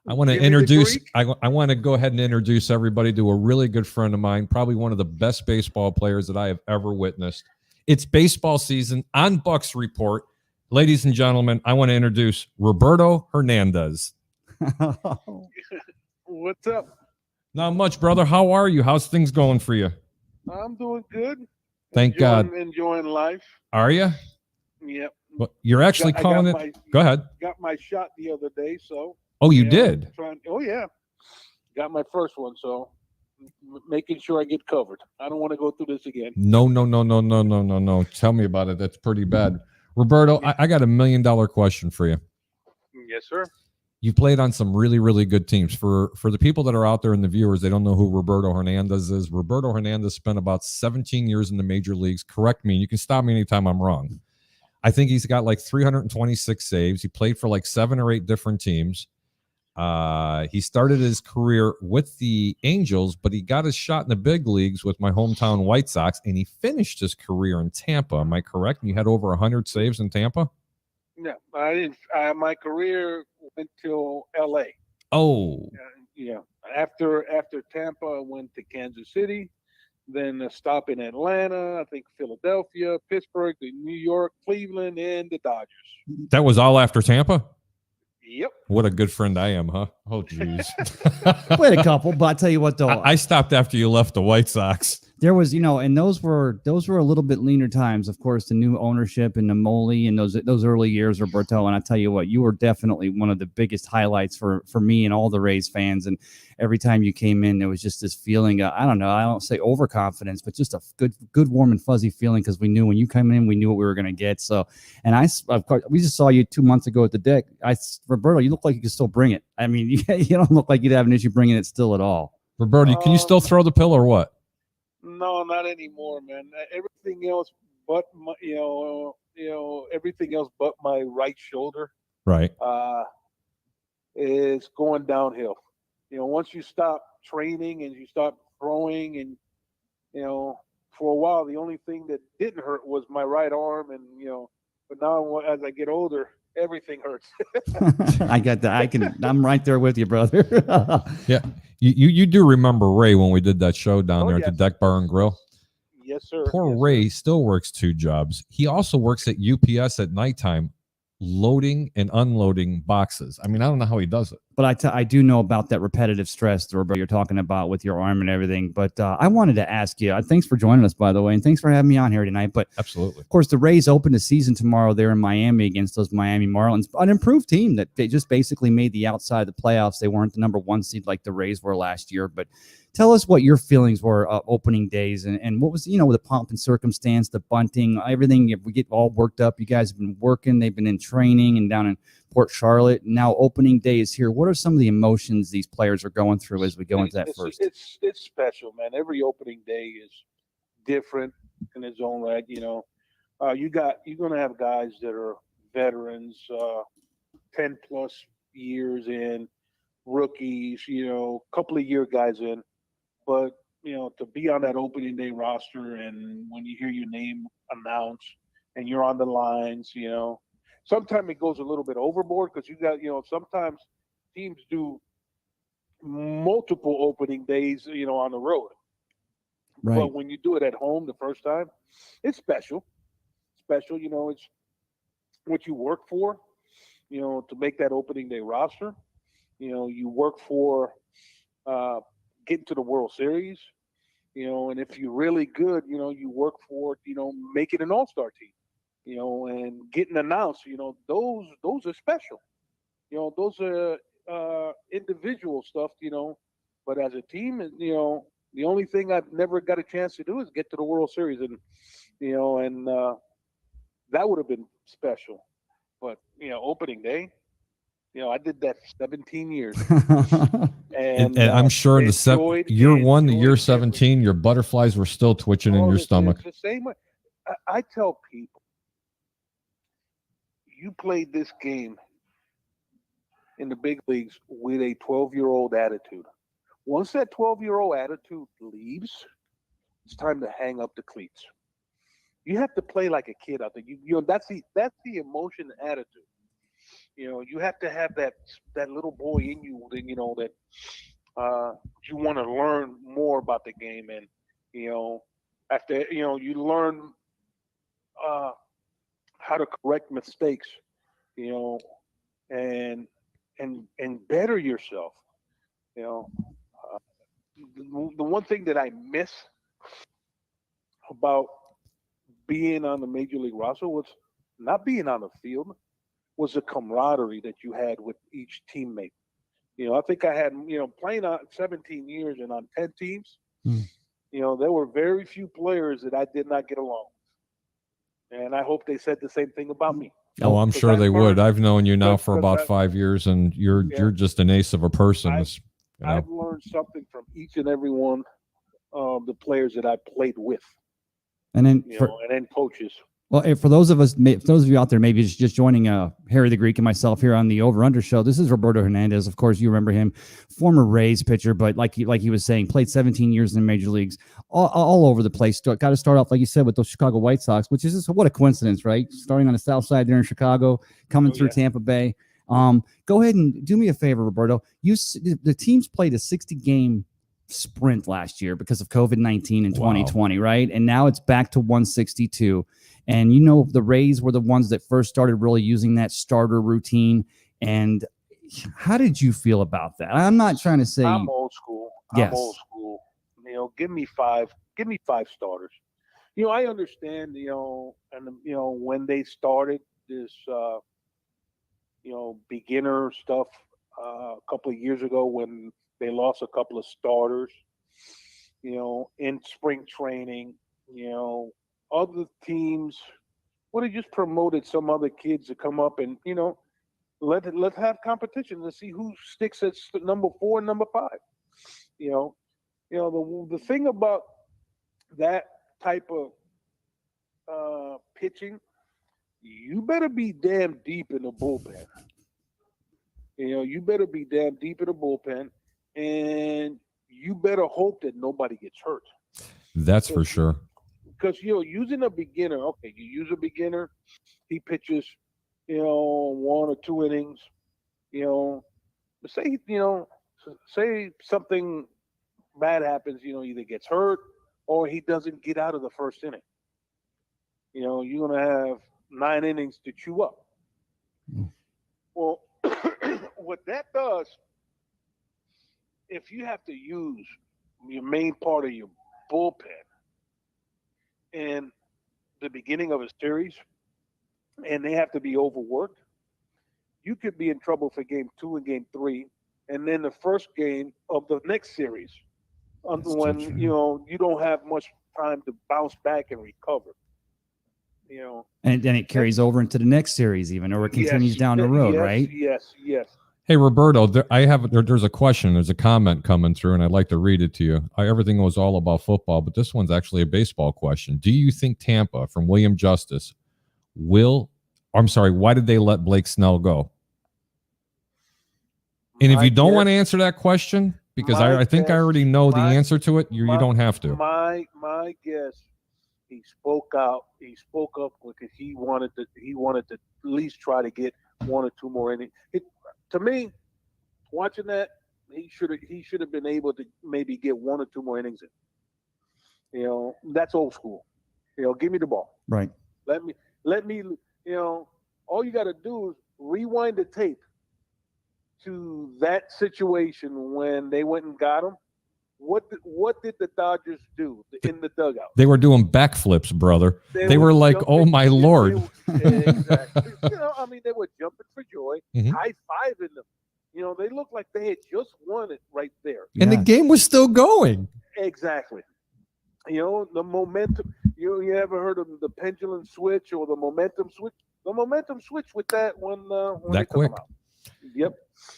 I want to introduce, I want to go ahead and introduce everybody to a really good friend of mine, probably one of the best baseball players that I have ever witnessed. It's baseball season on Bucks Report. Ladies and gentlemen, I want to introduce Roberto Hernandez. What's up? Not much, brother. How are you? How's things going for you? I'm doing good. Thank God. Enjoying life. Are you? Yep. But you're actually calling it. Go ahead. Got my shot the other day, so. Oh, you did? Oh, yeah. Got my first one, so making sure I get covered. I don't want to go through this again. No. Tell me about it. That's pretty bad. Roberto, I got $1 million question for you. Yes, sir. You played on some really, really good teams. For the people that are out there and the viewers, they don't know who Roberto Hernandez is. Roberto Hernandez spent about 17 years in the major leagues. Correct me. You can stop me anytime I'm wrong. I think he's got like 326 saves. He played for like 7 or 8 different teams. He started his career with the Angels, but he got his shot in the big leagues with my hometown White Sox, and he finished his career in Tampa. Am I correct? And you had over 100 saves in Tampa? No, I didn't. My career went till L.A. Oh. Yeah. After Tampa, I went to Kansas City, then a stop in Atlanta, I think Philadelphia, Pittsburgh, New York, Cleveland, and the Dodgers. That was all after Tampa? Yep. What a good friend I am, huh? Oh, jeez. Played a couple, but I tell you what, though, I stopped after you left the White Sox. there was, and those were a little bit leaner times. Of course, the new ownership and Namoli and those early years, Roberto. And I tell you what, you were definitely one of the biggest highlights for me and all the Rays fans. And every time you came in, there was just this feeling. I don't know. I don't say overconfidence, but just a good, warm and fuzzy feeling because we knew when you came in, we knew what we were going to get. So, and of course, we just saw you 2 months ago at the deck. Roberto, you look like you can still bring it. I mean, you don't look like you'd have an issue bringing it still at all. Roberto, can you still throw the pill or what? No, not anymore, man. Everything else but my, everything else but my right shoulder, right, is going downhill. Once you stop training and you stop throwing, and for a while the only thing that didn't hurt was my right arm, and but now as I get older, everything hurts. I got that. I'm right there with you, brother. Yeah. You do remember Ray when we did that show down there at the Deck Bar and Grill? Yes, sir. Poor Ray still works 2 jobs. He also works at UPS at nighttime, loading and unloading boxes. I mean, I don't know how he does it. But I do know about that repetitive stress, Roberto, you're talking about with your arm and everything. But I wanted to ask you, thanks for joining us, by the way, and thanks for having me on here tonight. But absolutely, of course, the Rays open the season tomorrow there in Miami against those Miami Marlins, an improved team that they just basically made the outside of the playoffs. They weren't the number 1 seed like the Rays were last year. But tell us what your feelings were opening days and what was, the pomp and circumstance, the bunting, everything. If we get all worked up, you guys have been working, they've been in training and down in Port Charlotte. Now opening day is here. What are some of the emotions these players are going through as we go into that first? It's special, man. Every opening day is different in its own right. You're going to have guys that are veterans, 10 plus years in, rookies, couple of year guys in. But, to be on that opening day roster and when you hear your name announced and you're on the lines, sometimes it goes a little bit overboard because you got, sometimes teams do multiple opening days, on the road. Right. But when you do it at home the first time, it's special. Special, it's what you work for, to make that opening day roster. You work for getting to the World Series, and if you're really good, you work for, making an all-star team. And getting announced, those are special. Those are individual stuff, but as a team, the only thing I've never got a chance to do is get to the World Series. And, that would have been special. But, opening day, I did that 17 years. and I'm sure year 1 to year 17, your butterflies were still twitching in your stomach. It's the same way. I tell people, you played this game in the big leagues with a 12-year-old attitude. Once that 12-year-old attitude leaves, it's time to hang up the cleats. You have to play like a kid out there. That's the emotion and attitude. You have to have that little boy in you, that you want to learn more about the game, and after you learn how to correct mistakes, and better yourself. The one thing that I miss about being on the major league roster was not being on the field, was the camaraderie that you had with each teammate. I think I had, playing on 17 years and on 10 teams, there were very few players that I did not get along. And I hope they said the same thing about me. Oh, I'm sure they would. I've known you now for about 5 years, and you're just an ace of a person. I've learned something from each and every one of the players that I played with. And then, and then coaches. Well, for those of you out there, maybe just joining Harry the Greek and myself here on the Over Under Show, this is Roberto Hernandez. Of course, you remember him, former Rays pitcher, but like he was saying, played 17 years in the major leagues, all over the place. Got to start off, like you said, with those Chicago White Sox, which is just what a coincidence, right? Starting on the south side there in Chicago, coming through Tampa Bay. Go ahead and do me a favor, Roberto. The teams played a 60-game sprint last year because of COVID-19 in Wow. 2020, right? And now it's back to 162. And you know, the Rays were the ones that first started really using that starter routine. And how did you feel about that? I'm not trying to say I'm old school. Yes. I'm old school. You know, give me five starters. You know, I understand, you know, and you know, when they started this you know, beginner stuff a couple of years ago when they lost a couple of starters, you know, in spring training, you know, other teams would have just promoted some other kids to come up and, you know, let's have competition to see who sticks at number 4 and number 5. You know, the thing about that type of pitching, you better be damn deep in the bullpen. You know, you better be damn deep in the bullpen, and you better hope that nobody gets hurt. That's for sure. Because, you know, using a beginner, okay, you use a beginner, he pitches, you know, 1 or 2 innings, you know, say something bad happens, you know, either gets hurt or he doesn't get out of the first inning. You know, you're going to have 9 innings to chew up. Well, what that does, if you have to use your main part of your bullpen in the beginning of a series and they have to be overworked, you could be in trouble for game 2 and game 3, and then the first game of the next series, when you know you don't have much time to bounce back and recover. You know, and then it carries over into the next series, even, or it continues down the road, right? Yes. Hey, Roberto, there's a question. There's a comment coming through, and I'd like to read it to you. Everything was all about football, but this one's actually a baseball question. Do you think Tampa, from William Justice, why did they let Blake Snell go? And if you don't want to answer that question, because I think I already know the answer to it, you don't have to. My guess, he spoke out. He spoke up because he wanted to at least try to get 1 or 2 more innings. To me, watching that, he should have been able to maybe get 1 or 2 more innings in. You know, that's old school. You know, give me the ball. Right. Let me. You know, all you got to do is rewind the tape to that situation when they went and got him. What did the Dodgers do in the dugout? They were doing backflips, brother. They were like, jumping, "Oh my Lord!" Exactly. You know, I mean, they were jumping for joy, high-fiving them. You know, they looked like they had just won it right there. And the game was still going. Exactly. You know, the momentum. You ever heard of the pendulum switch or the momentum switch? The momentum switch with that when that quick. Out. Yep.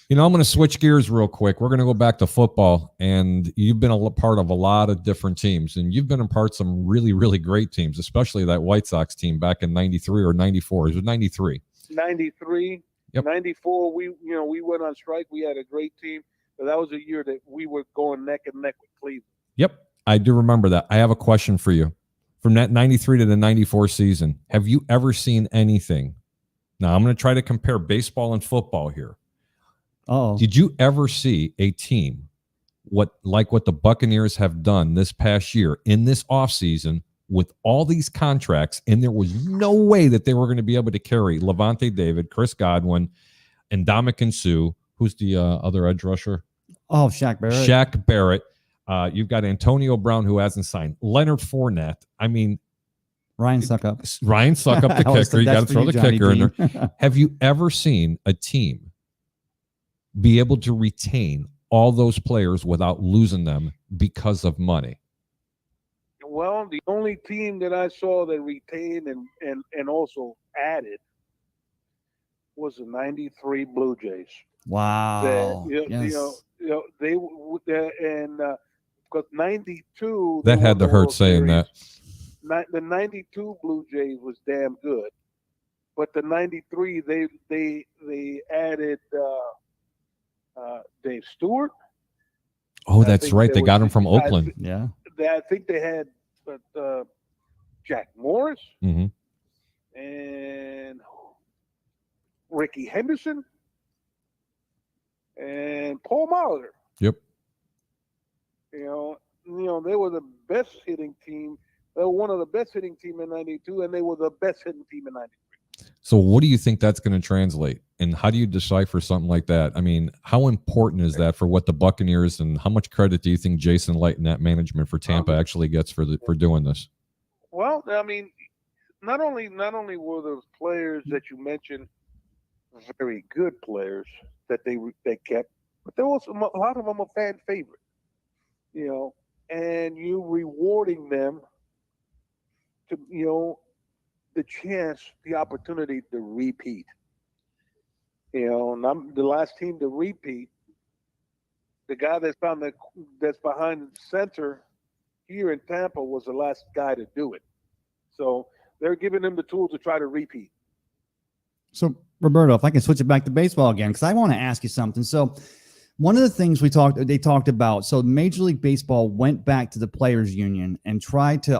You know, I'm going to switch gears real quick. We're going to go back to football, and you've been a part of a lot of different teams, and you've been a part of some really, really great teams, especially that White Sox team back in 93 or 94. It was 93. 93. Yep. 94, we went on strike. We had a great team, but that was a year that we were going neck and neck with Cleveland. Yep, I do remember that. I have a question for you. From that 93 to the 94 season, have you ever seen anything? Now, I'm going to try to compare baseball and football here. Oh, did you ever see a team what the Buccaneers have done this past year in this offseason with all these contracts, and there was no way that they were going to be able to carry Levante David, Chris Godwin, and Ndamukong Suh, who's the other edge rusher? Oh, Shaq Barrett. Shaq Barrett. You've got Antonio Brown, who hasn't signed. Leonard Fournette. I mean, Ryan Suckup, the kicker. You got to throw the kicker in there. Have you ever seen a team be able to retain all those players without losing them because of money? Well, the only team that I saw that retained and also added was the 93 Blue Jays. Wow. Yes. They because 92 that had to hurt saying that. The 92 Blue Jays was damn good, but the 93 they added Dave Stewart. Oh, that's right. They got him from Oakland. I think they had Jack Morris and Ricky Henderson and Paul Molitor. Yep. You they were the best hitting team. They were one of the best hitting team in '92, and they were the best hitting team in '93. So what do you think that's going to translate? And how do you decipher something like that? I mean, how important is that for what the Buccaneers, and how much credit do you think Jason Light and that management for Tampa actually gets for doing this? Well, I mean, not only were those players that you mentioned very good players that they kept, but there was a lot of them are fan favorite, and you rewarding them to, the chance, the opportunity to repeat. And I'm the last team to repeat. The guy that's behind the center here in Tampa was the last guy to do it. So they're giving them the tools to try to repeat. So, Roberto, if I can switch it back to baseball again, because I want to ask you something. So, one of the things they talked about, so Major League Baseball went back to the players union and tried to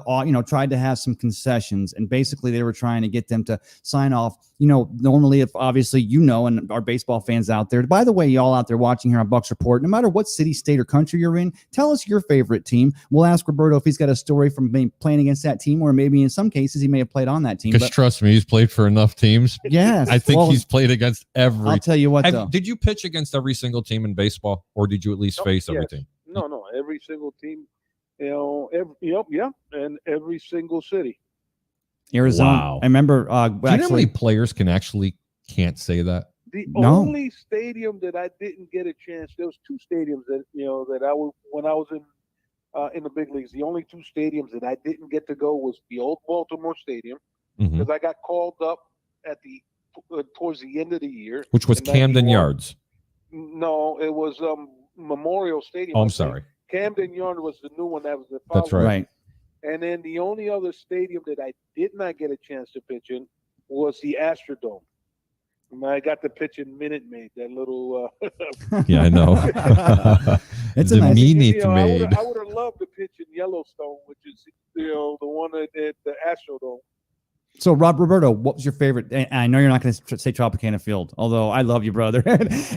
have some concessions, and basically they were trying to get them to sign off. Normally, if obviously and our baseball fans out there, by the way, y'all out there watching here on Bucks Report, no matter what city, state, or country you're in, tell us your favorite team. We'll ask Roberto if he's got a story from playing against that team, or maybe in some cases he may have played on that team. Because trust me, he's played for enough teams. Yes, I think he's played against every. I'll tell you what, though. Did you pitch against every single team in baseball, or did you at least face every team? No, every single team. And every single city. Arizona. Wow. I remember. Do you know how many players can't say that? The only stadium that I didn't get a chance. There was two stadiums that that I was when I was in the big leagues. The only two stadiums that I didn't get to go was the old Baltimore Stadium, because I got called up at towards the end of the year, which was Camden Yards. No, it was Memorial Stadium. Oh, I'm sorry. Camden Yards was the new one that was the That's right. And then the only other stadium that I did not get a chance to pitch in was the Astrodome. And I got to pitch in Minute Maid, that little. Yeah, I know. It's a nice. Minute Maid. I would have loved to pitch in Yellowstone, which is the one at the Astrodome. So, Roberto, what was your favorite? And I know you're not going to say Tropicana Field, although I love you, brother,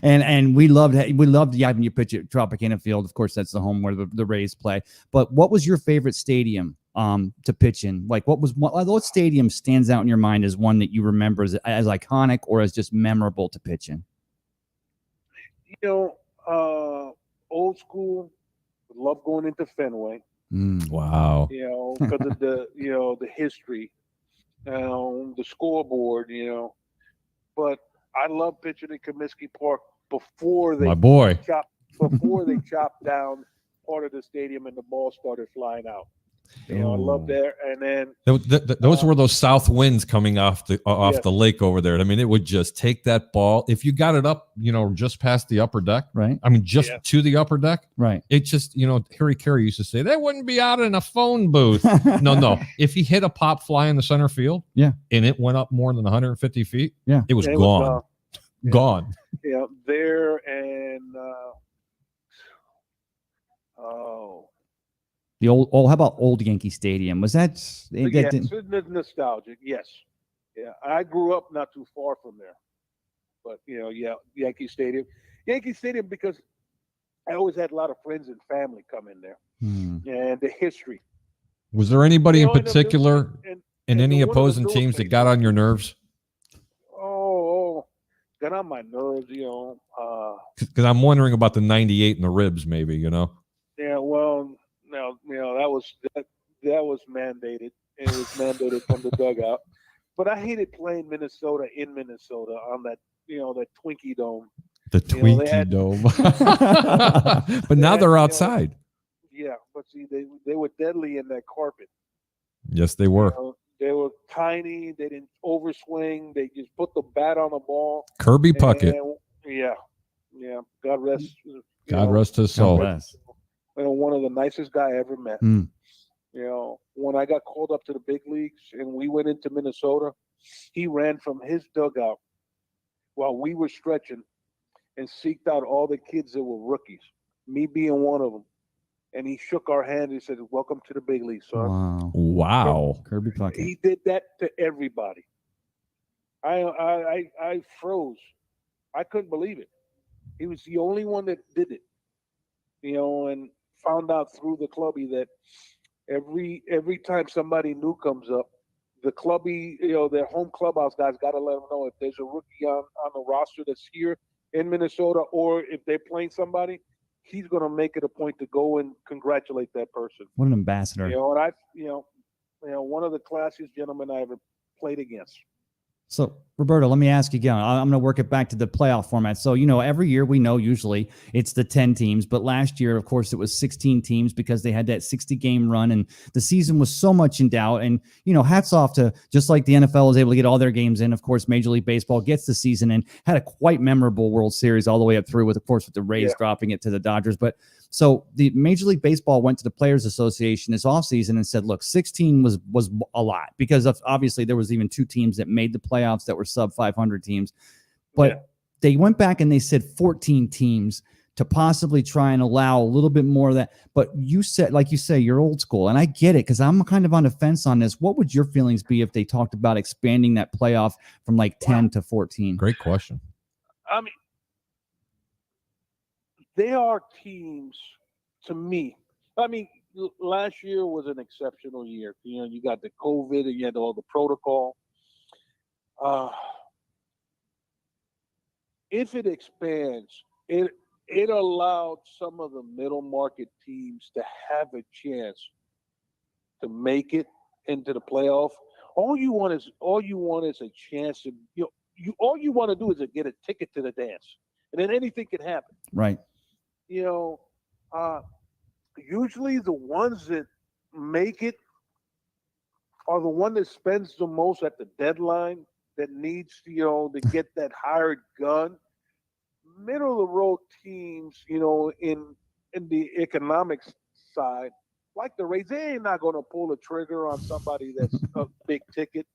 and we loved having you pitch at Tropicana Field. Of course, that's the home where the Rays play. But what was your favorite stadium to pitch in? Like, what stadium stands out in your mind as one that you remember as iconic or as just memorable to pitch in? Old school. Love going into Fenway. Wow. Because of the history. The scoreboard, but I love pitching in Comiskey Park before they chopped down part of the stadium and the ball started flying out. I love that. And then those were those south winds coming off the lake over there. I mean, it would just take that ball. If you got it up, just past the upper deck, right? I mean, to the upper deck, right? It just, Harry Carey used to say, they wouldn't be out in a phone booth. No. If he hit a pop fly in the center field, and it went up more than 150 feet, it was gone. Gone. There and the old. How about Old Yankee Stadium? Was that? It's nostalgic. Yes. Yeah, I grew up not too far from there, but Yankee Stadium, because I always had a lot of friends and family come in there, and the history. Was there anybody in particular in any opposing teams that got on your nerves? Got on my nerves, Because I'm wondering about the '98 and the ribs, maybe, Yeah, well. Now, that was mandated. It was mandated from the dugout. But I hated playing Minnesota in Minnesota on that, that Twinkie Dome. The Twinkie Dome. But now they're outside. But see, they were deadly in that carpet. Yes, they were. They were tiny. They didn't overswing. They just put the bat on the ball. Kirby Puckett. Yeah. God rest his soul. One of the nicest guy I ever met. When I got called up to the big leagues and we went into Minnesota, he ran from his dugout while we were stretching and seeked out all the kids that were rookies, me being one of them. And he shook our hand and said, "Welcome to the big leagues, son." Wow. Kirby Puckett. He did that to everybody. I froze. I couldn't believe it. He was the only one that did it. And found out through the clubby that every time somebody new comes up, the clubby, their home clubhouse guys got to let them know if there's a rookie on the roster that's here in Minnesota, or if they're playing somebody, he's going to make it a point to go and congratulate that person. What an ambassador. And one of the classiest gentlemen I ever played against. So, Roberto, let me ask you again. I'm going to work it back to the playoff format. So, every year we know usually it's the 10 teams, but last year, of course, it was 16 teams because they had that 60-game run, and the season was so much in doubt. And, hats off to, just like the NFL was able to get all their games in, of course, Major League Baseball gets the season in, had a quite memorable World Series all the way up through with the Rays dropping it to the Dodgers. But so the Major League Baseball went to the Players Association this offseason and said, look, 16 was a lot because obviously there was even 2 teams that made the playoffs that were sub 500 teams. But they went back and they said 14 teams to possibly try and allow a little bit more of that. But you said, like you say, you're old school. And I get it because I'm kind of on the fence on this. What would your feelings be if they talked about expanding that playoff from like 10 to 14? Great question. I mean, they are teams to me. I mean, last year was an exceptional year. You got the COVID and you had all the protocol. If it expands, it allowed some of the middle market teams to have a chance to make it into the playoff. All you want is a chance to all you want to do is to get a ticket to the dance, and then anything can happen. Right. Usually the ones that make it are the one that spends the most at the deadline, that needs to get that hired gun. Middle of the road teams, in the economics side, like the Rays, they ain't not going to pull a trigger on somebody that's a big ticket,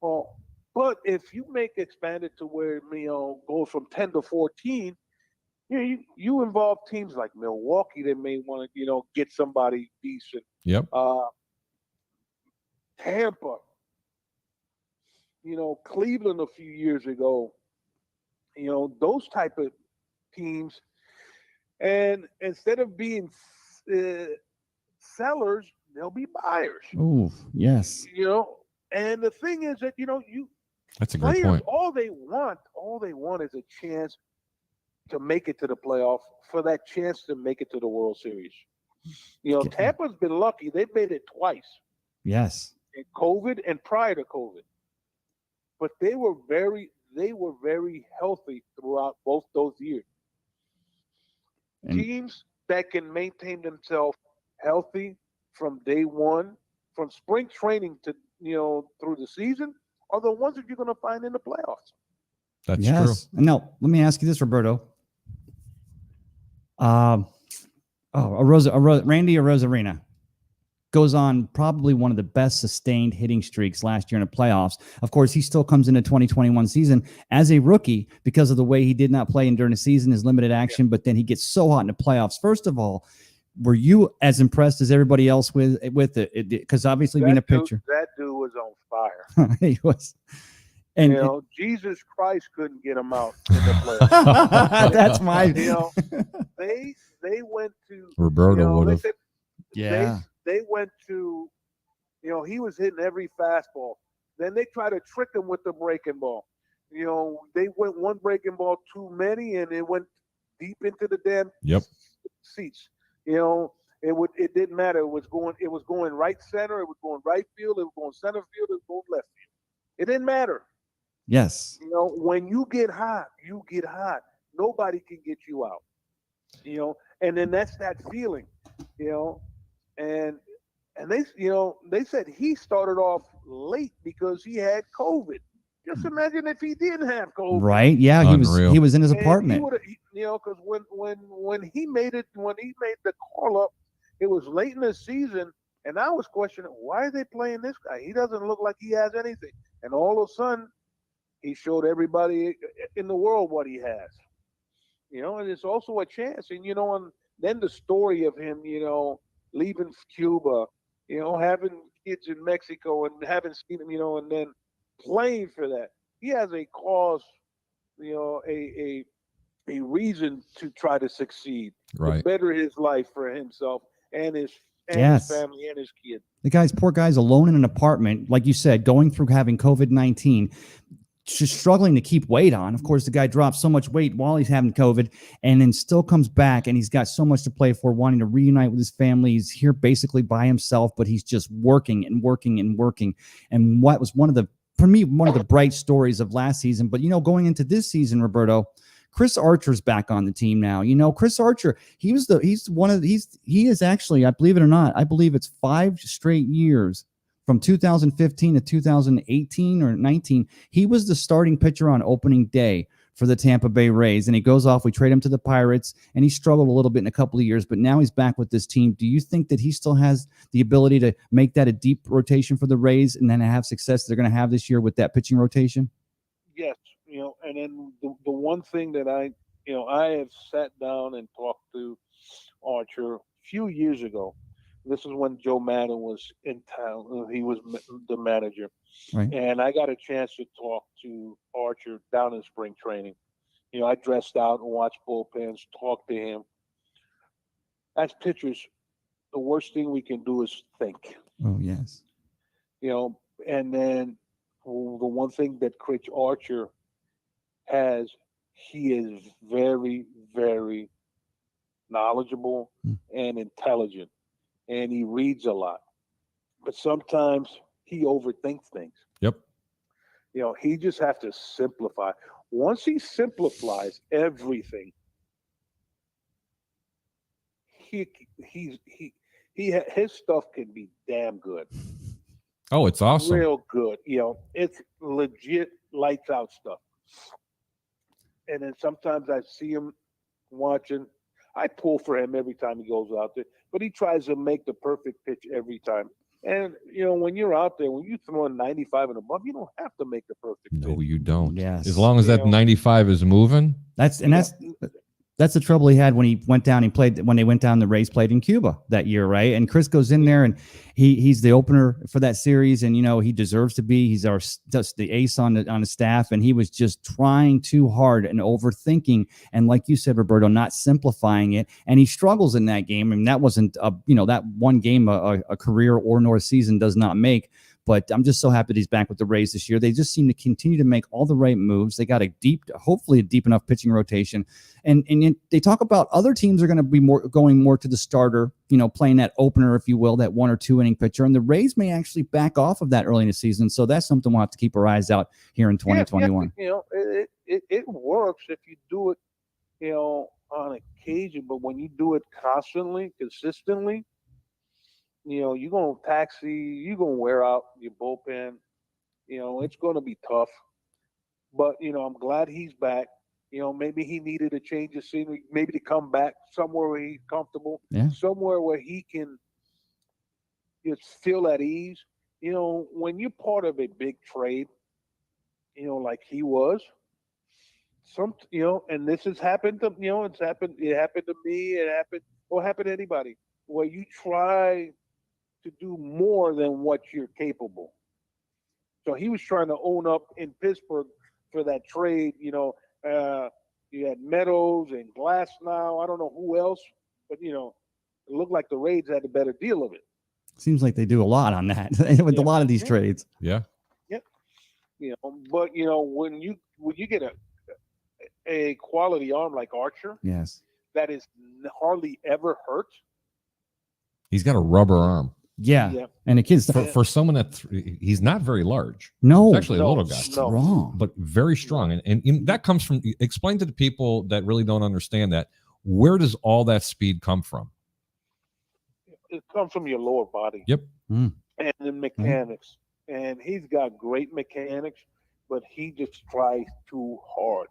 Well, but if you expand it to where goes from 10 to 14, you involve teams like Milwaukee that may want to get somebody decent. Yep. Tampa, Cleveland a few years ago, those type of teams, and instead of being sellers, they'll be buyers. Oh, yes. And the thing is that that's a great players, point. all they want is a chance to make it to the playoff, for that chance to make it to the World Series. Tampa's been lucky; they've made it twice. Yes. In COVID and prior to COVID, but they were very healthy throughout both those years. Teams that can maintain themselves healthy from day one, from spring training to through the season, are the ones that you're going to find in the playoffs. That's true. And now let me ask you this, Roberto. Randy Arozarena goes on probably one of the best sustained hitting streaks last year in the playoffs. Of course, he still comes into 2021 season as a rookie because of the way he did not play during the season, his limited action, but then he gets so hot in the playoffs. First of all, were you as impressed as everybody else with it? Because obviously being a pitcher. That dude was on fire. He was. And Jesus Christ couldn't get him out in the playoffs. That's my. They went to Roberto would have. Yeah. They went to, he was hitting every fastball. Then they tried to trick him with the breaking ball. They went one breaking ball too many, and it went deep into the damn seats. It didn't matter. It was going right center. It was going right field. It was going center field. It was going left field. It didn't matter. Yes. When you get hot, you get hot. Nobody can get you out. And then that's that feeling. And they said he started off late because he had COVID. Just imagine if he didn't have COVID. Right? Yeah, he was in his apartment. Because when he made the call up, it was late in the season, and I was questioning, why are they playing this guy? He doesn't look like he has anything. And all of a sudden, he showed everybody in the world what he has. And it's also a chance. And and then the story of him, leaving Cuba, having kids in Mexico and haven't seen him, and then playing for that. He has a cause, a a reason to try to succeed, Right. to better his life for himself and his Yes. family and his kid. The poor guy's alone in an apartment, like you said, going through having COVID-19, just struggling to keep weight on. Of course, the guy drops so much weight while he's having COVID and then still comes back, and he's got so much to play for, wanting to reunite with his family. He's here basically by himself, but he's just working and working and working. And what was for me, one of the bright stories of last season. But, going into this season, Roberto, Chris Archer's back on the team now. Chris Archer, he is actually, I believe it or not, I believe it's 5 straight years from 2015 to 2018 or 19. He was the starting pitcher on opening day for the Tampa Bay Rays, and he goes off. We trade him to the Pirates, and he struggled a little bit in a couple of years, but now he's back with this team. Do you think that he still has the ability to make that a deep rotation for the Rays and then have success they're going to have this year with that pitching rotation? Yes. And then the one thing that I have sat down and talked to Archer a few years ago. This is when Joe Madden was in town. He was the manager. Right. And I got a chance to talk to Archer down in spring training. I dressed out and watched bullpens, talked to him. As pitchers, the worst thing we can do is think. Oh, yes. And then the one thing that Chris Archer has, he is very, very knowledgeable and intelligent, and he reads a lot. But sometimes he overthinks things. Yep. He just has to simplify. Once he simplifies everything, his stuff can be damn good. Oh, it's awesome. Real good. It's legit lights out stuff. And then sometimes I see him watching. I pull for him every time he goes out there, but he tries to make the perfect pitch every time. And, when you're out there, when you throw in 95 and above, you don't have to make the perfect pitch. No, you don't. Yes. As long as that 95 is moving. That's the trouble he had when he went down. When they went down, the Rays played in Cuba that year, right? And Chris goes in there, and he's the opener for that series, and he deserves to be. He's the ace on the staff, and he was just trying too hard and overthinking, and like you said, Roberto, not simplifying it. And he struggles in that game. I mean, that wasn't that one game a career or nor season does not make. But I'm just so happy that he's back with the Rays this year. They just seem to continue to make all the right moves. They got hopefully a deep enough pitching rotation. And they talk about other teams are going to be going more to the starter, playing that opener, if you will, that 1 or 2 inning pitcher. And the Rays may actually back off of that early in the season. So that's something we'll have to keep our eyes out here in 2021. It works if you do it, on occasion. But when you do it constantly, consistently, you're going to you're going to wear out your bullpen. It's going to be tough. But, I'm glad he's back. Maybe he needed a change of scenery, maybe to come back somewhere where he's comfortable, somewhere where he can just feel at ease. When you're part of a big trade, like he was, and this has happened to, it happened to me, it happened to anybody, where you try to do more than what you're capable. So he was trying to own up in Pittsburgh for that trade. You had Meadows and Glass now. I don't know who else, but it looked like the Rays had a better deal of it. Seems like they do a lot on that with a lot of these trades. Yeah. Yep. But when you get a quality arm like Archer, yes, that is hardly ever hurt. He's got a rubber arm. Yeah. And the kid's for someone he's not very large. No, he's actually a little guy. Strong, but very strong. And that comes from, explain to the people that really don't understand that. Where does all that speed come from? It comes from your lower body. Yep. And the mechanics. And he's got great mechanics, but he just tries too hard.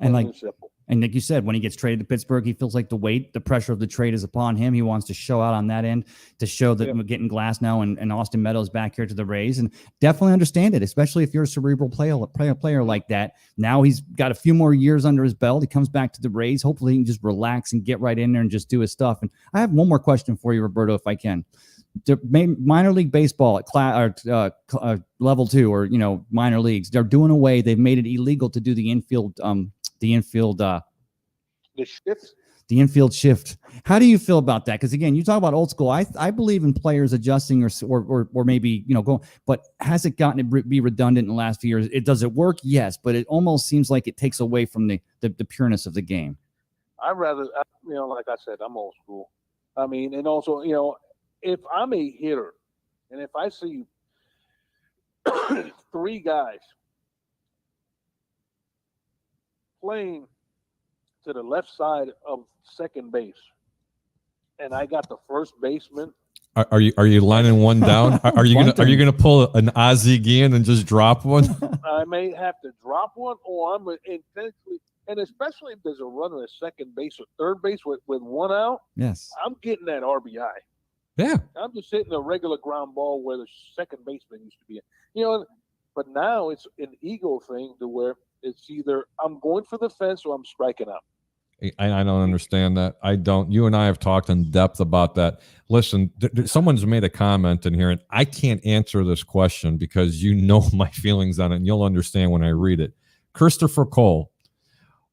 And like you said, when he gets traded to Pittsburgh, he feels like the pressure of the trade is upon him. He wants to show out on that end to show that we're getting Glass now and Austin Meadows back here to the Rays, and definitely understand it, especially if you're a cerebral player like that. Now he's got a few more years under his belt. He comes back to the Rays. Hopefully he can just relax and get right in there and just do his stuff. And I have one more question for you, Roberto, if I can. The minor league baseball at level 2 or minor leagues, they're doing away. They've made it illegal to do the infield the infield The shift. the infield shift. How do you feel about that? Because again, you talk about old school. I believe in players adjusting or maybe going. But has it gotten to be redundant in the last few years? Does it work? Yes, but it almost seems like it takes away from the pureness of the game. I'd rather, like I said, I'm old school. I mean, and also, if I'm a hitter, and if I see 3 guys playing to the left side of second base, and I got the first baseman. Are you lining one down? Are you gonna pull an Ozzie Guillen and just drop one? I may have to drop one, or I'm intentionally, and especially if there's a runner at second base or third base with one out. Yes, I'm getting that RBI. Yeah, I'm just hitting a regular ground ball where the second baseman used to be. But now it's an ego thing to where it's either I'm going for the fence or I'm striking out. I don't understand that. I don't. You and I have talked in depth about that. Listen, someone's made a comment in here, and I can't answer this question because you know my feelings on it, and you'll understand when I read it. Christopher Cole,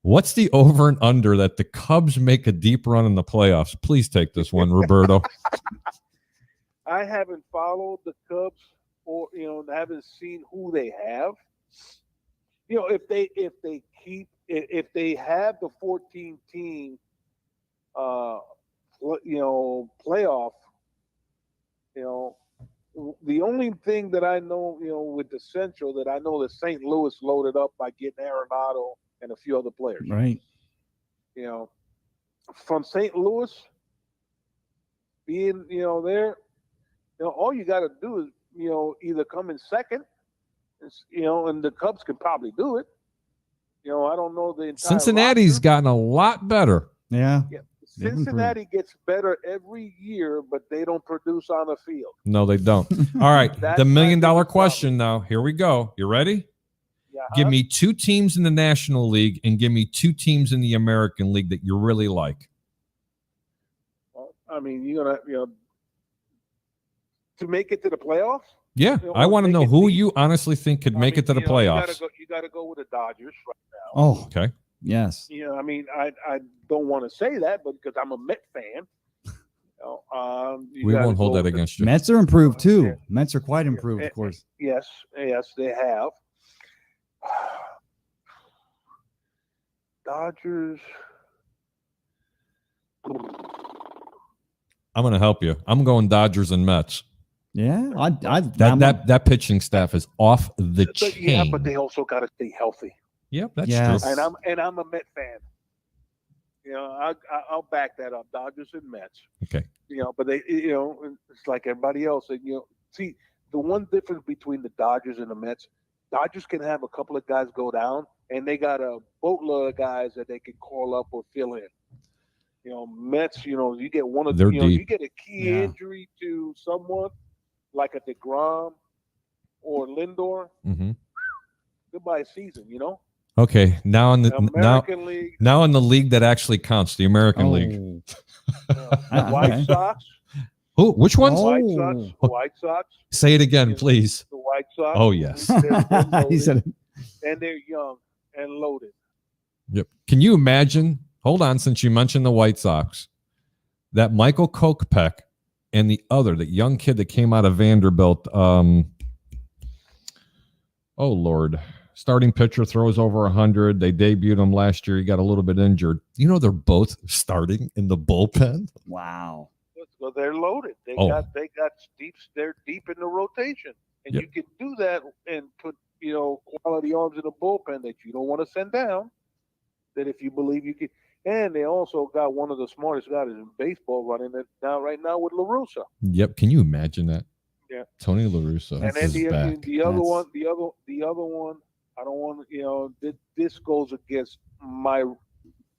what's the over and under that the Cubs make a deep run in the playoffs? Please take this one, Roberto. I haven't followed the Cubs, or haven't seen who they have. If they have the 14-team, playoff, the only thing that I know, with the Central, that I know that St. Louis loaded up by getting Arenado and a few other players. right. From St. Louis being, there, all you got to do is, either come in second, and the Cubs can probably do it. I don't know the entire Cincinnati's roster. gotten a lot better. Yeah. Cincinnati gets better every year, but they don't produce on the field. No, they don't. All right, the $1 million biggest question now. Here we go. You ready? Yeah, Give me 2 teams in the National League and give me 2 teams in the American League that you really like. Well, I mean, you're gonna, to make it to the playoffs. Yeah, I want to know who you honestly think could make it to the playoffs. You got to go with the Dodgers right now. Oh, Okay. yes. I mean, I don't want to say that, but because I'm a Met fan. We won't hold that against you. Mets are improved too. Mets are quite improved, of course. Yes, they have. Dodgers. I'm going to help you. I'm going Dodgers and Mets. Yeah, That pitching staff is off the chain. Yeah, but they also got to stay healthy. Yep, that's Yes. true. And I'm a Met fan. I'll back that up. Dodgers and Mets. Okay. But they, it's like everybody else. And, see, the one difference between the Dodgers and the Mets, Dodgers can have a couple of guys go down, and they got a boatload of guys that they can call up or fill in. Mets, you get one of They're you deep. get a key injury to someone like a DeGrom or Lindor. Mm-hmm. Goodbye season, Okay, now in the American League, now in the league that actually counts, the American League. White Sox. Who? Which ones? White Sox. Say it again, please. The White Sox. Oh yes. They're He said, and they're young and loaded. Yep. Can you imagine? Hold on, since you mentioned the White Sox, that Michael Kokepek and the young kid that came out of Vanderbilt. Oh Lord. Starting pitcher, throws over 100. They debuted him last year. He got a little bit injured. They're both starting in the bullpen. wow. So they're loaded. They got deep. They're deep in the rotation, and you can do that and put quality arms in the bullpen that you don't want to send down. That if you believe you can, and they also got one of the smartest guys in baseball running it now right now with La Russa. Yep. Can you imagine that? Yeah. Tony La Russa. And then the other one. I don't want this goes against my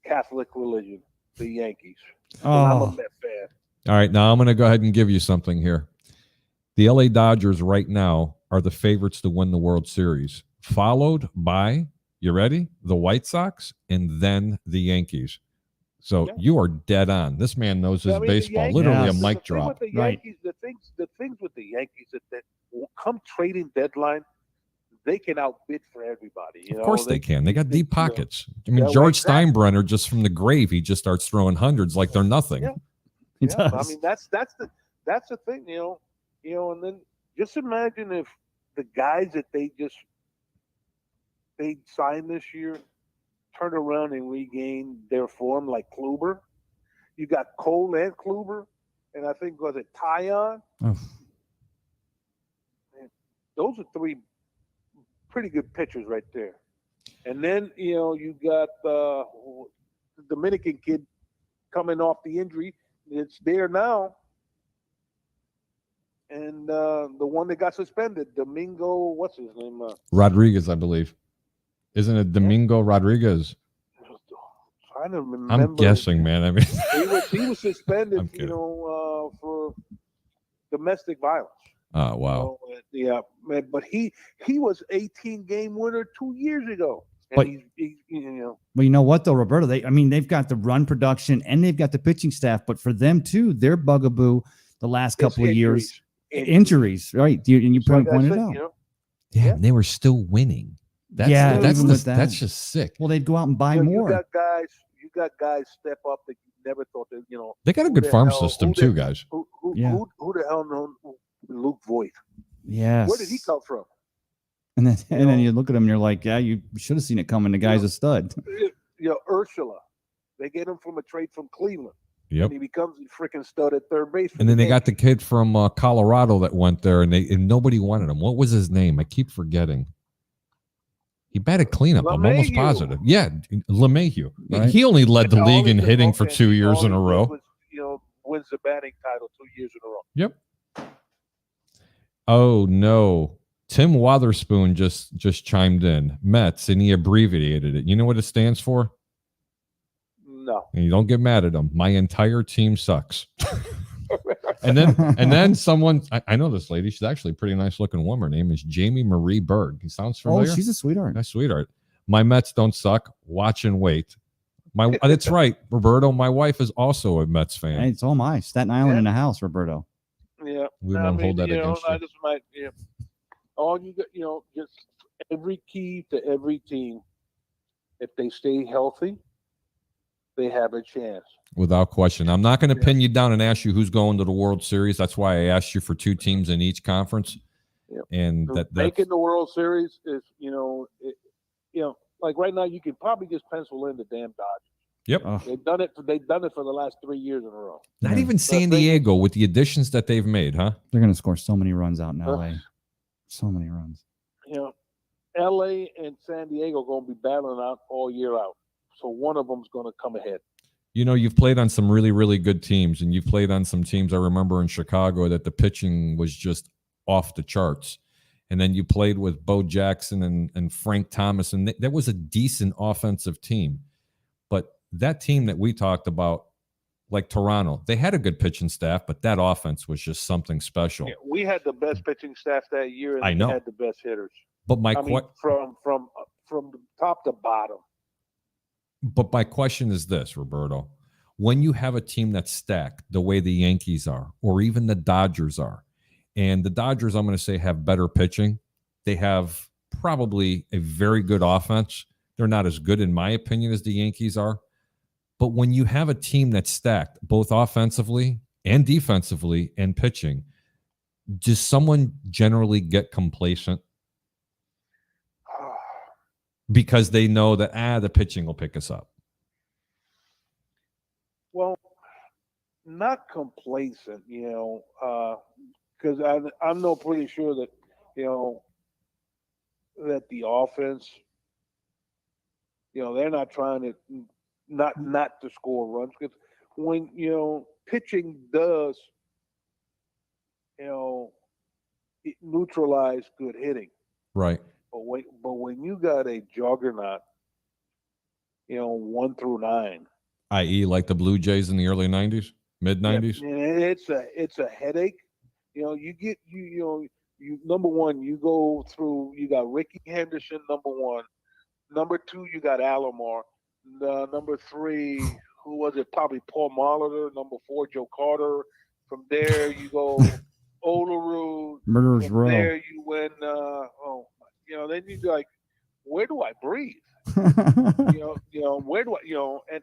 Catholic religion, the Yankees. I'm a Met fan. All right, now I'm going to go ahead and give you something here. The LA Dodgers right now are the favorites to win the World Series, followed by, you ready? The White Sox and then the Yankees. So you are dead on. This man knows his baseball. Yankees, literally a mic drop. The things with the Yankees that come trading deadline, they can outbid for everybody. Of course they can. They got deep pockets. You know, George exactly. Steinbrenner, just from the grave, he just starts throwing hundreds like they're nothing. Yeah. He Yeah, does. I mean, that's the thing, and then just imagine if the guys that they signed this year turn around and regain their form like Kluber. You got Cole and Kluber, and I think was it Tyon. Oh. Those are three pretty good pitchers right there. And then you got the Dominican kid coming off the injury. It's there now. And the one that got suspended, Domingo, what's his name? Rodriguez, I believe. Isn't it Domingo Rodriguez? Trying to remember. I'm guessing, man. I mean, he was suspended, I'm kidding. for domestic violence. Oh, wow. Yeah, man, but he was 18-game winner 2 years ago. And But- he's Well, you know what though, Roberto? They've got the run production and they've got the pitching staff, but for them too, their bugaboo the last couple of years, injuries, right? You So like I pointed said, out. Yeah, they were still winning. That's, Yeah, that's, even with that. that's just sick. Well, they'd go out and buy you more. You got guys step up that you never thought that They got a who good the farm hell- system who too, the- guys. Who Yeah. the hell known Luke Voigt? Yes. Where did he come from? And then you look at him and you're like, yeah, you should have seen it coming. The guy's a stud. Ursula. They get him from a trade from Cleveland. Yep. And he becomes a freaking stud at third base. And then they got the kid from Colorado that went there, and nobody wanted him. What was his name? I keep forgetting. He batted cleanup. I'm almost LeMahieu. positive. Yeah, LeMahieu. Right. He only led the And league all he in did- hitting for and 2 years all in a he did row. was, wins the batting title 2 years in a row. Yep. Oh no, Tim Wotherspoon just chimed in. Mets, and he abbreviated it. You know what it stands for? No. And you don't get mad at him. My entire team sucks. And then someone, I know this lady. She's actually a pretty nice looking woman. Her name is Jamie Marie Berg. He sounds familiar. Oh, she's a sweetheart. Nice sweetheart. My Mets don't suck. Watch and wait. That's right, Roberto. My wife is also a Mets fan. Hey, it's all my Staten Island Yeah. in the house, Roberto. Yeah. We won't hold that against you. I just might, all you got, just every key to every team, if they stay healthy, they have a chance. Without question. I'm not going to pin you down and ask you who's going to the World Series. That's why I asked you for 2 teams in each conference. Yep. And that's Making the World Series is, like right now, you can probably just pencil in the damn Dodgers. Yep. Oh, They've done it for the last 3 years in a row. not Yeah. even San Diego with the additions that they've made, huh? they're going to score so many runs out in LA. So many runs. LA and San Diego are going to be battling out all year out. So one of them's going to come ahead. You've played on some really, really good teams, and you've played on some teams I remember in Chicago that the pitching was just off the charts. And then you played with Bo Jackson and Frank Thomas, and that was a decent offensive team. But that team that we talked about, like Toronto, they had a good pitching staff, but that offense was just something special. Yeah, we had the best pitching staff that year, and I know. we had the best hitters. But my From top to bottom. But my question is this, Roberto. When you have a team that's stacked the way the Yankees are, or even the Dodgers are, and the Dodgers, I'm going to say, have better pitching. They have probably a very good offense. They're not as good, in my opinion, as the Yankees are. But when you have a team that's stacked, both offensively and defensively and pitching, does someone generally get complacent? Because they know that the pitching will pick us up. Well, not complacent, because I'm no pretty sure that that the offense, they're not trying to not to score runs, because when pitching does it neutralize good hitting. Right. But when you got a juggernaut, 1 through 9, i.e. like the Blue Jays in the early 90s, mid 90s. yeah, it's a headache. You get you number one, you go through. You got Ricky Henderson, number 1. Number 2, you got Alomar. Number 3, who was it? Probably Paul Molitor. Number 4, Joe Carter. From there, you go Olerud. Murderer's From Row. there, you win. then you're like, where do I breathe? Where do I, and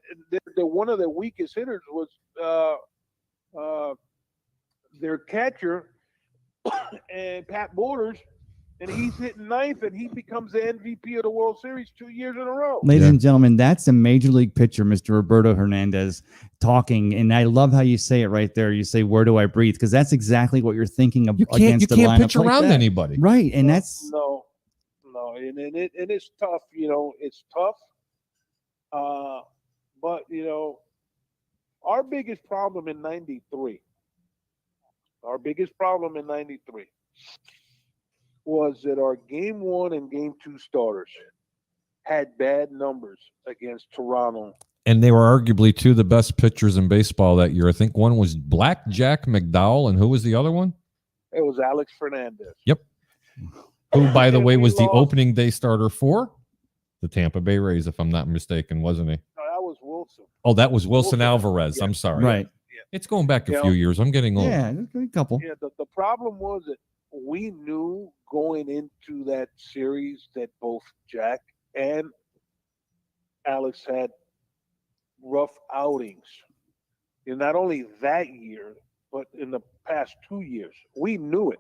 the one of their weakest hitters was their catcher and Pat Borders, and he's hitting ninth, and he becomes the MVP of the World Series 2 years in a row. Ladies and gentlemen, that's a major league pitcher, Mr. Roberto Hernandez, talking, and I love how you say it right there. You say, "Where do I breathe?" Because that's exactly what you're thinking of. You can't pitch around anybody, right? And that's no, and it's tough. It's tough. But our biggest problem in '93. Our biggest problem in '93 was that our game 1 and game 2 starters had bad numbers against Toronto. And they were arguably two of the best pitchers in baseball that year. I think one was Black Jack McDowell, and who was the other one? It was Alex Fernandez. Yep. Who, by the way, was the opening day starter for the Tampa Bay Rays, if I'm not mistaken, wasn't he? No, that was Wilson. Oh, that was Wilson Alvarez. Yeah. I'm sorry. right. Yeah. It's going back a few years. I'm getting old. Yeah, a couple. Yeah, the problem was that we knew going into that series that both Jack and Alex had rough outings. And not only that year, but in the past 2 years. We knew it.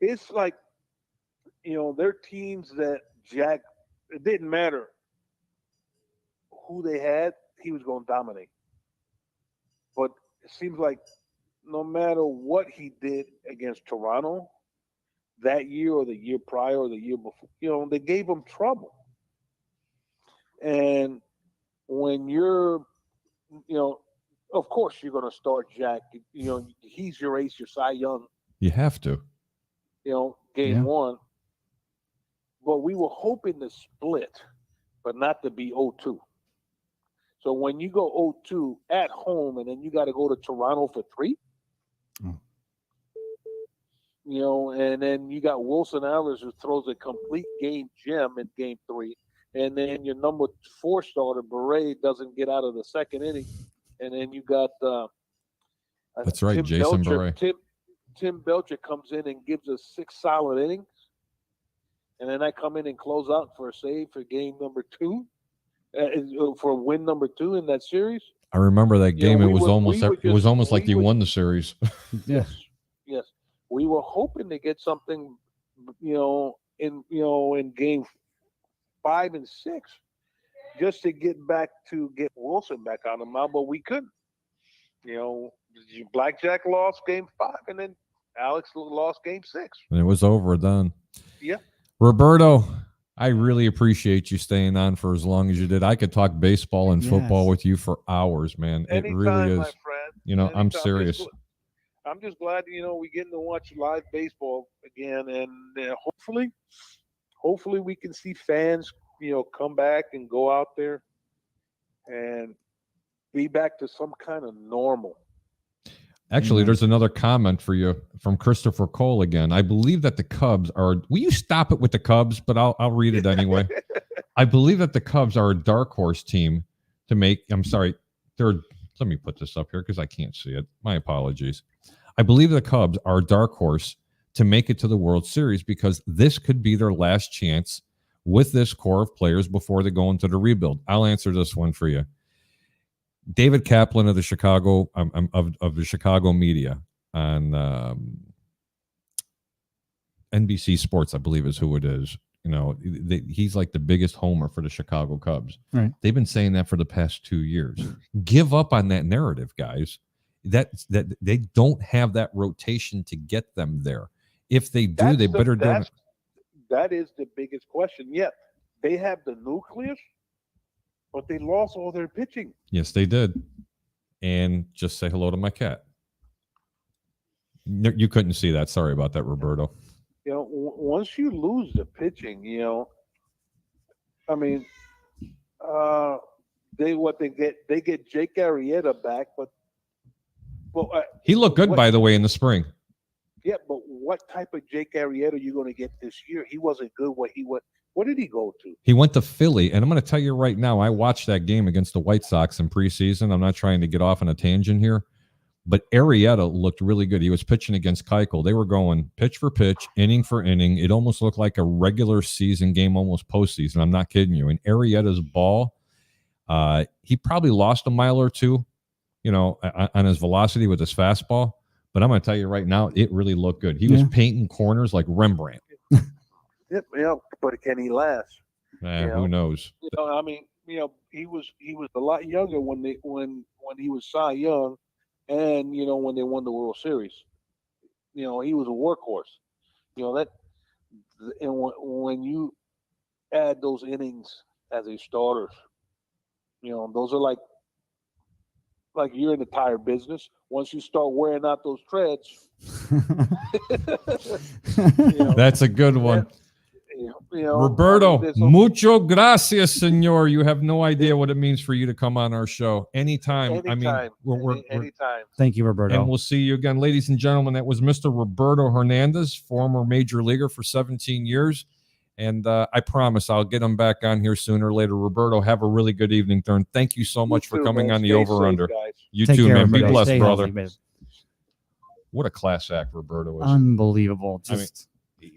It's like, they're teams that Jack, it didn't matter who they had, he was going to dominate. But it seems like no matter what he did against Toronto that year or the year prior or the year before, they gave him trouble. And when you're, of course you're going to start Jack. He's your ace, your Cy Young. You have to. Game 1. But we were hoping to split, but not to be 0-2. So when you go 0-2 at home and then you got to go to Toronto for 3, and then you got Wilson Alvarez who throws a complete game gem in game 3. And then your number 4 starter, Beret, doesn't get out of the second inning. And then you got that's right, Jason Beret. Tim Belcher comes in and gives us 6 solid innings. And then I come in and close out for a save for game number 2, for win number 2 in that series. I remember that game. It was almost like you won the series. Yes. We were hoping to get something, in game 5 and 6, just to get Wilson back on the mound, but we couldn't. Blackjack lost game 5, and then Alex lost game 6. And it was over then. Yeah. Roberto, I really appreciate you staying on for as long as you did. I could talk baseball and football with you for hours, man. Anytime, it really is. My friend. Anytime. I'm serious. I'm just glad, we getting to watch live baseball again, and hopefully we can see fans, come back and go out there and be back to some kind of normal. Actually, there's another comment for you from Christopher Cole again. I believe that the Cubs are. Will you stop it with the Cubs? But I'll read it anyway. I believe that the Cubs are a dark horse team to make. I'm sorry. Let me put this up here because I can't see it. My apologies. I believe the Cubs are a dark horse to make it to the World Series because this could be their last chance with this core of players before they go into the rebuild. I'll answer this one for you. David Kaplan of the Chicago of the Chicago media on NBC Sports, I believe is who it is. He's like the biggest homer for the Chicago Cubs. Right. They've been saying that for the past 2 years. Give up on that narrative, guys. That they don't have that rotation to get them there. If they do, they better do it. That is the biggest question. Yeah, they have the nucleus, but they lost all their pitching. Yes, they did. And just say hello to my cat. No, you couldn't see that. Sorry about that, Roberto. Once you lose the pitching, they get Jake Arrieta back, but he looked good, by the way, in the spring. Yeah, but what type of Jake Arrieta are you going to get this year? He wasn't good. What did he go to? He went to Philly, and I'm going to tell you right now, I watched that game against the White Sox in preseason. I'm not trying to get off on a tangent here, But Arrieta looked really good. He was pitching against Keuchel. They were going pitch for pitch, inning for inning. It almost looked like a regular season game, almost postseason. I'm not kidding you. And Arrieta's ball, he probably lost a mile or two, on his velocity with his fastball. But I'm going to tell you right now, it really looked good. He was painting corners like Rembrandt. But can he last? Who knows? He was a lot younger when he was Cy Young, and when they won the World Series. He was a workhorse. And when you add those innings as a starter, those are like you're in the tire business. Once you start wearing out those treads, that's a good one. Roberto, mucho gracias, senor. You have no idea what it means for you to come on our show anytime. Anytime. Thank you, Roberto. And we'll see you again, ladies and gentlemen. That was Mr. Roberto Hernandez, former major leaguer for 17 years. And I promise I'll get him back on here sooner or later. Roberto, have a really good evening, Thurn. Thank you so much for coming on the Over-Under. You Take too, care, man. Be everybody. blessed, Stay brother. healthy, What a class act Roberto is. Unbelievable.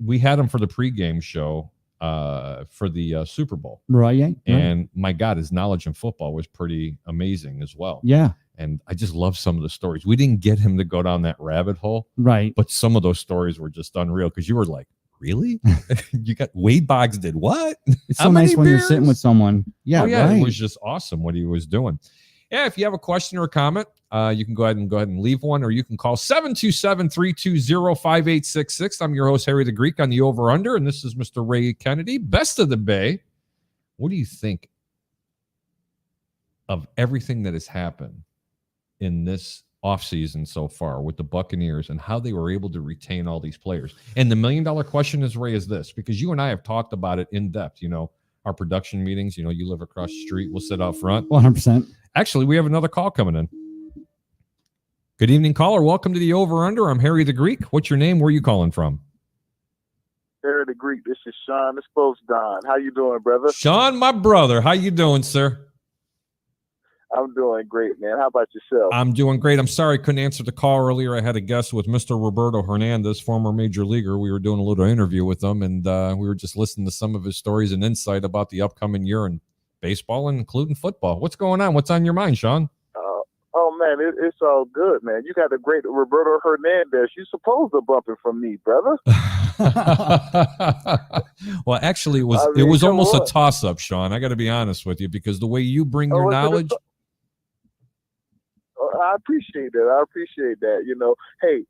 We had him for the pregame show for the Super Bowl. Right. And my God, his knowledge in football was pretty amazing as well. Yeah. And I just love some of the stories. We didn't get him to go down that rabbit hole. Right. But some of those stories were just unreal because you were like, really? You got Wade Boggs did what? It's so nice when you're sitting with someone. Yeah. Right. It was just awesome what he was doing. Yeah, if you have a question or a comment, you can go ahead and leave one, or you can call 727-320-5866. I'm your host, Harry the Greek, on the Over-Under, and this is Mr. Ray Kennedy, best of the Bay. What do you think of everything that has happened in this offseason so far with the Buccaneers and how they were able to retain all these players? And the million-dollar question is, Ray, is this, because you and I have talked about it in depth, our production meetings, you live across the street, we'll sit out front. 100%. Actually, we have another call coming in. Good evening, caller. Welcome to the Over-Under. I'm Harry the Greek. What's your name? Where are you calling from? Harry the Greek. This is Sean. This is Don. How you doing, brother? Sean, my brother. How you doing, sir? I'm doing great, man. How about yourself? I'm doing great. I'm sorry I couldn't answer the call earlier. I had a guest with Mr. Roberto Hernandez, former major leaguer. We were doing a little interview with him, and we were just listening to some of his stories and insight about the upcoming year in baseball, including football. What's going on? What's on your mind, Sean? Oh, man, it's all good, man. You got the great Roberto Hernandez. You supposed to bump it from me, brother. Well, actually, it was almost a toss-up, Sean. I got to be honest with you, because the way you bring your knowledge. I appreciate that. Hey,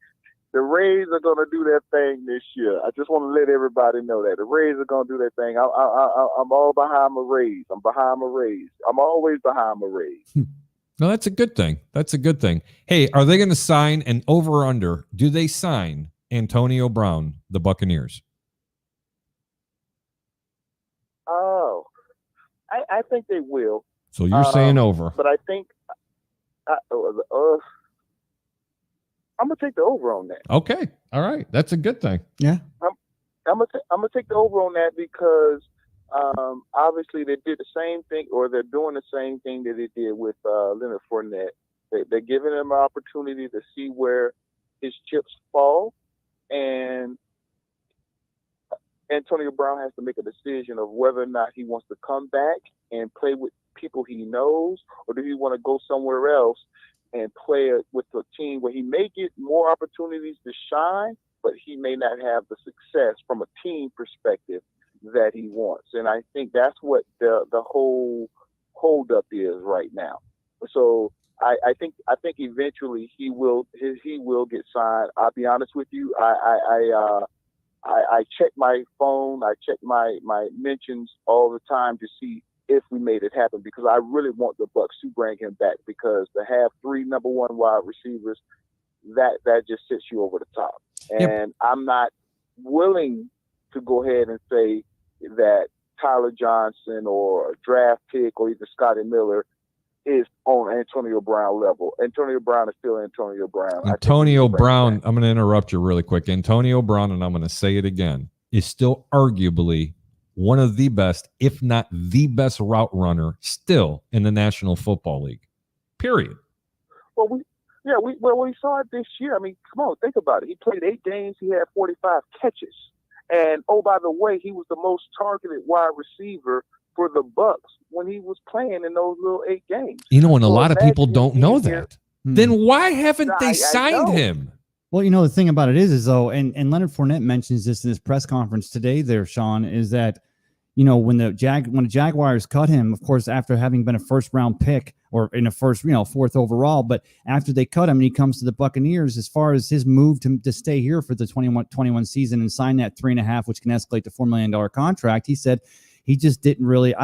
the Rays are going to do their thing this year. I just want to let everybody know that. The Rays are going to do their thing. I'm all behind my Rays. I'm behind my Rays. I'm always behind my Rays. No, that's a good thing. That's a good thing. Hey, are they going to sign an over-under? Do they sign Antonio Brown, the Buccaneers? Oh, I think they will. So you're saying over. But I think I'm going to take the over on that. Okay. All right. That's a good thing. Yeah. I'm gonna take the over on that because obviously they did the same thing, or they're doing the same thing that they did with Leonard Fournette. They're giving him an opportunity to see where his chips fall, and Antonio Brown has to make a decision of whether or not he wants to come back and play with people he knows, or do he want to go somewhere else and play with a team where he may get more opportunities to shine, but he may not have the success from a team perspective that he wants. And I think that's what the whole holdup is right now. So I think eventually he will get signed. I'll be honest with you. I check my phone. I check my mentions all the time to see if we made it happen, because I really want the Bucs to bring him back, because to have 3 number 1 wide receivers, that just sets you over the top. And I'm not willing to go ahead and say that Tyler Johnson or a draft pick or even Scotty Miller is on Antonio Brown level. Antonio Brown is still Antonio Brown. Antonio Brown, I'm going to interrupt you really quick. Antonio Brown, and I'm going to say it again, is still arguably one of the best, if not the best route runner still in the National Football League. Period. Well, Yeah, we saw it this year. I mean, come on, think about it. He played 8 games. He had 45 catches. And, oh, by the way, he was the most targeted wide receiver for the Bucks when he was playing in those little 8 games. And a lot of people don't know that. Then why haven't they I signed him? Well, the thing about it is though, and Leonard Fournette mentions this in his press conference today there, Sean, is that, when the Jaguars cut him, of course, after having been a first-round pick or in a first, 4th overall, but after they cut him and he comes to the Buccaneers, as far as his move to stay here for the 21 season and sign that 3.5, which can escalate to $4 million contract, he said he just didn't really,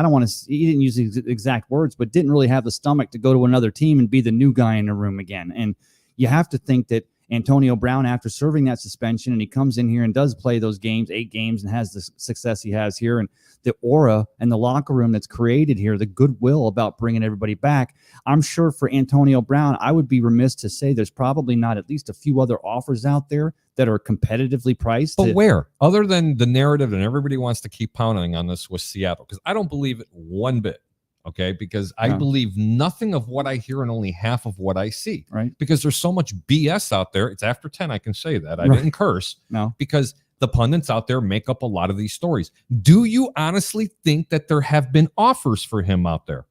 he didn't use the exact words, but didn't really have the stomach to go to another team and be the new guy in the room again. And you have to think that Antonio Brown, after serving that suspension, and he comes in here and does play those games, 8 games, and has the success he has here, and the aura and the locker room that's created here, the goodwill about bringing everybody back. I'm sure for Antonio Brown, I would be remiss to say there's probably not at least a few other offers out there that are competitively priced. But where? Other than the narrative, and everybody wants to keep pounding on this with Seattle, because I don't believe it one bit. Okay, because I believe nothing of what I hear and only half of what I see. Right. Because there's so much BS out there. It's after 10. I can say that. I didn't curse. No. Because the pundits out there make up a lot of these stories. Do you honestly think that there have been offers for him out there?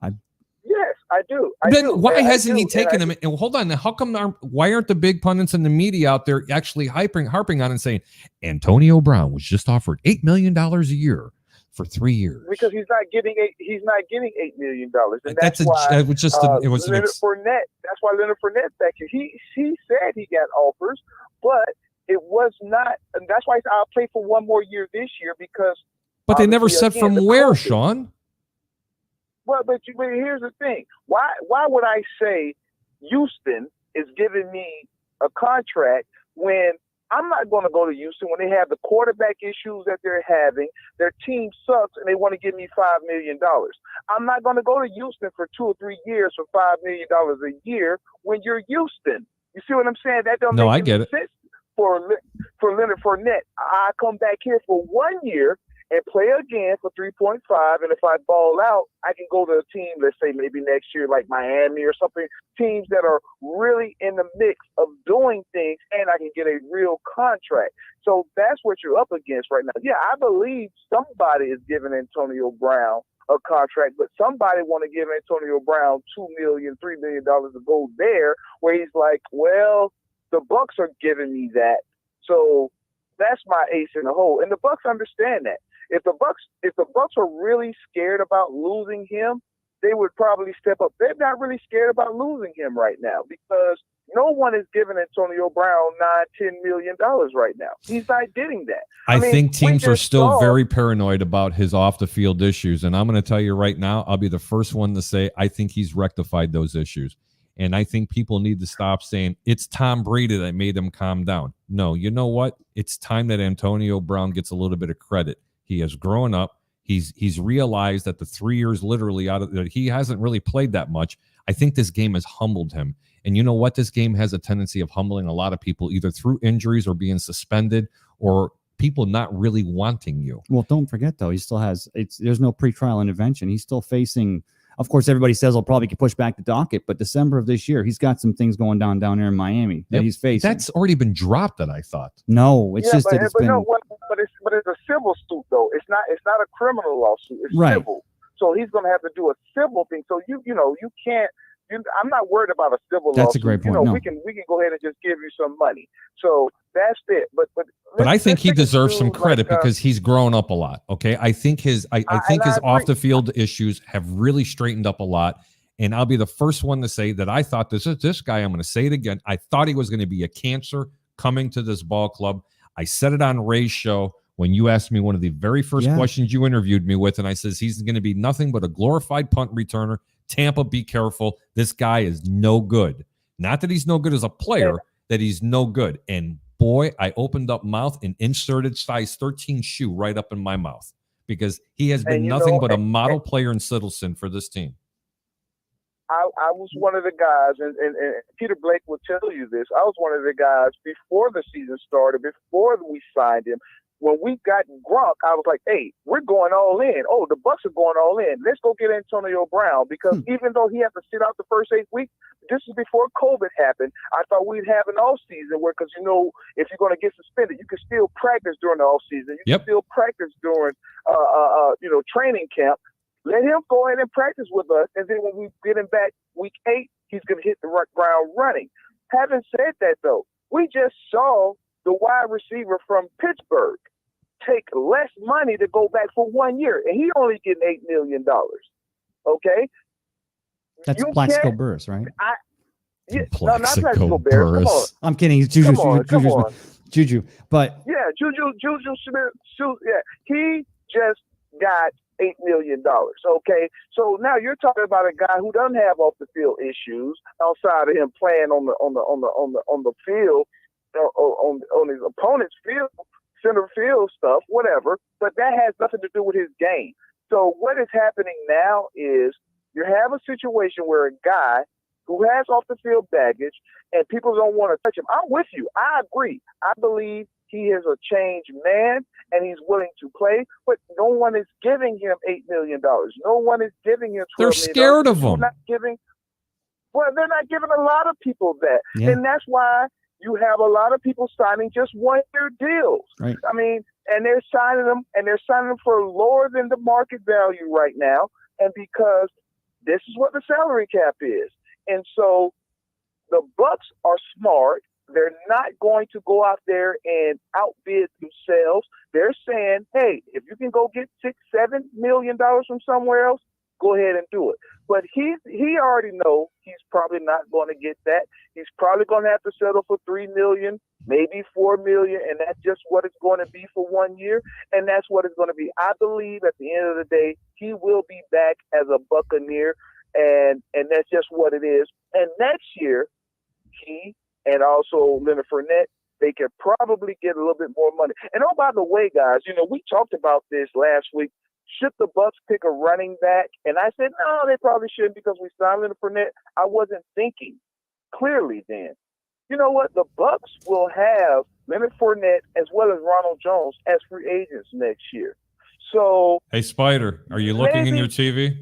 Yes, I do. Then why hasn't he taken them? And hold on. How come? Why aren't the big pundits in the media out there actually harping on and saying Antonio Brown was just offered $8 million a year for 3 years? Because he's not getting $8 million, and That's why it was just it was Leonard Fournette. That's why Leonard Fournette back here. He said he got offers, but it was not, and that's why I'll play for one more year this year because. But they never said from where, Sean. Well, but here's the thing. Why would I say Houston is giving me a contract when I'm not going to go to Houston when they have the quarterback issues that they're having. Their team sucks, and they want to give me $5 million. I'm not going to go to Houston for 2 or 3 years for $5 million a year when you're Houston. You see what I'm saying? That don't make any sense for Leonard Fournette. I come back here for 1 year and play again for 3.5, and if I ball out, I can go to a team, let's say maybe next year like Miami or something, teams that are really in the mix of doing things, and I can get a real contract. So that's what you're up against right now. Yeah, I believe somebody is giving Antonio Brown a contract, but somebody want to give Antonio Brown $2 million, $3 million to go there, where he's like, well, the Bucks are giving me that, so that's my ace in the hole, and the Bucks understand that. If the Bucks are really scared about losing him, they would probably step up. They're not really scared about losing him right now because no one is giving Antonio Brown $9-10 million right now. He's not getting that. I think teams are still very paranoid about his off the field issues, and I'm going to tell you right now, I'll be the first one to say I think he's rectified those issues. And I think people need to stop saying it's Tom Brady that made him calm down. No, you know what? It's time that Antonio Brown gets a little bit of credit. He has grown up. He's realized that the 3 years literally out of that he hasn't really played that much. I think this game has humbled him. And you know what? This game has a tendency of humbling a lot of people, either through injuries or being suspended or people not really wanting you. Well, don't forget, though, he still has there's no pretrial intervention. He's still facing. Of course, everybody says he'll probably push back the docket, but December of this year, he's got some things going down there in Miami that he's facing. That's already been dropped, I thought. No, it's just that it's been. But it's a civil suit, though. It's not a criminal lawsuit. It's civil. So he's going to have to do a civil thing. So you can't. I'm not worried about a civil lawsuit. That's a great point. We can go ahead and just give you some money. So that's it. But I think he deserves some credit because he's grown up a lot. Okay, I think his off the field issues have really straightened up a lot. And I'll be the first one to say that I thought this guy. I'm going to say it again. I thought he was going to be a cancer coming to this ball club. I said it on Ray's show when you asked me one of the very first questions you interviewed me with, and I says he's going to be nothing but a glorified punt returner. Tampa, be careful. This guy is no good. Not that he's no good as a player, that he's no good. And boy, I opened up mouth and inserted size 13 shoe right up in my mouth because he has been nothing but a model player in Sittleson for this team. I was one of the guys, and Peter Blake will tell you this. I was one of the guys before the season started, before we signed him, when we got Gronk, I was like, hey, we're going all in. Oh, the Bucs are going all in. Let's go get Antonio Brown, because even though he had to sit out the first 8 weeks, this is before COVID happened. I thought we'd have an off season where, because if you're going to get suspended, you can still practice during the off season. You can still practice during training camp. Let him go ahead and practice with us, and then when we get him back week 8, he's going to hit the ground running. Having said that, though, we just saw the wide receiver from Pittsburgh take less money to go back for 1 year, and he only getting $8 million. Okay, that's Plaxico Burress, right? No, not Plaxico Burress. Come on. I'm kidding. Juju, but yeah, Juju Smith. Yeah, he just got $8 million. Okay, so now you're talking about a guy who doesn't have off the field issues outside of him playing on the field, on his opponent's field, center field stuff, whatever. But that has nothing to do with his game. So what is happening now is you have a situation where a guy who has off the field baggage and people don't want to touch him. I'm with you. I agree. I believe he is a changed man and he's willing to play, but no one is giving him $8 million. No one is giving him $12 million. They're scared of him. They're not giving a lot of people that. Yeah. And that's why you have a lot of people signing just 1-year deals. Right. I mean, and they're signing them for lower than the market value right now. And because this is what the salary cap is. And so the Bucs are smart. They're not going to go out there and outbid themselves. They're saying, hey, if you can go get $6-7 million from somewhere else, go ahead and do it. But he already knows he's probably not going to get that. He's probably going to have to settle for $3 million, maybe $4 million, and that's just what it's going to be for 1 year, and that's what it's going to be. I believe at the end of the day, he will be back as a Buccaneer, and that's just what it is. And next year, he and also Leonard Fournette, they can probably get a little bit more money. And oh, by the way, guys, we talked about this last week. Should the Bucs pick a running back? And I said, no, they probably shouldn't, because we signed Leonard Fournette. I wasn't thinking clearly then. You know what? The Bucs will have Leonard Fournette as well as Ronald Jones as free agents next year. So, hey, Spider, are you looking in your TV?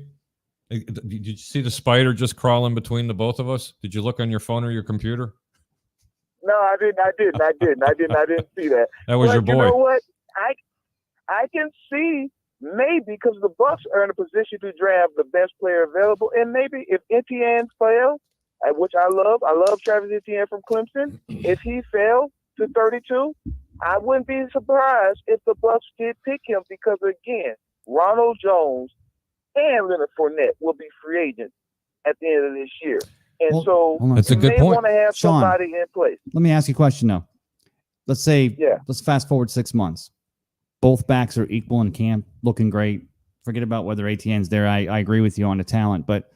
Did you see the spider just crawling between the both of us? Did you look on your phone or your computer? No, I didn't see that. That was your boy. You know what? I can see maybe because the Bucs are in a position to draft the best player available, and maybe if Etienne fails, which I love Travis Etienne from Clemson. If he fails to 32, I wouldn't be surprised if the Bucs did pick him, because again, Ronald Jones and Leonard Fournette will be free agents at the end of this year. And that's a good point. Want to have Sean, somebody in place. Let me ask you a question now. Let's fast forward 6 months. Both backs are equal in camp, looking great. Forget about whether ATN's there. I agree with you on the talent, but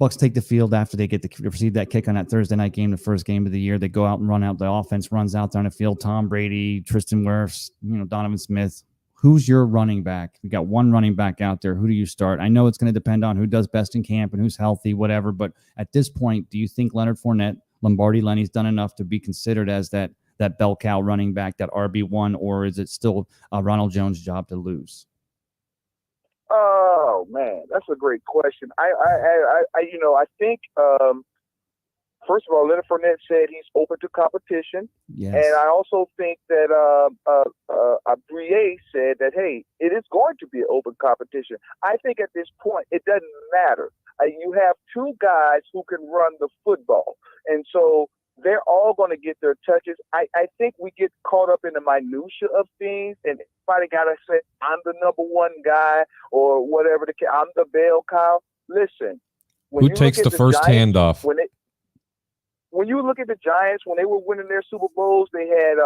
Bucs take the field after they receive that kick on that Thursday night game, the first game of the year. They go out and run out. The offense runs out there on the field. Tom Brady, Tristan Wirfs, Donovan Smith. Who's your running back? We got one running back out there. Who do you start? I know it's going to depend on who does best in camp and who's healthy, whatever. But at this point, do you think Leonard Fournette, Lombardi Lenny's done enough to be considered as that bell cow running back, that RB1, or is it still Ronald Jones' job to lose? Oh man, that's a great question. I think first of all, Leonard Fournette said he's open to competition. Yes. And I also think that Brie said that, hey, it is going to be an open competition. I think at this point, it doesn't matter. You have two guys who can run the football. And so they're all going to get their touches. I think we get caught up in the minutia of things, and everybody got to say, I'm the number one guy or whatever. I'm the bell cow. Listen. Who takes the first handoff? When you look at the Giants, when they were winning their Super Bowls, they had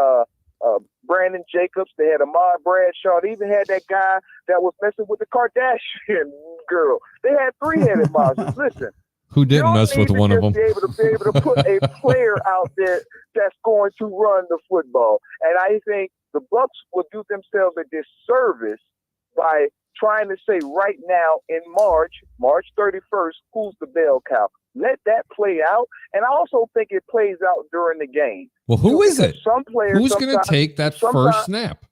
Brandon Jacobs, they had Ahmad Bradshaw, they even had that guy that was messing with the Kardashian girl. They had three-headed monsters. Listen, who didn't mess with one of them? Be able to put a player out there that's going to run the football, and I think the Bucs will do themselves a disservice by trying to say right now in March 31st, who's the bell cow. Let that play out, and I also think it plays out during the game. Well, who is it? Some players. Who's going to take that first snap?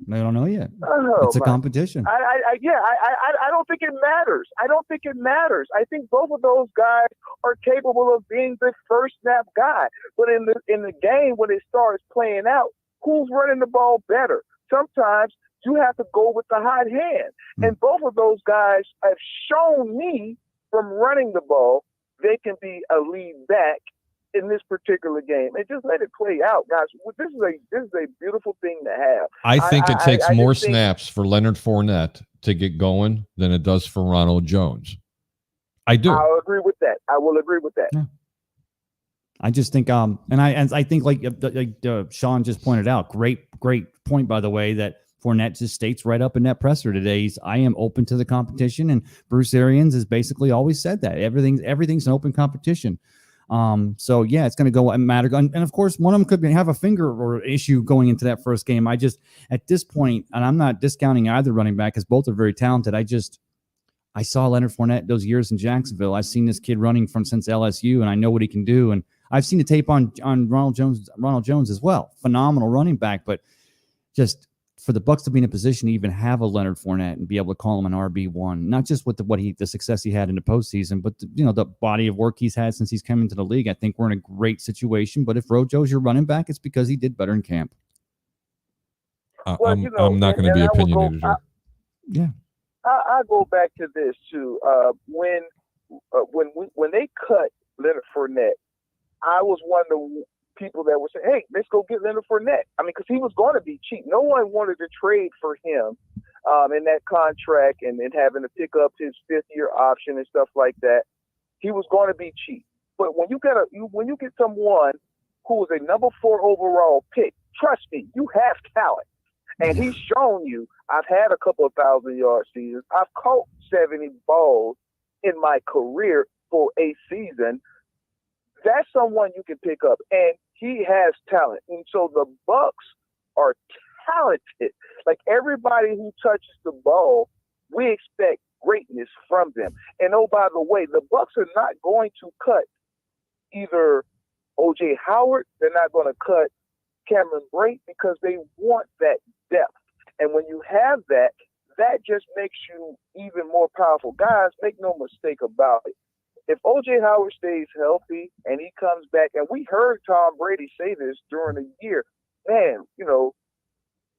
I don't know yet. Oh, it's a competition. I don't think it matters. I think both of those guys are capable of being the first snap guy. But in the game, when it starts playing out, who's running the ball better? Sometimes you have to go with the hot hand. And both of those guys have shown me from running the ball, they can be a lead back in this particular game, and just let it play out, guys. This is a beautiful thing to have. I think it takes more snaps for Leonard Fournette to get going than it does for Ronald Jones. I do. I'll agree with that. I will agree with that. Yeah. I just think, and I think like Sean just pointed out, great point, by the way, that Fournette just states right up in that presser today. I am open to the competition, and Bruce Arians has basically always said that everything's an open competition. So yeah, it's going to go and matter. And of course, one of them could have a finger or issue going into that first game. I just, at this point, and I'm not discounting either running back because both are very talented. I saw Leonard Fournette those years in Jacksonville. I've seen this kid running since LSU, and I know what he can do. And I've seen the tape on Ronald Jones as well. Phenomenal running back, but just for the Bucs to be in a position to even have a Leonard Fournette and be able to call him an RB1, not just with the success he had in the postseason, but the body of work he's had since he's come into the league. I think we're in a great situation. But if Rojo's your running back, it's because he did better in camp. I'm not going to be opinionated here. Yeah, I go back to this too. When they cut Leonard Fournette, I was one of the people that were saying, hey, let's go get Leonard Fournette. I mean, because he was going to be cheap. No one wanted to trade for him in that contract and having to pick up his fifth-year option and stuff like that. He was going to be cheap. But when you get someone who is a number 4 overall pick, trust me, you have talent. And he's shown you, I've had a couple of 1,000-yard seasons. I've caught 70 balls in my career for a season. That's someone you can pick up, and he has talent. And so the Bucs are talented. Like, everybody who touches the ball, we expect greatness from them. And oh, by the way, the Bucs are not going to cut either O.J. Howard. They're not going to cut Cameron Brate because they want that depth. And when you have that, that just makes you even more powerful. Guys, make no mistake about it. If O.J. Howard stays healthy and he comes back, and we heard Tom Brady say this during the year, man,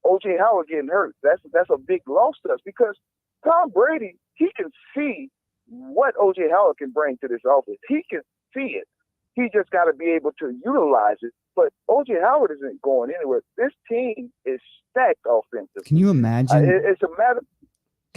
O.J. Howard getting hurt, that's a big loss to us because Tom Brady, he can see what O.J. Howard can bring to this offense. He can see it. He just got to be able to utilize it. But O.J. Howard isn't going anywhere. This team is stacked offensively. Can you imagine? It's a matter.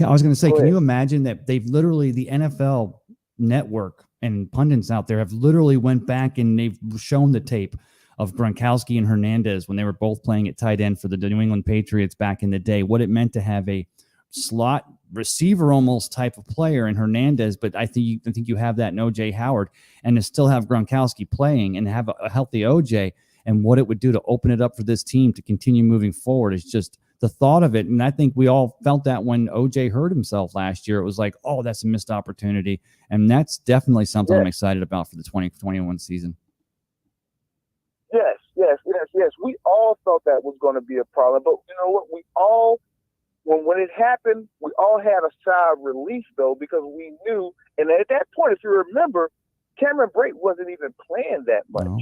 I was going to say, can you imagine that they've literally, the NFL network and pundits out there have literally went back and they've shown the tape of Gronkowski and Hernandez when they were both playing at tight end for the New England Patriots back in the day, what it meant to have a slot receiver almost type of player in Hernandez. But I think you have that in OJ Howard, and to still have Gronkowski playing and have a healthy OJ, and what it would do to open it up for this team to continue moving forward is just the thought of it. And I think we all felt that when OJ hurt himself last year, it was like, oh, that's a missed opportunity. And that's definitely something I'm excited about for the 2021 season. Yes. We all thought that was going to be a problem. But you know what? When it happened, we all had a sigh of relief, though, because we knew. And at that point, if you remember, Cameron Brate wasn't even playing that much. No.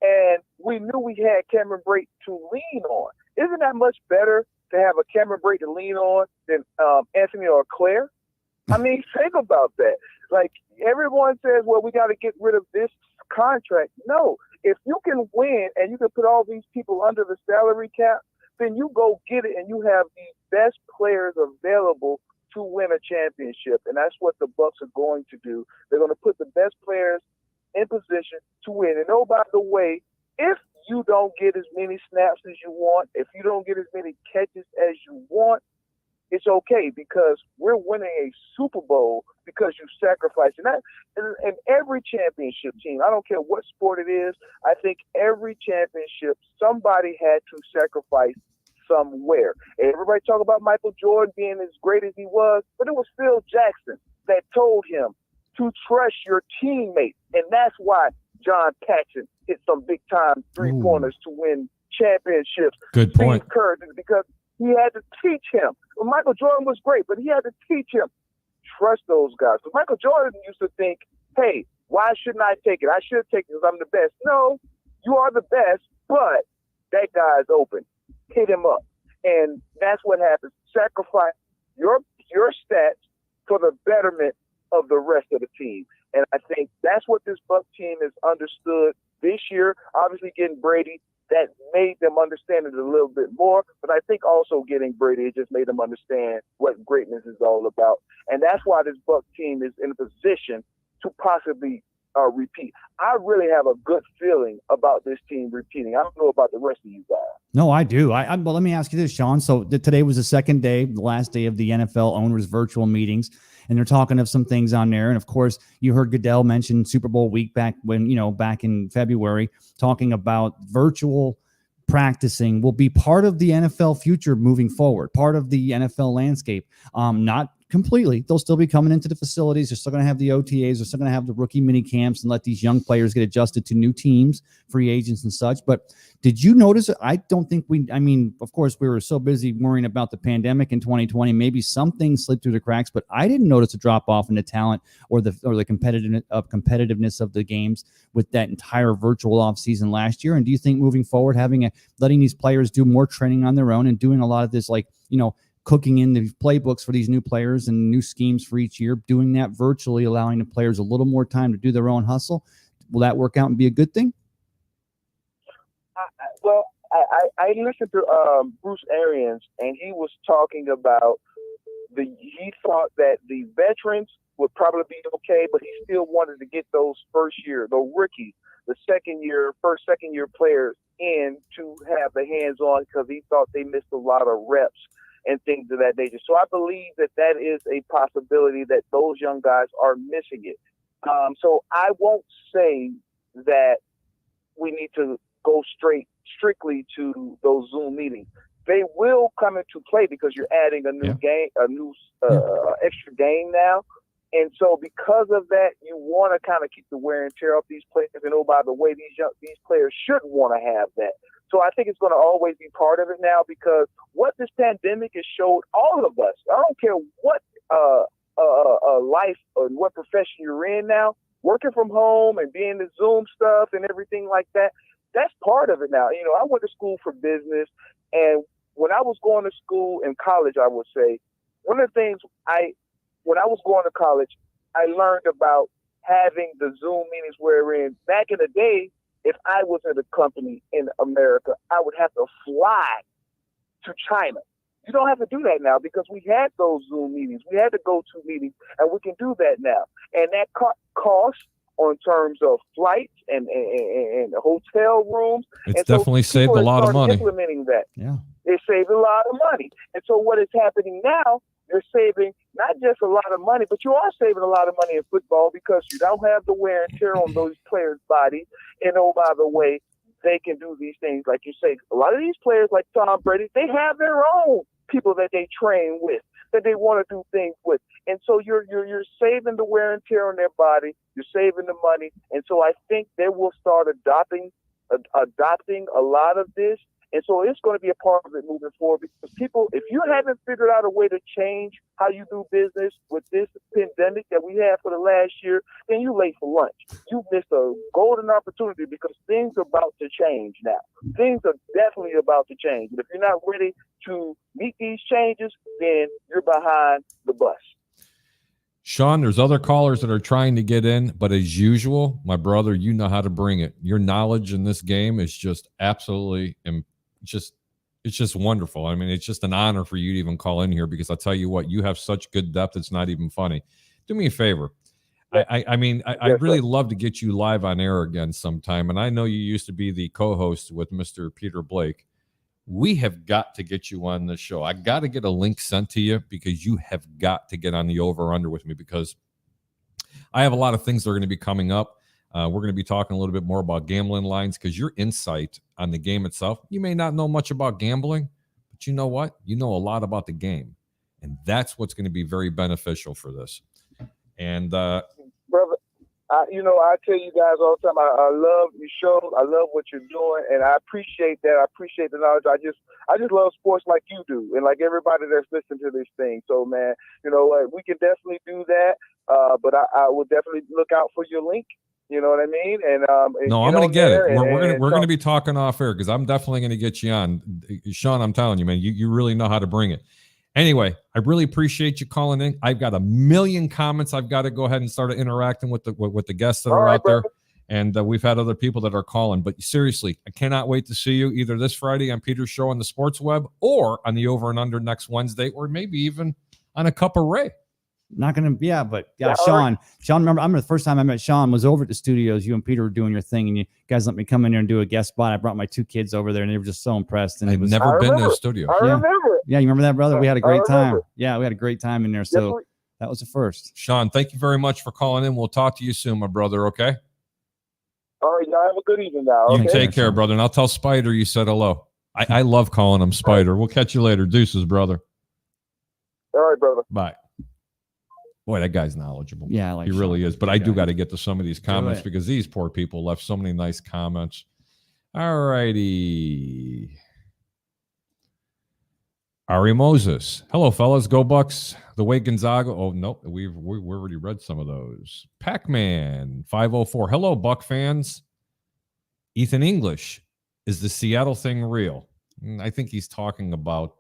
And we knew we had Cameron Brate to lean on. Isn't that much better to have a Cameron Brate to lean on than Anthony or Claire? I mean, think about that. Like, everyone says, well, we got to get rid of this contract. No. If you can win and you can put all these people under the salary cap, then you go get it and you have the best players available to win a championship. And that's what the Bucs are going to do. They're going to put the best players in position to win. And oh, by the way, if you don't get as many snaps as you want, if you don't get as many catches as you want, it's okay, because we're winning a Super Bowl because you sacrificed. And every championship team, I don't care what sport it is, I think every championship, somebody had to sacrifice somewhere. Everybody talk about Michael Jordan being as great as he was, but it was Phil Jackson that told him to trust your teammates. And that's why John Paxson hit some big time 3-pointers to win championships. Good point. Steve Kerr, because he had to teach him. Well, Michael Jordan was great, but he had to teach him. Trust those guys. So Michael Jordan used to think, hey, why shouldn't I take it? I should take it because I'm the best. No, you are the best, but that guy's open. Hit him up. And that's what happens. Sacrifice your stats for the betterment of the rest of the team. And I think that's what this Buck team has understood this year. Obviously getting Brady, that made them understand it a little bit more. But I think also getting Brady, it just made them understand what greatness is all about. And that's why this Buck team is in a position to possibly repeat. I really have a good feeling about this team repeating. I don't know about the rest of you guys. No, I do. Well, let me ask you this, Sean. So today was the second day, the last day of the NFL owners virtual meetings, and they're talking of some things on there. And of course, you heard Goodell mention Super Bowl week back in February, talking about virtual practicing will be part of the NFL future moving forward, part of the NFL landscape. Not completely. They'll still be coming into the facilities. They're still going to have the OTAs. They're still going to have the rookie mini camps and let these young players get adjusted to new teams, free agents and such. But did you notice? I don't think of course, we were so busy worrying about the pandemic in 2020. Maybe some things slid through the cracks, but I didn't notice a drop off in the talent or the competitiveness of the games with that entire virtual off season last year. And do you think moving forward, letting these players do more training on their own and doing a lot of this, cooking in the playbooks for these new players and new schemes for each year, doing that virtually, allowing the players a little more time to do their own hustle, will that work out and be a good thing? I listened to Bruce Arians, and he was talking about he thought that the veterans would probably be okay, but he still wanted to get those the rookies, the second year players in to have the hands on, because he thought they missed a lot of reps and things of that nature. So I believe that is a possibility that those young guys are missing it. So I won't say that we need to go strictly to those Zoom meetings. They will come into play because you're adding a new game, extra game now. And so because of that, you want to kind of keep the wear and tear off these players. And oh, by the way, these players should want to have that. So I think it's going to always be part of it now, because what this pandemic has showed all of us, I don't care what life or what profession you're in now, working from home and being the Zoom stuff and everything like that, that's part of it now. I went to school for business, and when I was going to school in college, I would say, one of the things when I was going to college, I learned about having the Zoom meetings wherein back in the day, if I was in a company in America, I would have to fly to China. You don't have to do that now because we had those Zoom meetings. We had to go to meetings, and we can do that now. And that cost on terms of flights and hotel rooms. It's definitely saved a lot of money. Implementing that. Yeah. It saved a lot of money. And so what is happening now, you're saving not just a lot of money, but you are saving a lot of money in football because you don't have the wear and tear on those players' bodies. And oh, by the way, they can do these things. Like you say, a lot of these players like Tom Brady, they have their own people that they train with, that they want to do things with. And so you're saving the wear and tear on their body. You're saving the money. And so I think they will start adopting a lot of this. And so it's going to be a part of it moving forward, because people, if you haven't figured out a way to change how you do business with this pandemic that we had for the last year, then you're late for lunch. You missed a golden opportunity, because things are about to change now. Things are definitely about to change. And if you're not ready to meet these changes, then you're behind the bus. Sean, there's other callers that are trying to get in, but as usual, my brother, you know how to bring it. Your knowledge in this game is just absolutely it's just wonderful. I mean, it's just an honor for you to even call in here, because I'll tell you what, you have such good depth. It's not even funny. Do me a favor. I'd really love to get you live on air again sometime. And I know you used to be the co-host with Mr. Peter Blake. We have got to get you on this show. I got to get a link sent to you, because you have got to get on the over-under with me, because I have a lot of things that are going to be coming up. We're going to be talking a little bit more about gambling lines, because your insight on the game itself, you may not know much about gambling, but you know what? You know a lot about the game. And that's what's going to be very beneficial for this. And brother, I tell you guys all the time, I love your show. I love what you're doing, and I appreciate that. I appreciate the knowledge. I just love sports like you do, and like everybody that's listening to this thing. So, man, we can definitely do that. But I will definitely look out for your link. You know what I mean? And no, I'm going to get it. We're going to be talking off air because I'm definitely going to get you on, Sean. I'm telling you, man, you really know how to bring it. Anyway, I really appreciate you calling in. I've got a million comments. I've got to go ahead and start interacting with the guests that are out there. And we've had other people that are calling. But seriously, I cannot wait to see you either this Friday on Peter's show on the Sports Web or on the Over and Under next Wednesday, or maybe even on a Cup of Ray. Not gonna, Sean. Remember the first time I met Sean was over at the studios. You and Peter were doing your thing, and you guys let me come in there and do a guest spot. I brought my 2 kids over there, and they were just so impressed. And I've never been to a studio. I remember. Yeah, you remember that, brother? We had a great time. Yeah, we had a great time in there. So that was the first. Sean, thank you very much for calling in. We'll talk to you soon, my brother. Okay. All right, y'all have a good evening now. You can take care, brother, and I'll tell Spider you said hello. I love calling him Spider. We'll catch you later. Deuces, brother. All right, brother. Bye. Boy, that guy's knowledgeable. Yeah, he really is. But I do got to get to some of these comments because these poor people left so many nice comments. All righty. Ari Moses. Hello, fellas. Go Bucks. The way Gonzaga. Oh, no. We already read some of those. Pac-Man 504. Hello, Buck fans. Ethan English. Is the Seattle thing real? I think he's talking about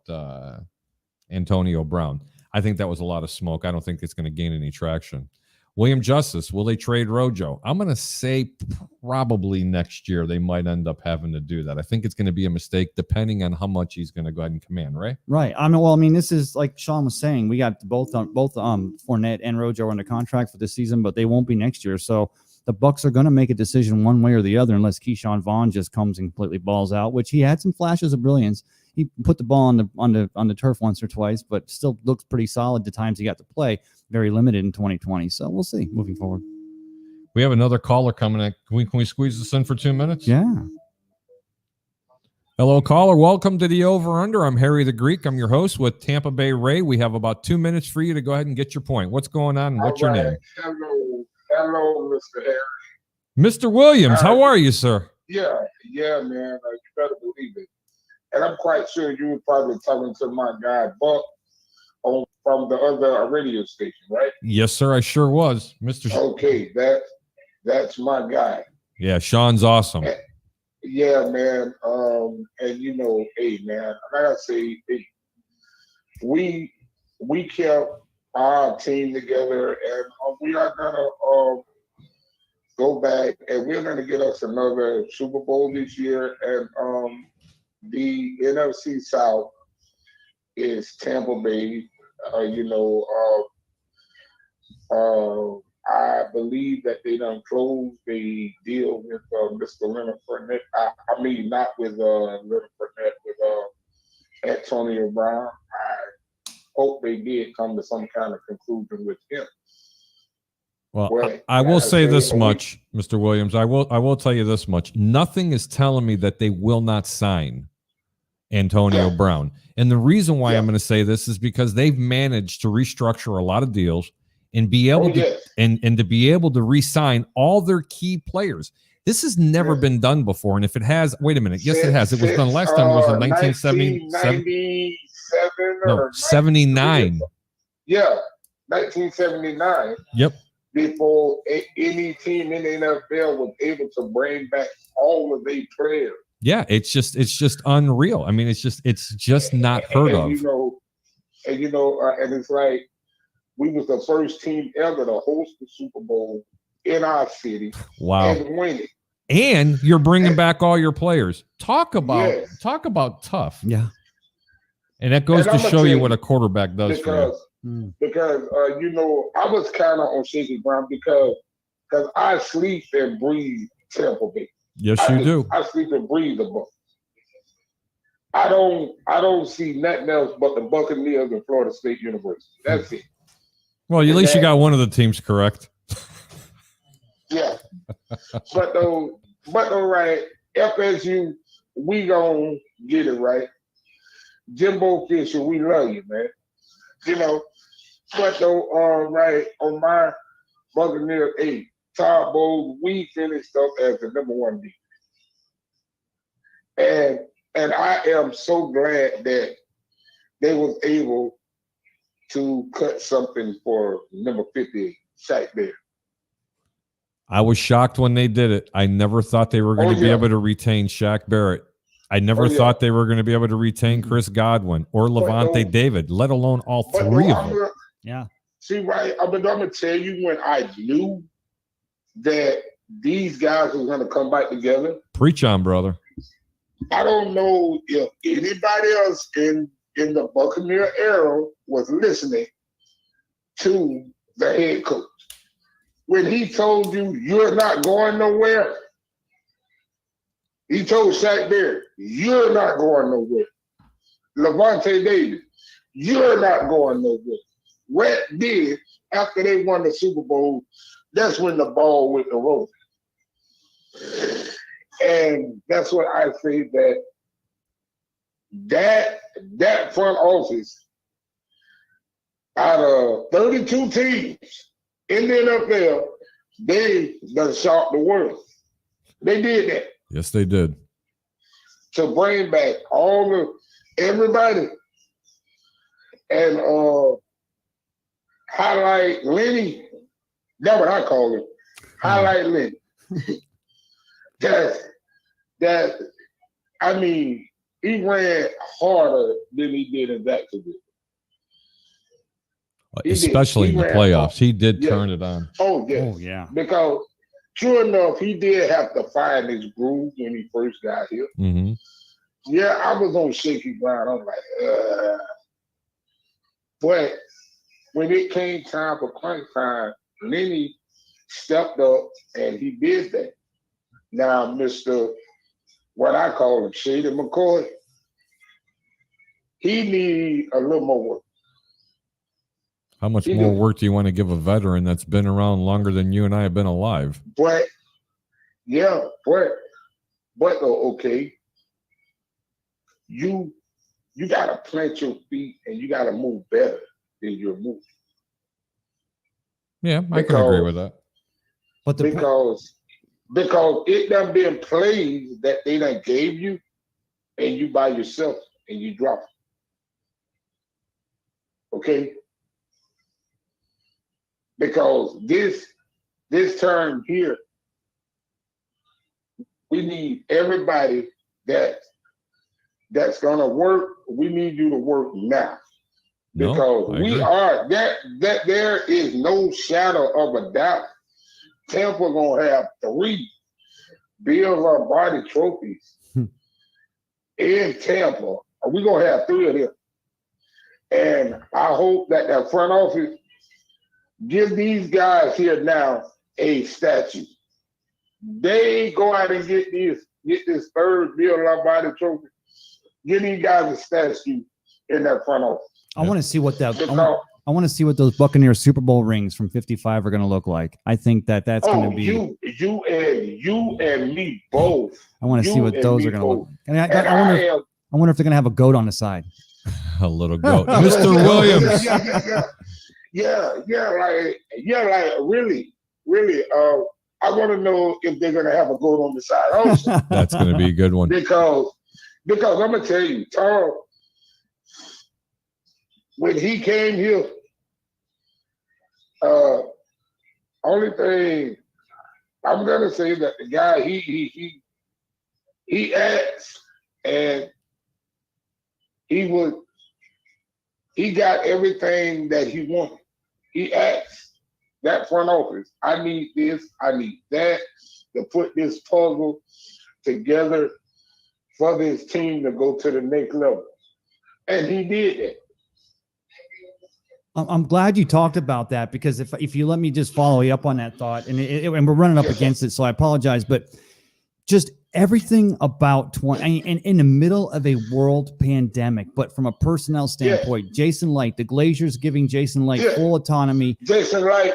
Antonio Brown. I think that was a lot of smoke. I don't think it's going to gain any traction. William Justice, will they trade Rojo? I'm going to say probably next year they might end up having to do that. I think it's going to be a mistake depending on how much he's going to go ahead and command, right? Right. I mean, this is like Sean was saying. We got both Fournette and Rojo under contract for this season, but they won't be next year. So the Bucks are going to make a decision one way or the other unless Keyshawn Vaughn just comes and completely balls out, which he had some flashes of brilliance. He put the ball on the turf once or twice, but still looks pretty solid the times he got to play. Very limited in 2020. So we'll see moving forward. We have another caller coming in. Can we squeeze this in for 2 minutes? Yeah. Hello, caller. Welcome to the Over Under. I'm Harry the Greek. I'm your host with Tampa Bay Ray. We have about 2 minutes for you to go ahead and get your point. What's going on and what's your name? Hello, Mr. Harry. Mr. Williams, how are you, sir? Yeah, man. You better believe it. And I'm quite sure you were probably talking to my guy, Buck, from the other radio station, right? Yes, sir. I sure was. Okay, that's my guy. Yeah, Sean's awesome. Yeah, man. And hey, man, I gotta say, hey, we kept our team together, and we are gonna go back, and we're gonna get us another Super Bowl this year, and the NFC South is Tampa Bay. I believe that they done closed the deal with Mr. Leonard Fournette. I mean, not with Leonard Fournette, with Antonio Brown. I hope they did come to some kind of conclusion with him. Well, I will say this much, Mr. Williams. I will tell you this much. Nothing is telling me that they will not sign Antonio Brown. And the reason why I'm going to say this is because they've managed to restructure a lot of deals and be able to and to be able to re-sign all their key players. This has never been done before. And if it has, wait a minute. Yes, it has. It was done last time. It was in 1977. No, 79. Yeah, 1979. Yep. Before any team in the NFL was able to bring back all of their players. Yeah, it's just unreal. I mean, it's just not heard of. And it's like we was the first team ever to host the Super Bowl in our city. Wow. And win it. And you're bringing back all your players. Talk about tough. Yeah. And that goes to show you what a quarterback does for you. Because I was kind of on shaky ground because I sleep and breathe Tampa Bay. Yes, you do. I sleep and breathe the Bucs. I don't see nothing else but the Buccaneers and Florida State University. That's it. Well, at least you got one of the teams correct. Yeah. but though, right, FSU, we gonna get it right. Jimbo Fisher, we love you, man. But though, right, on my Buccaneers, hey, Todd Bowles, we finished up as the number 1 defense. And I am so glad that they was able to cut something for number 58, Shaq Barrett. I was shocked when they did it. I never thought they were going to be able to retain Shaq Barrett. I never thought they were going to be able to retain Chris Godwin or Levante David, let alone all 3 of them. Yeah. See, right, I'm going to tell you when I knew that these guys were going to come back together. Preach on, brother. I don't know if anybody else in the Buccaneer era was listening to the head coach. When he told you, you're not going nowhere, he told Shaq Barrett, you're not going nowhere. Levante David, you're not going nowhere. What did, after they won the Super Bowl, that's when the ball went to roll. And that's what I say that front office, out of 32 teams in the NFL, they done shocked the world. They did that. Yes, they did. To bring back everybody and highlight Lenny. That's what I call him. Highlight Lenny. I mean, he ran harder than he did in Jacksonville. Especially in the playoffs. He did turn it on. Oh, yes. Oh, yeah. Because true enough, he did have to find his groove when he first got here. Mm-hmm. Yeah, I was on shaky ground. I'm like, But when it came time for crunch time, Lenny stepped up and he did that. Now, Mr. what I call him, Shady McCoy, he need a little more work. How much more work do you want to give a veteran that's been around longer than you and I have been alive? But okay, you got to plant your feet and you got to move better than you're moving. Yeah, I can agree with that. But because it done been plays that they done gave you and you by yourself and you drop it. Okay? Because this term here, we need everybody that's gonna work. We need you to work now. Because there is no shadow of a doubt. Tampa gonna have 3 Bill Lombardi trophies in Tampa. We're gonna have 3 of them. And I hope that front office give these guys here now a statue. They go out and get this 3rd Bill Lombardi trophy. Give these guys a statue in that front office. I want to see what that. I want to see what those Buccaneers Super Bowl rings from '55 are going to look like. I think that's going to be. You and me both. I want to see what those are going to look. And I wonder if they're going to have a goat on the side. A little goat, Mr. Williams. Like really. I want to know if they're going to have a goat on the side also. That's going to be a good one. Because I'm going to tell you, Tom, when he came here, only thing I'm going to say that the guy, he acts and he got everything that he wanted. He asked that front office, I need this, I need that, to put this puzzle together for this team to go to the next level. And he did that. I'm glad you talked about that, because if you let me just follow you up on that thought, and we're running up against it, so I apologize, but just everything about in the middle of a world pandemic, but from a personnel standpoint, Jason Light, the Glaziers giving Jason Light full autonomy. Jason Light,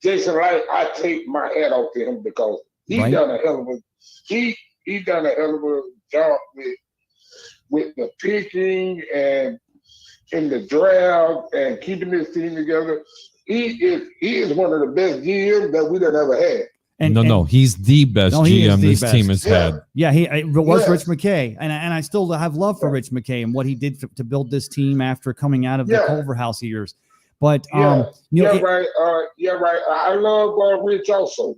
I take my hat off to him because he done a hell of a job with the pitching and in the draft and keeping this team together. He is one of the best GMs that we done ever had. No, he's the best GM this team has had. Yeah, it was Rich McKay, and I still have love for Rich McKay and what he did to build this team after coming out of the Culverhouse years. But right. I love Rich also.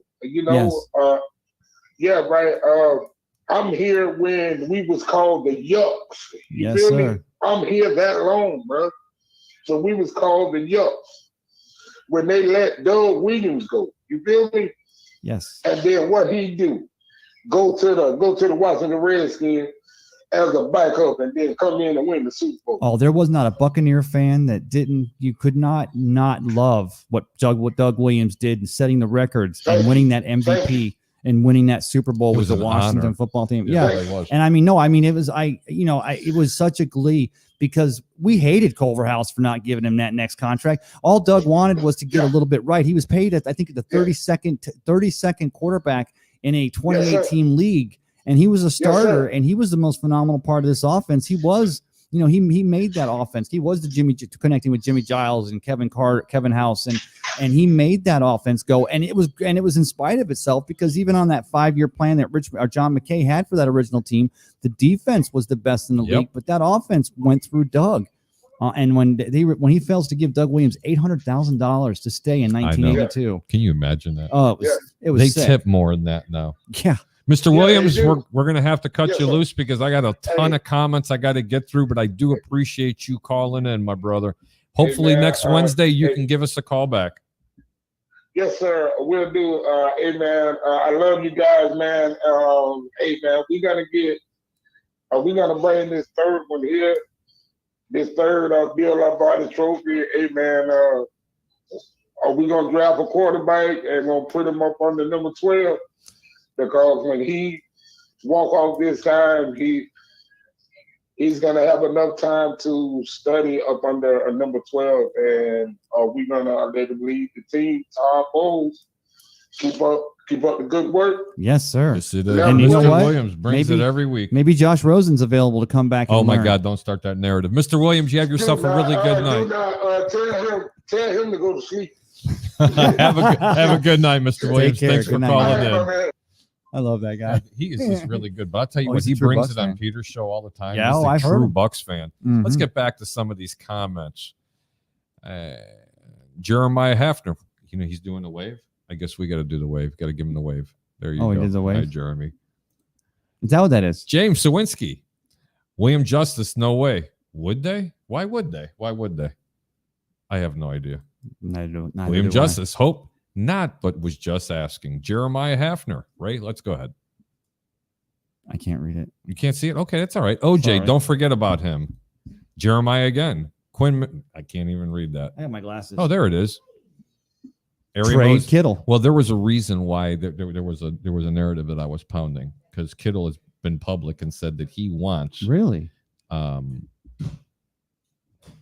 I'm here when we was called the Yucks. You feel me? I'm here that long, bro. So we was called the Yucks when they let Doug Williams go. You feel me? Yes. And then what he do? Go to the Washington Redskins as a backup and then come in and win the Super Bowl. Oh, there was not a Buccaneer fan that you could not love what Doug Williams did in setting the records and winning that MVP and winning that Super Bowl with the Washington football team. Yeah. It really was. And it was such a glee because we hated Culverhouse for not giving him that next contract. All Doug wanted was to get a little bit right. He was paid at, I think, the 32nd quarterback in a 28-team league. And he was a starter, and he was the most phenomenal part of this offense. He was, he made that offense. He was the connecting with Jimmy Giles and Kevin House, and he made that offense go. And it was in spite of itself, because even on that 5-year plan that John McKay had for that original team, the defense was the best in the league, but that offense went through Doug. And when he fails to give Doug Williams $800,000 to stay in 1982, can you imagine that? Oh, it was. They sick. tip more than that now. Yeah. Mr. Williams, we're going to have to cut you loose because I got a ton of comments I got to get through, but I do appreciate you calling in, my brother. Hopefully next Wednesday you can give us a call back. Yes, sir. We'll do. Hey, man, I love you guys, man. Hey, man, we're going to bring this third one here, this third Bill Lombardi trophy. Hey, man, are we going to draft a quarterback and going to put him up on the number 12? Because when he walk off this time, he's gonna have enough time to study up under a number 12, and we're gonna let him lead the team. Todd Bowles, keep up the good work. Yes, sir. Yes, it is. And you know what? Williams brings it every week. Maybe Josh Rosen's available to come back. And my God! Don't start that narrative, Mr. Williams. You have yourself a really good night. Tell him to go to sleep. have a good night, Mr. Williams. Thanks for calling in. I love that guy. He is just really good. But I'll tell you what, he brings it on Peter's show all the time. Yeah, he's a true Bucks fan. Mm-hmm. Let's get back to some of these comments. Jeremiah Hafner, he's doing the wave. I guess we got to do the wave. Got to give him the wave. There you go. He did the wave. Hi, Jeremy. Is that what that is? James Sawinski. William Justice, no way. Would they? Why would they? I have no idea. William Justice, hope not, but was just asking. Jeremiah Hafner, right? Let's go ahead. I can't read it. You can't see it? Okay, that's all right. OJ, don't forget about him. Jeremiah again. Quinn, I can't even read that. I have my glasses. Oh, there it is. Trade Kittle. Well, there was a reason why there was a narrative that I was pounding, because Kittle has been public and said that he wants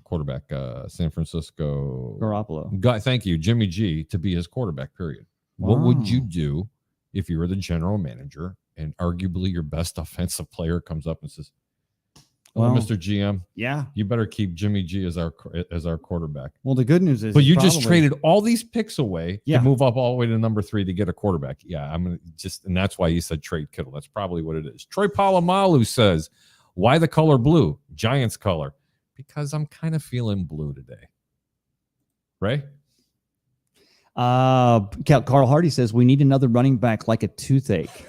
quarterback, San Francisco Garoppolo. Thank you, Jimmy G, to be his quarterback, period. Wow. What would you do if you were the general manager and arguably your best offensive player comes up and says, Mr. GM, you better keep Jimmy G as our quarterback? Well, the good news is, but you just traded all these picks away to move up all the way to number 3 to get a quarterback. And that's why you said trade Kittle. That's probably what it is. Troy Polamalu says, why the color blue? Giants color. Because I'm kind of feeling blue today. Ray? Carl Hardy says we need another running back like a toothache.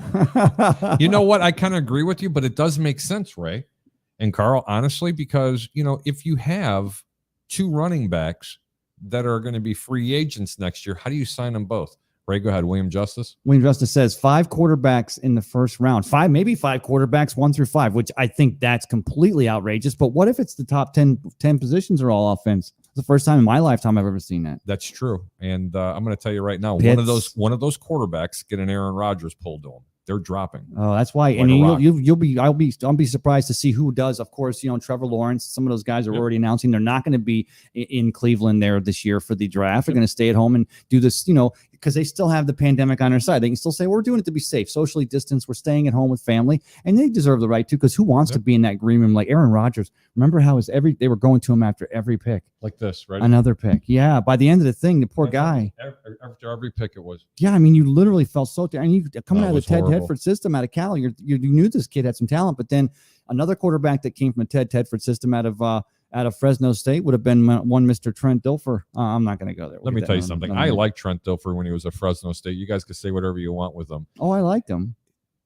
You know what? I kind of agree with you, but it does make sense, Ray and Carl, honestly, because, if you have 2 running backs that are going to be free agents next year, how do you sign them both? Ray, go ahead. William Justice says 5 quarterbacks in the first round. 5 quarterbacks 1 through 5, which I think that's completely outrageous. But what if it's the top 10 positions are all offense? It's the first time in my lifetime I've ever seen that. That's true. And I'm going to tell you right now, one of those quarterbacks get an Aaron Rodgers pulled to them. They're dropping. Oh, that's why. And I'll be surprised to see who does. Of course, Trevor Lawrence. Some of those guys are already announcing they're not going to be in Cleveland there this year for the draft. They're going to stay at home and do this. because they still have the pandemic on their side. They can still say, we're doing it to be safe, socially distanced. We're staying at home with family, and they deserve the right to, because who wants to be in that green room like Aaron Rodgers? Remember how they were going to him after every pick. Like this, right? Another pick. Yeah. By the end of the thing, the poor guy. After every pick it was. Yeah. I mean, you literally felt so, and you coming out of the Ted horrible. Tedford system out of Cal, you knew this kid had some talent, but then another quarterback that came from a Ted Tedford system out of Fresno State would have been one Mr. Trent Dilfer. I'm not going to go there. Let me tell you something. I like Trent Dilfer when he was at Fresno State. You guys can say whatever you want with him. Oh, I liked him.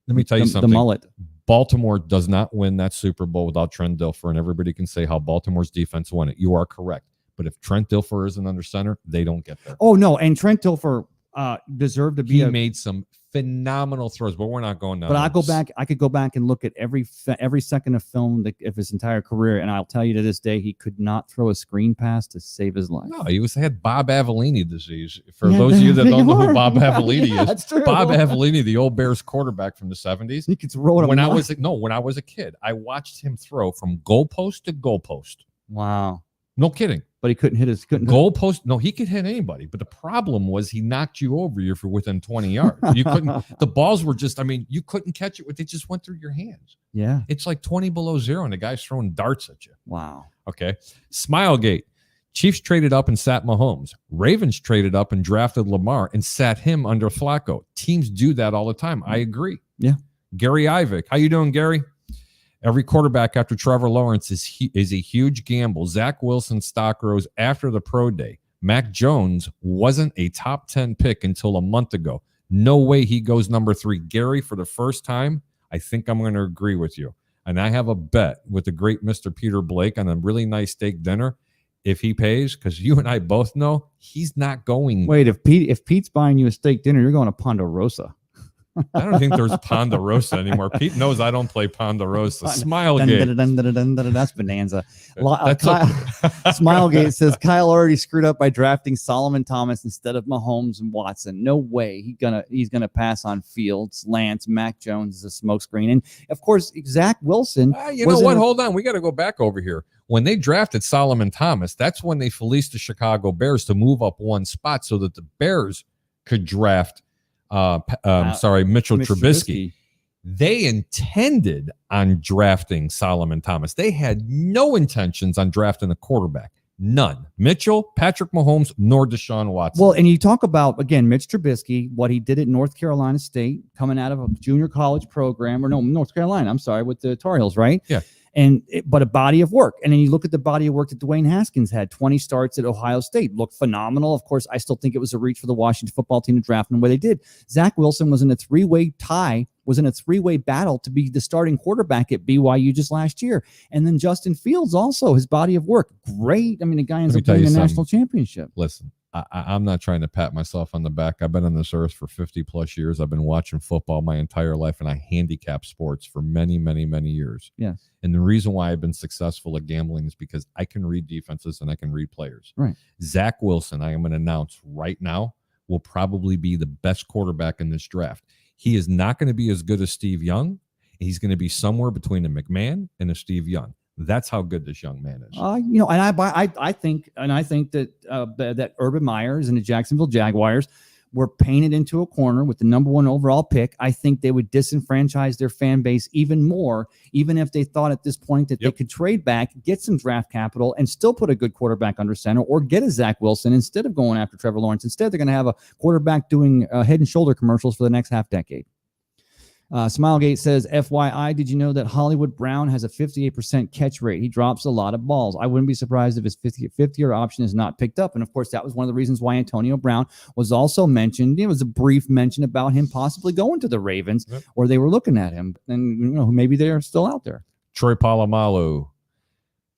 Let me tell you something. The mullet. Baltimore does not win that Super Bowl without Trent Dilfer, and everybody can say how Baltimore's defense won it. You are correct. But if Trent Dilfer isn't under center, they don't get there. Oh, no. And Trent Dilfer deserved to be. He made some phenomenal throws, but we're not going down. But I could go back and look at every second of film of his entire career, and I'll tell you to this day, he could not throw a screen pass to save his life. No, he had Bob Avellini disease. For those of you that don't know who Bob Avellini is, that's true. Bob Avellini, the old Bears quarterback from the 70s. He could throw it. When I was a kid, I watched him throw from goalpost to goalpost. Wow. No kidding. But he couldn't hit his goalpost. No, he could hit anybody. But the problem was he knocked you over if you're within 20 yards. You couldn't. The balls were just. I mean, you couldn't catch it. They just went through your hands. Yeah. It's like 20 below zero, and the guy's throwing darts at you. Wow. Okay. Smilegate. Chiefs traded up and sat Mahomes. Ravens traded up and drafted Lamar and sat him under Flacco. Teams do that all the time. I agree. Yeah. Gary Ivick. How you doing, Gary? Every quarterback after Trevor Lawrence is a huge gamble. Zach Wilson stock rose after the pro day. Mac Jones wasn't a top 10 pick until a month ago. No way he goes number 3. Gary, for the first time, I think I'm going to agree with you. And I have a bet with the great Mr. Peter Blake on a really nice steak dinner. If he pays, because you and I both know he's not going. Wait, if Pete's buying you a steak dinner, you're going to Ponderosa. I don't think there's Ponderosa anymore. Pete knows I don't play Ponderosa. Smilegate. That's Bonanza. Smilegate says Kyle already screwed up by drafting Solomon Thomas instead of Mahomes and Watson. No way he's gonna pass on Fields, Lance, Mac Jones is a smokescreen, and of course Zach Wilson. You know what? Hold on, we got to go back over here. When they drafted Solomon Thomas, that's when they fleeced the Chicago Bears to move up one spot so that the Bears could draft. Mitchell Trubisky. They intended on drafting Solomon Thomas. They had no intentions on drafting a quarterback. None. Mitchell, Patrick Mahomes, nor Deshaun Watson. Well, and you talk about, again, Mitch Trubisky, what he did at North Carolina State, coming out of a junior college program, North Carolina, I'm sorry, with the Tar Heels, right? Yeah. But a body of work. And then you look at the body of work that Dwayne Haskins had, 20 starts at Ohio State, looked phenomenal. Of course, I still think it was a reach for the Washington football team to draft him the way they did. Zach Wilson was in a three-way battle to be the starting quarterback at BYU just last year. And then Justin Fields also, his body of work, great. I mean, the guy ends up winning the national championship. Listen, I'm not trying to pat myself on the back. I've been on this earth for 50 plus years. I've been watching football my entire life, and I handicap sports for many, many, many years. Yes. And the reason why I've been successful at gambling is because I can read defenses and I can read players. Right. Zach Wilson, I am going to announce right now, will probably be the best quarterback in this draft. He is not going to be as good as Steve Young. He's going to be somewhere between a McMahon and a Steve Young. That's how good this young man is. And I think that Urban Meyers and the Jacksonville Jaguars were painted into a corner with the number 1 overall pick. I think they would disenfranchise their fan base even more, even if they thought at this point that they could trade back, get some draft capital, and still put a good quarterback under center, or get a Zach Wilson instead of going after Trevor Lawrence. Instead, they're going to have a quarterback doing head and shoulder commercials for the next half decade. Smilegate says, FYI, did you know that Hollywood Brown has a 58% catch rate? He drops a lot of balls. I wouldn't be surprised if his fifth-year option is not picked up. And, of course, that was one of the reasons why Antonio Brown was also mentioned. It was a brief mention about him possibly going to the Ravens, where they were looking at him. And, maybe they're still out there. Troy Polamalu.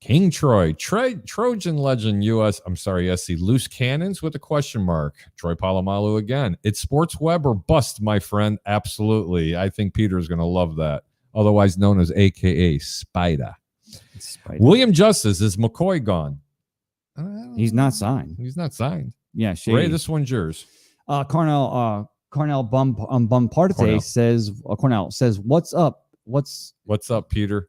King Troy, Trojan legend SC, loose cannons with a question mark. Troy Polamalu again. It's sports web or bust, my friend. Absolutely. I think Peter's going to love that. Otherwise known as AKA Spider. William Justice, is McCoy gone? He's not signed. Yeah, shady. Ray, this one's yours. Cornell Bumparte says, Cornell says, what's up? What's up, Peter?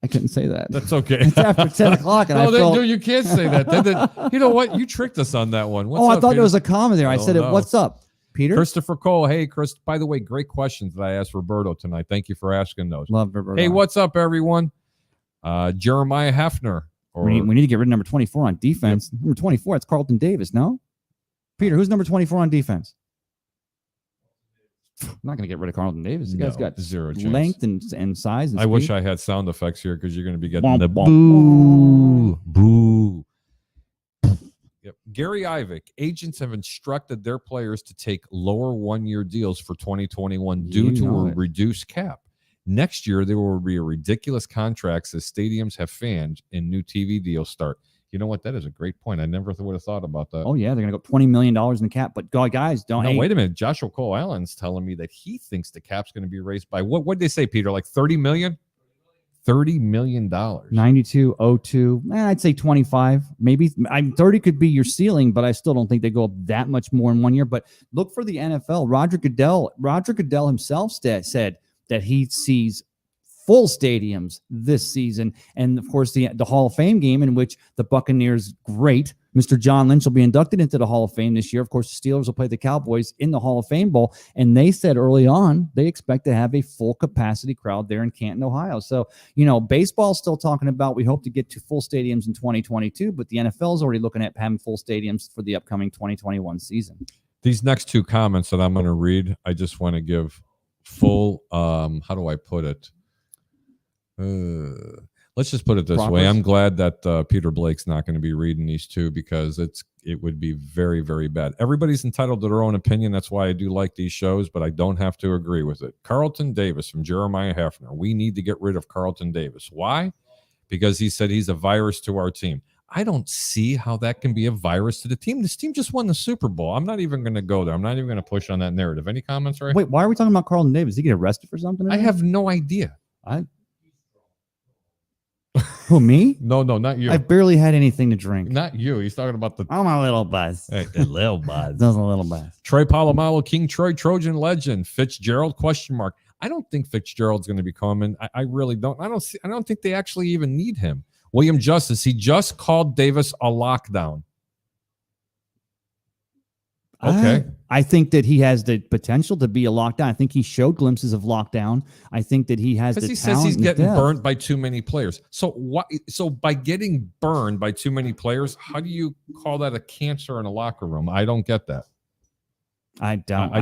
I couldn't say that. That's okay. It's after 10 o'clock. And No, you can't say that. You know what? You tricked us on that one. I thought there was a comment there. I said, what's up, Peter? Christopher Cole. Hey, Chris. By the way, great questions that I asked Roberto tonight. Thank you for asking those. Love Roberto. Hey, what's up, everyone? Jeremiah Hefner. We need to get rid of number 24 on defense. Yep. Number 24, it's Carlton Davis, no? Peter, who's number 24 on defense? I'm not going to get rid of Carlton Davis. The guy's got zero length and size. And I speed. wish I had sound effects here because you're going to be getting the boo. Boo. Yep. Gary Ivick, agents have instructed their players to take lower one-year deals for 2021 due to a reduced cap. Next year, there will be a ridiculous contracts as stadiums have fans and new TV deals start. You know what? That is a great point. I never would have thought about that. Oh, yeah. They're going to go $20 million in the cap. But, guys, don't. No, wait a minute. Joshua Cole Allen's telling me that he thinks the cap's going to be raised by what did they say, Peter? Like $30 million? $30 million. 92.02. I'd say 25. Maybe 30 could be your ceiling, but I still don't think they go up that much more in 1 year. But look for the NFL. Roger Goodell himself said that he sees full stadiums this season. And, of course, the Hall of Fame game in which the Buccaneers, great, Mr. John Lynch will be inducted into the Hall of Fame this year. Of course, the Steelers will play the Cowboys in the Hall of Fame Bowl. And they said early on they expect to have a full capacity crowd there in Canton, Ohio. So, baseball's still talking about we hope to get to full stadiums in 2022, but the NFL is already looking at having full stadiums for the upcoming 2021 season. These next two comments that I'm going to read, I just want to give full, how do I put it? Let's just put it this way. I'm glad that Peter Blake's not going to be reading these two because it would be very, very bad. Everybody's entitled to their own opinion. That's why I do like these shows, but I don't have to agree with it. Carlton Davis from Jeremiah Hefner. We need to get rid of Carlton Davis. Why? Because he said he's a virus to our team. I don't see how that can be a virus to the team. This team just won the Super Bowl. I'm not even going to go there. I'm not even going to push on that narrative. Any comments, Ray? Wait, why are we talking about Carlton Davis? Did he get arrested for something? I have no idea. Who, me? No, not you. I barely had anything to drink. Not you. He's talking about I'm a little buzz. Hey, a little buzz. Just a little buzz. Troy Polamalu, King Troy, Trojan legend. Fitzgerald, ? I don't think Fitzgerald's going to be coming. I really don't. I don't think they actually even need him. William Justice, he just called Davis a lockdown. Okay. I think that he has the potential to be a lockdown. I think he showed glimpses of lockdown. I think that he has the he says he's getting burnt by too many players. So what? So by getting burned by too many players, how do you call that a cancer in a locker room? I don't get that. I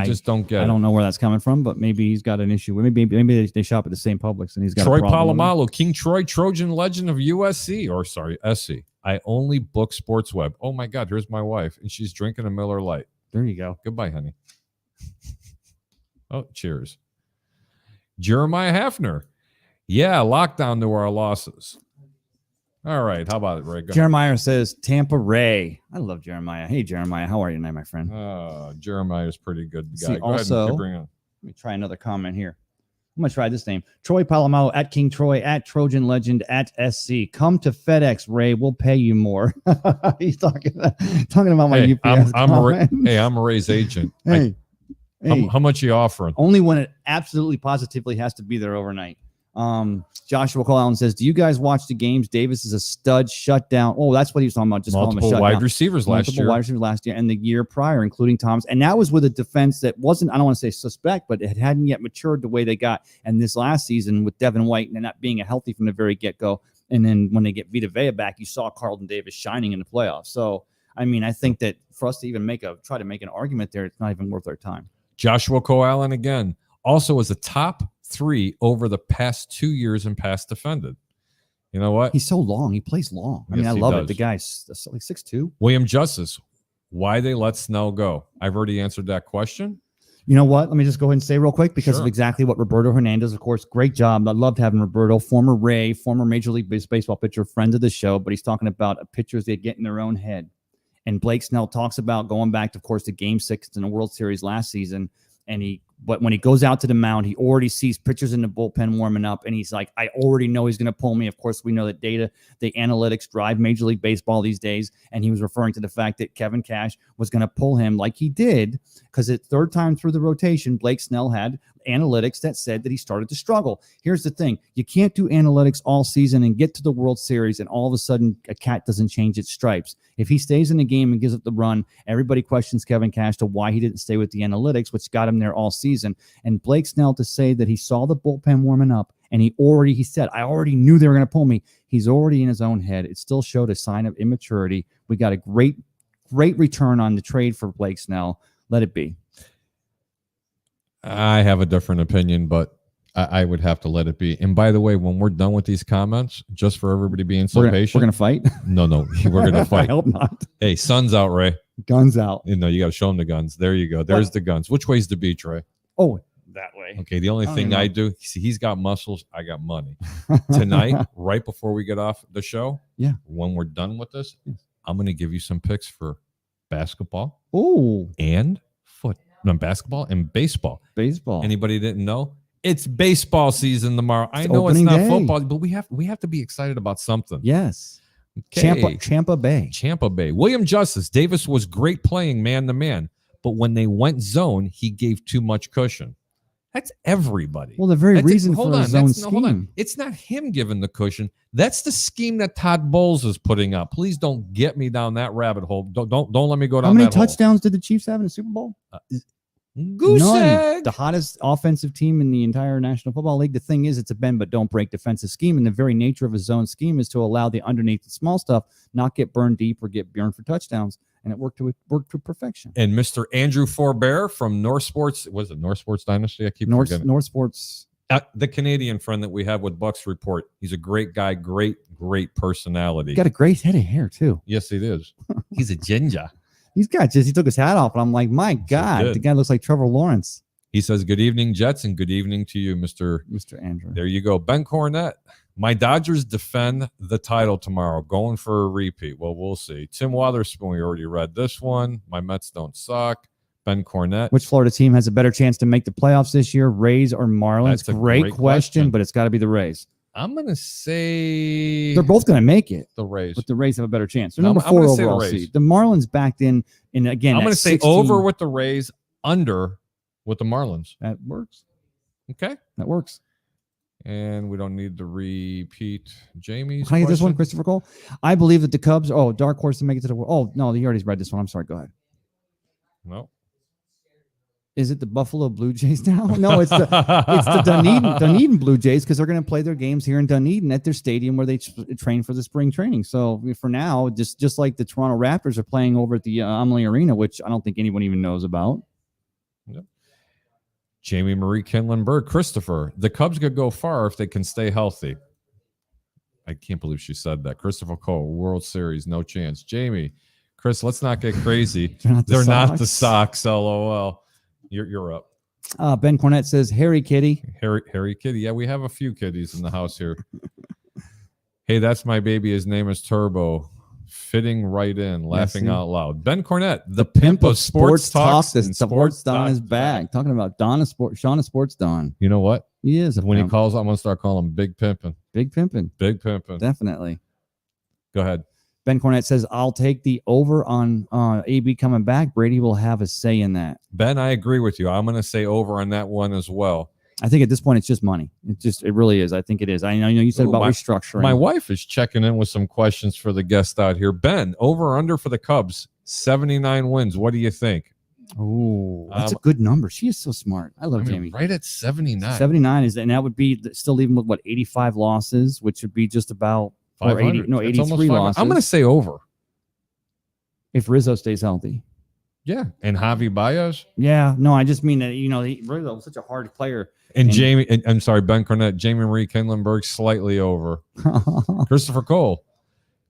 just don't get it. I don't know where that's coming from, but maybe he's got an issue. Maybe they shop at the same Publix and he's got Troy a problem. Polamalu, King Troy, Trojan legend of SC. I only book Sports Web. Oh my God, here's my wife, and she's drinking a Miller Lite. There you go. Goodbye, honey. Oh, cheers. Jeremiah Hefner. Yeah, lockdown to our losses. All right. How about it, Ray? Jeremiah says Tampa Ray. I love Jeremiah. Hey, Jeremiah. How are you tonight, my friend? Jeremiah's pretty good guy. See, also, let me try another comment here. I'm going to try this name. Troy Polamalu at King Troy at Trojan Legend at SC. Come to FedEx, Ray. We'll pay you more. He's talking about my UPS. I'm Ray's agent. How much are you offering? Only when it absolutely positively has to be there overnight. Joshua Cole Allen says, do you guys watch the games? Davis is a stud shutdown. Oh, that's what he was talking about. Just multiple call him a wide receivers last year. Wide receivers last year and the year prior, including Thomas. And that was with a defense that wasn't, I don't want to say suspect, but it hadn't yet matured the way they got. And this last season with Devin White and not being healthy from the very get-go. And then when they get Vita Vea back, you saw Carlton Davis shining in the playoffs. So, I mean, I think that for us to even try to make an argument there, it's not even worth our time. Joshua Cole Allen again, also as a top 3 over the past 2 years in pass defended. You know what? He's so long. He plays long. I love it. The guy's like 6'2". William Justice, why they let Snell go? I've already answered that question. You know what? Let me just go ahead and say real quick because of exactly what Roberto Hernandez, of course, great job. I loved having Roberto, former Major League Baseball pitcher, friend of the show, but he's talking about pitchers that get in their own head. And Blake Snell talks about going back, of course, to Game 6 in the World Series last season. But when he goes out to the mound, he already sees pitchers in the bullpen warming up, and he's like, I already know he's going to pull me. Of course, we know that the analytics drive Major League Baseball these days, and he was referring to the fact that Kevin Cash was going to pull him like he did, because at third time through the rotation, Blake Snell had analytics that said that he started to struggle. Here's the thing. You can't do analytics all season and get to the World Series and all of a sudden a cat doesn't change its stripes. If he stays in the game and gives up the run, everybody questions Kevin Cash to why he didn't stay with the analytics, which got him there all season. And Blake Snell to say that he saw the bullpen warming up and he said, I already knew they were going to pull me. He's already in his own head. It still showed a sign of immaturity. We got a great return on the trade for Blake Snell. Let it be. I have a different opinion, but I would have to let it be. And by the way, when we're done with these comments, just for everybody being so patient. We're going to fight? No, we're going to fight. I hope not. Hey, sun's out, Ray. Guns out. You got to show them the guns. There you go. There's the guns. Which way's the beach, Ray? Oh, that way. Okay, the only thing I do, see, he's got muscles, I got money. Tonight, right before we get off the show, when we're done with this, I'm going to give you some picks for basketball. And basketball and baseball. Anybody didn't know? It's baseball season tomorrow. I know it's not football, but we have to be excited about something. Yes. Okay. Champa Bay. William Justice. Davis was great playing man to man, but when they went zone, he gave too much cushion. That's everybody. Well, the very reason for a zone scheme. Hold on. It's not him giving the cushion. That's the scheme that Todd Bowles is putting up. Please don't get me down that rabbit hole. Don't let me go down that hole. How many touchdowns did the Chiefs have in the Super Bowl? Goose egg. The hottest offensive team in the entire National Football League. The thing is, it's a bend but don't break defensive scheme, and the very nature of a zone scheme is to allow the underneath the small stuff not get burned deep or get burned for touchdowns, and it worked to perfection. And Mr. Andrew Forbear from North Sports, was it North Sports Dynasty? I keep forgetting. North Sports. The Canadian friend that we have with Bucks Report. He's a great guy, great personality. Got a great head of hair too. Yes, it is. He's a ginger. He took his hat off, and I'm like, my God, the guy looks like Trevor Lawrence. He says, good evening, Jets, and good evening to you, Mr. Andrew. There you go. Ben Cornett. My Dodgers defend the title tomorrow, going for a repeat. Well, we'll see. Tim Wotherspoon, we already read this one. My Mets don't suck. Ben Cornett. Which Florida team has a better chance to make the playoffs this year, Rays or Marlins? Great question, but it's got to be the Rays. I'm going to say they're both going to make it. The Rays. But the Rays have a better chance. They're number 4 overall seed. The Marlins backed in again. I'm going to say over with the Rays, under with the Marlins. That works. Okay. That works. And we don't need to repeat Jamie's Can I get this one, Christopher Cole? I believe that the Cubs, dark horse to make it to the world. Oh, no, you already read this one. I'm sorry. Go ahead. No. Is it the Buffalo Blue Jays now? No, it's the Dunedin Blue Jays, because they're going to play their games here in Dunedin at their stadium where they train for the spring training. So for now, just like the Toronto Raptors are playing over at the Amalie Arena, which I don't think anyone even knows about. Yep. Jamie Marie Kinlan-Berg, Christopher, the Cubs could go far if they can stay healthy. I can't believe she said that. Christopher Cole, World Series, no chance. Jamie, Chris, let's not get crazy. They're not the Sox, LOL. You're up. Ben Cornett says, Harry Kitty. Harry Kitty. Yeah, we have a few kitties in the house here. Hey, that's my baby. His name is Turbo. Fitting right in, laughing out loud. Ben Cornett, the pimp of sports talk. The Sports Don is back. Talking about Shauna Sports Don. You know what? He is. When he calls, I'm going to start calling him Big Pimpin'. Big Pimpin'. Big Pimpin'. Definitely. Go ahead. Ben Cornett says, I'll take the over on AB coming back. Brady will have a say in that. Ben, I agree with you. I'm going to say over on that one as well. I think at this point, it's just money. It really is. I think it is. I know you said about restructuring. My wife is checking in with some questions for the guest out here. Ben, over or under for the Cubs, 79 wins. What do you think? Oh, that's a good number. She is so smart. I love Jamie. Right at 79. 79 is, and that would be still even with 85 losses, which would be just about 83 losses. I'm going to say over. If Rizzo stays healthy. Yeah. And Javi Baez? Yeah. No, I just mean that, Rizzo was such a hard player. And I'm sorry, Ben Cornett, Jamie Marie Kinlan-Berg slightly over. Christopher Cole.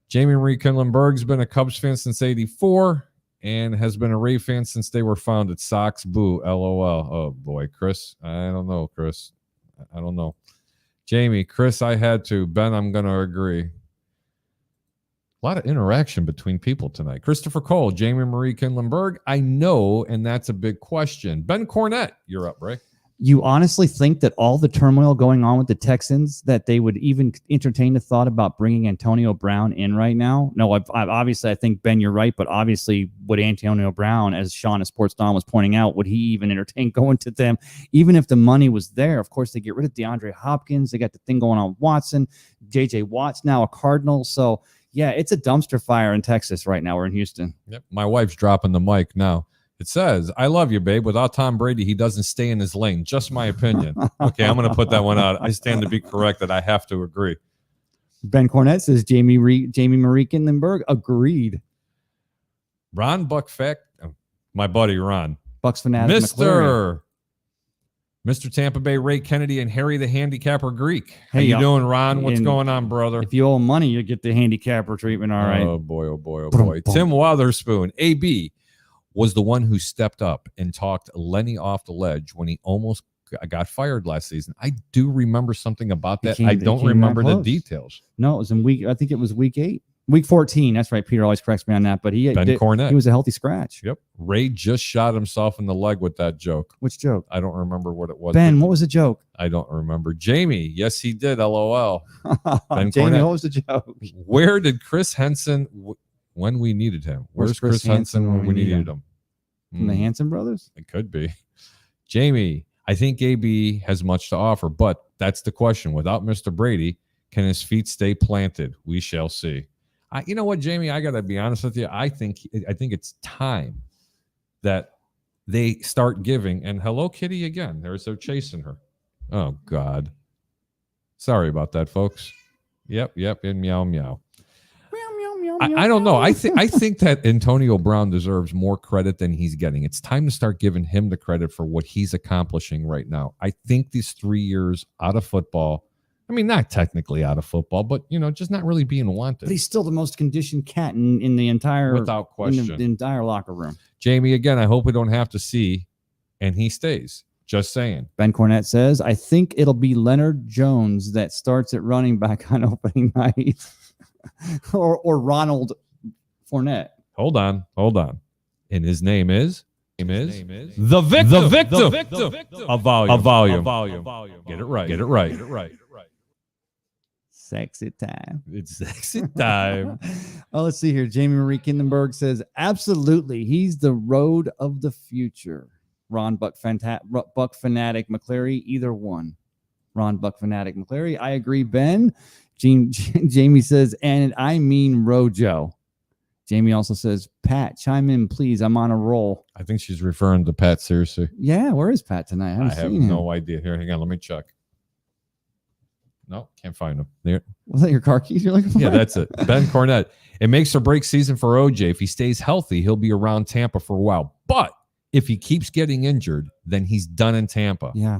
Jamie Marie Kinlan-Berg's been a Cubs fan since 84 and has been a Ray fan since they were founded. Sox boo, LOL. Oh, boy, Chris. I don't know, Chris. I don't know. Jamie, Chris, I had to. Ben, I'm going to agree. A lot of interaction between people tonight. Christopher Cole, Jamie Marie Kinlan-Berg, I know, and that's a big question. Ben Cornett, you're up, Ray. You honestly think that all the turmoil going on with the Texans, that they would even entertain the thought about bringing Antonio Brown in right now? No, obviously, I think, Ben, you're right. But obviously, would Antonio Brown, as Sean at Sports Dawn was pointing out, would he even entertain going to them? Even if the money was there, of course, they get rid of DeAndre Hopkins. They got the thing going on with Watson. J.J. Watt's now a Cardinal. So, yeah, it's a dumpster fire in Texas right now. We're in Houston. Yep. My wife's dropping the mic now. It says, I love you, babe. Without Tom Brady, he doesn't stay in his lane. Just my opinion. Okay, I'm going to put that one out. I stand to be corrected. I have to agree. Ben Cornett says Jamie Marie Kindenberg. Agreed. Ron Buckfact, my buddy Ron. Bucks fanatic. Mr. Tampa Bay, Ray Kennedy, and Harry the Handicapper Greek. How you doing, Ron? What's going on, brother? If you owe money, you get the handicapper treatment. All right. Oh, boy, oh, boy, oh, boy. Tim Wotherspoon, AB, was the one who stepped up and talked Lenny off the ledge when he almost got fired last season. I do remember something about that. I don't remember the details. No, it was I think it was week 8. Week 14. That's right. Peter always corrects me on that. But Cornett. He was a healthy scratch. Yep. Ray just shot himself in the leg with that joke. Which joke? I don't remember what it was. Ben, what was the joke? I don't remember. Jamie, yes, he did. LOL. Ben Jamie, what was the joke? Where did Chris Henson when we needed him? Where's Chris Henson when we needed him? From the Hanson brothers? It could be. Jamie, I think AB has much to offer, but that's the question. Without Mr. Brady, can his feet stay planted? We shall see. You know what, Jamie? I got to be honest with you. I think it's time that they start giving. And hello, Kitty, again. They're chasing her. Oh, God. Sorry about that, folks. Yep, and meow, meow. I don't know. I think that Antonio Brown deserves more credit than he's getting. It's time to start giving him the credit for what he's accomplishing right now. I think these 3 years out of football, I mean, not technically out of football, but, just not really being wanted. But he's still the most conditioned cat in the entire, without question, the entire locker room. Jamie, again, I hope we don't have to see, and he stays. Just saying. Ben Cornett says, I think it'll be Leonard Jones that starts at running back on opening night. or Ronald Fournette. Hold on. And his name is the victim of volume. Get it right. Sexy time. It's sexy time. Oh, let's see here. Jamie Marie Kindenberg says, absolutely. He's the road of the future. Ron Buck Fanatic McCleary, either one. Ron Buck Fanatic McCleary. I agree, Ben. Jamie says, and I mean Rojo. Jamie also says, Pat, chime in, please. I'm on a roll. I think she's referring to Pat, seriously. Yeah, where is Pat tonight? I have no idea. Here, hang on. Let me check. No, can't find him. There. Was that your car keys you're looking for? Yeah, that's it. Ben Cornett. It makes or breaks season for OJ. If he stays healthy, he'll be around Tampa for a while. But if he keeps getting injured, then he's done in Tampa. Yeah.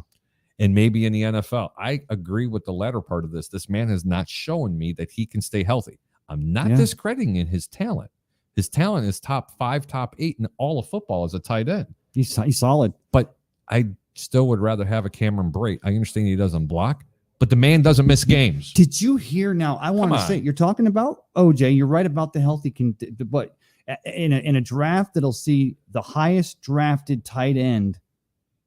And maybe in the NFL. I agree with the latter part of this. This man has not shown me that he can stay healthy. I'm not discrediting in his talent. His talent is top 5, top 8 in all of football as a tight end. He's solid. But I still would rather have a Cameron Brate. I understand he doesn't block, but the man doesn't miss games. Did you hear now? I want to say, you're talking about OJ. You're right about the healthy, but in a draft that'll see the highest drafted tight end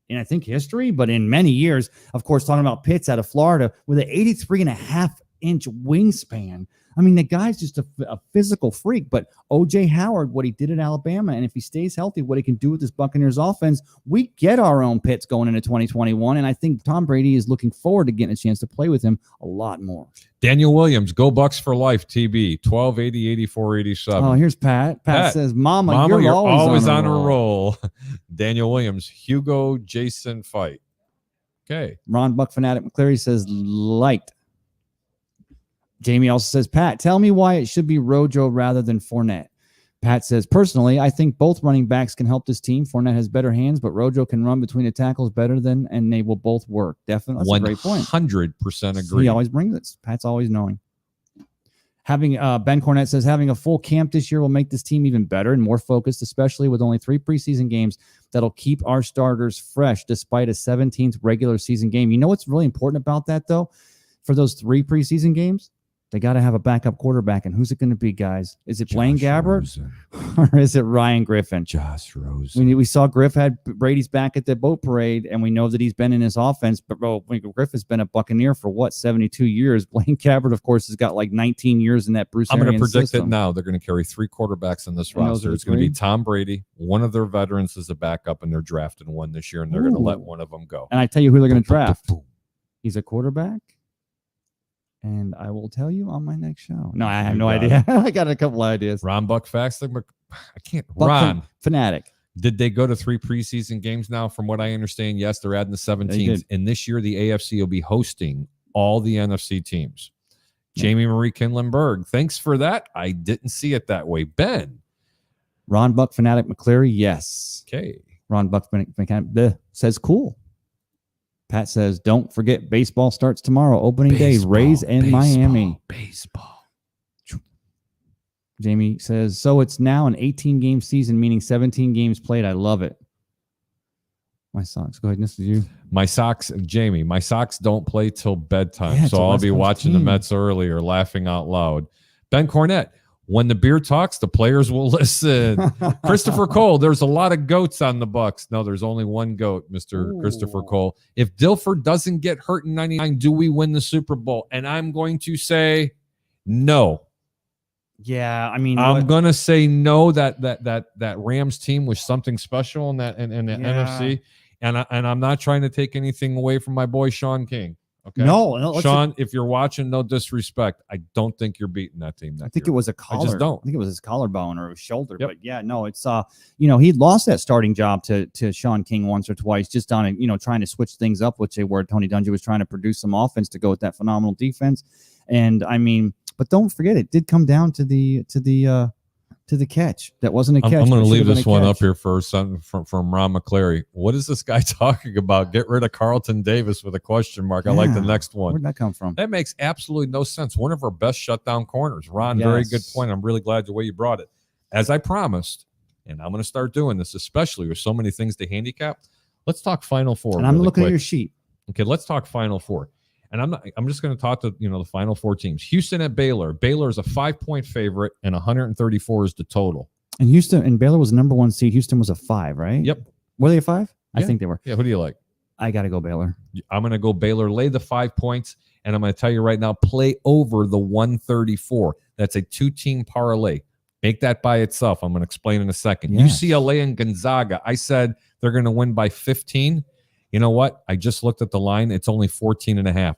in, I think, history, but in many years, of course, talking about Pitts out of Florida with an 83.5-inch wingspan. I mean, the guy's just a physical freak, but O.J. Howard, what he did at Alabama, and if he stays healthy, what he can do with this Buccaneers offense, we get our own Pitts going into 2021, and I think Tom Brady is looking forward to getting a chance to play with him a lot more. Daniel Williams, go Bucks for life, TB, 1280, 84, 87. Oh, here's Pat. Pat says, Mama, you're always on a roll. Daniel Williams, Hugo Jason fight. Okay. Ron Buck Fanatic McCleary says, light. Jamie also says, Pat, tell me why it should be Rojo rather than Fournette. Pat says, personally, I think both running backs can help this team. Fournette has better hands, but Rojo can run between the tackles better than, and they will both work. Definitely. That's a great point. 100% agree. He always brings it. Pat's always knowing. Having Ben Cornett says, having a full camp this year will make this team even better and more focused, especially with only 3 preseason games that'll keep our starters fresh despite a 17th regular season game. You know what's really important about that, though? For those 3 preseason games, They got to have a backup quarterback. And who's it going to be, guys? Is it Blaine Josh Gabbert Rosen. or is it Ryan Griffin? Josh Rosen. We saw Griff had Brady's back at the boat parade, and we know that he's been in his offense. But Griff has been a Buccaneer for 72 years. Blaine Gabbert, of course, has got like 19 years in that Bruce I'm going to Arians predict system. it now. They're going to carry 3 quarterbacks in this And those roster. are It's going to be 3? Tom Brady. One of their veterans is a backup, and they're drafting one this year, and they're going to let one of them go. And I tell you who they're going to draft. He's a quarterback. And I will tell you on my next show. No, I have no idea. I got a couple ideas. Ron Buck facts. I can't. Buck Ron. Fanatic. Did they go to 3 preseason games now? From what I understand, yes, they're adding the 17th. And this year, the AFC will be hosting all the NFC teams. Jamie Marie Kinlenberg, thanks for that. I didn't see it that way. Ben. Ron Buck Fanatic McCleary, yes. Okay. Ron Buck Fanatic says cool. Pat says, don't forget baseball starts tomorrow. Opening day, Rays and Miami. Baseball. Jamie says, so it's now an 18-game season, meaning 17 games played. I love it. My Sox. Go ahead. This is you. My Sox, Jamie, my Sox don't play till bedtime. Yeah, so I'll be watching the Mets early or laughing out loud. Ben Cornett, when the beer talks, the players will listen. Christopher Cole, there's a lot of goats on the Bucks. No, there's only one goat, Mr. Christopher Cole. If Dilfer doesn't get hurt in 99, do we win the Super Bowl? And I'm going to say no. Yeah, I mean, I'm going to say no. That Rams team was something special in the NFC. And I'm not trying to take anything away from my boy Sean King. Okay. No, Sean, if you're watching, no disrespect. I don't think you're beating that team. I think it was a collar. I just don't. I think it was his collarbone or his shoulder. Yep. But yeah, no, it's he lost that starting job to Sean King once or twice, just on trying to switch things up, which they were. Tony Dungy was trying to produce some offense to go with that phenomenal defense. And I mean, but don't forget, it did come down to the catch. That wasn't a catch. I'm going to leave this one up here for something from Ron McCleary. What is this guy talking about? Get rid of Carlton Davis with a question mark. I like the next one. Where'd that come from? That makes absolutely no sense. One of our best shutdown corners. Ron, very good point. I'm really glad the way you brought it. As I promised, and I'm going to start doing this, especially with so many things to handicap, let's talk Final Four. And I'm looking at your sheet. Okay, let's talk Final Four. And I'm just going to talk to the Final Four teams. Houston at Baylor. Baylor is a 5-point favorite, and 134 is the total. And Houston and Baylor was the number 1 seed. Houston was a 5, right? Yep. Were they a 5? Yeah. I think they were. Yeah. Who do you like? I got to go Baylor. I'm going to go Baylor. Lay the 5 points, and I'm going to tell you right now, play over the 134. That's a 2-team parlay. Make that by itself. I'm going to explain in a second. Yes. UCLA and Gonzaga. I said they're going to win by 15. You know what? I just looked at the line. It's only 14.5.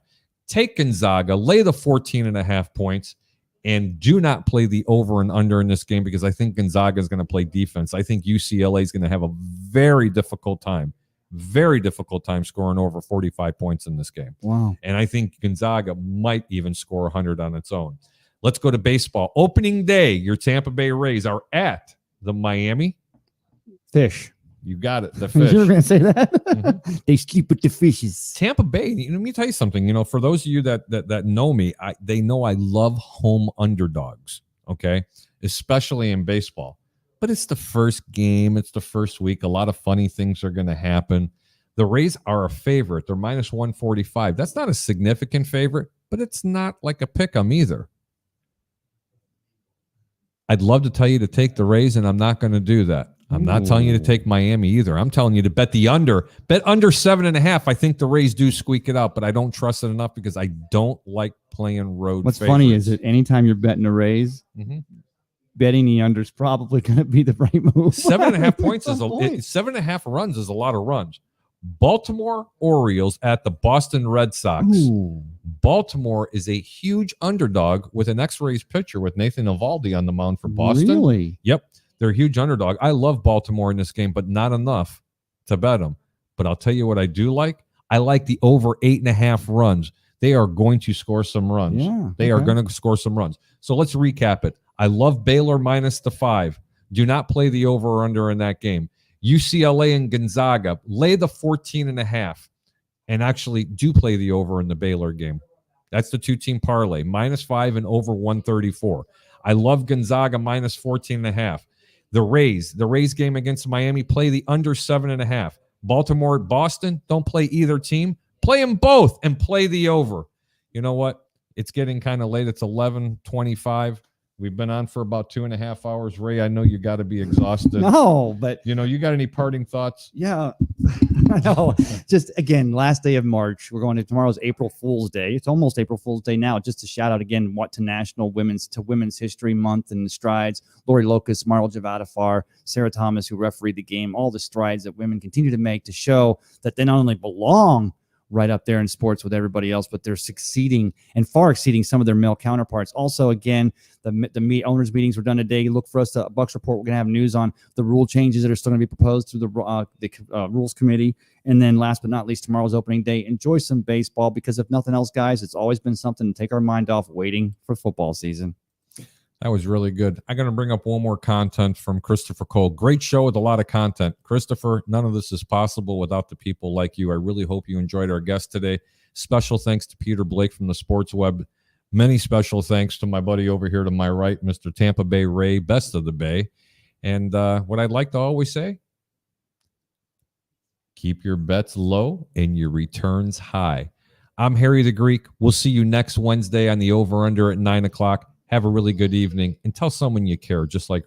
Take Gonzaga, lay the 14.5 points, and do not play the over and under in this game because I think Gonzaga is going to play defense. I think UCLA is going to have a very difficult time scoring over 45 points in this game. Wow. And I think Gonzaga might even score 100 on its own. Let's go to baseball. Opening day, your Tampa Bay Rays are at the Miami Fish. You got it. The fish. You were going to say that? Mm-hmm. They sleep with the fishes. Tampa Bay. Let me tell you something. For those of you that know me, they know I love home underdogs. Okay, especially in baseball. But it's the first game. It's the first week. A lot of funny things are going to happen. The Rays are a favorite. They're minus 145. That's not a significant favorite, but it's not like a pick 'em either. I'd love to tell you to take the Rays, and I'm not going to do that. I'm not telling you to take Miami either. I'm telling you to bet the under. Bet under 7.5. I think the Rays do squeak it out, but I don't trust it enough because I don't like playing road. What's favorites. funny is that anytime you're betting a Rays, betting the under is probably going to be the right move. 7.5 points is 7.5 runs is a lot of runs. Baltimore Orioles at the Boston Red Sox. Ooh. Baltimore is a huge underdog with an X-Rays pitcher with Nathan Eovaldi on the mound for Boston. Really? Yep. They're a huge underdog. I love Baltimore in this game, but not enough to bet them. But I'll tell you what I do like. I like the over 8.5 runs. They are going to score some runs. Yeah, they are going to score some runs. So let's recap it. I love Baylor minus the 5. Do not play the over or under in that game. UCLA and Gonzaga, lay the 14.5. And actually do play the over in the Baylor game. That's the 2-team parlay. Minus 5 and over 134. I love Gonzaga minus 14.5. The Rays game against Miami, play the under 7.5. Baltimore at Boston, don't play either team. Play them both and play the over. You know what? It's getting kind of late. It's 11:25. We've been on for about 2.5 hours. Ray, I know you got to be exhausted. No, but you got any parting thoughts? Yeah, I know. Just again, last day of March. We're going to tomorrow's April Fool's Day. It's almost April Fool's Day now. Just to shout out again, to National Women's History Month and the strides. Lori Locust, Marl Javadafar, Sarah Thomas, who refereed the game. All the strides that women continue to make to show that they not only belong right up there in sports with everybody else, but they're succeeding and far exceeding some of their male counterparts. Also, again, the owners meetings were done today. Look for us to Bucks Report. We're going to have news on the rule changes that are still going to be proposed through the rules committee. And then last but not least, tomorrow's opening day. Enjoy some baseball, because if nothing else, guys, it's always been something to take our mind off waiting for football season. That was really good. I'm going to bring up one more content from Christopher Cole. Great show with a lot of content. Christopher, none of this is possible without the people like you. I really hope you enjoyed our guest today. Special thanks to Peter Blake from the Sports Web. Many special thanks to my buddy over here to my right, Mr. Tampa Bay Ray, best of the Bay. And what I'd like to always say, keep your bets low and your returns high. I'm Harry the Greek. We'll see you next Wednesday on the Over-Under at 9 o'clock. Have a really good evening, and tell someone you care, just like Ray.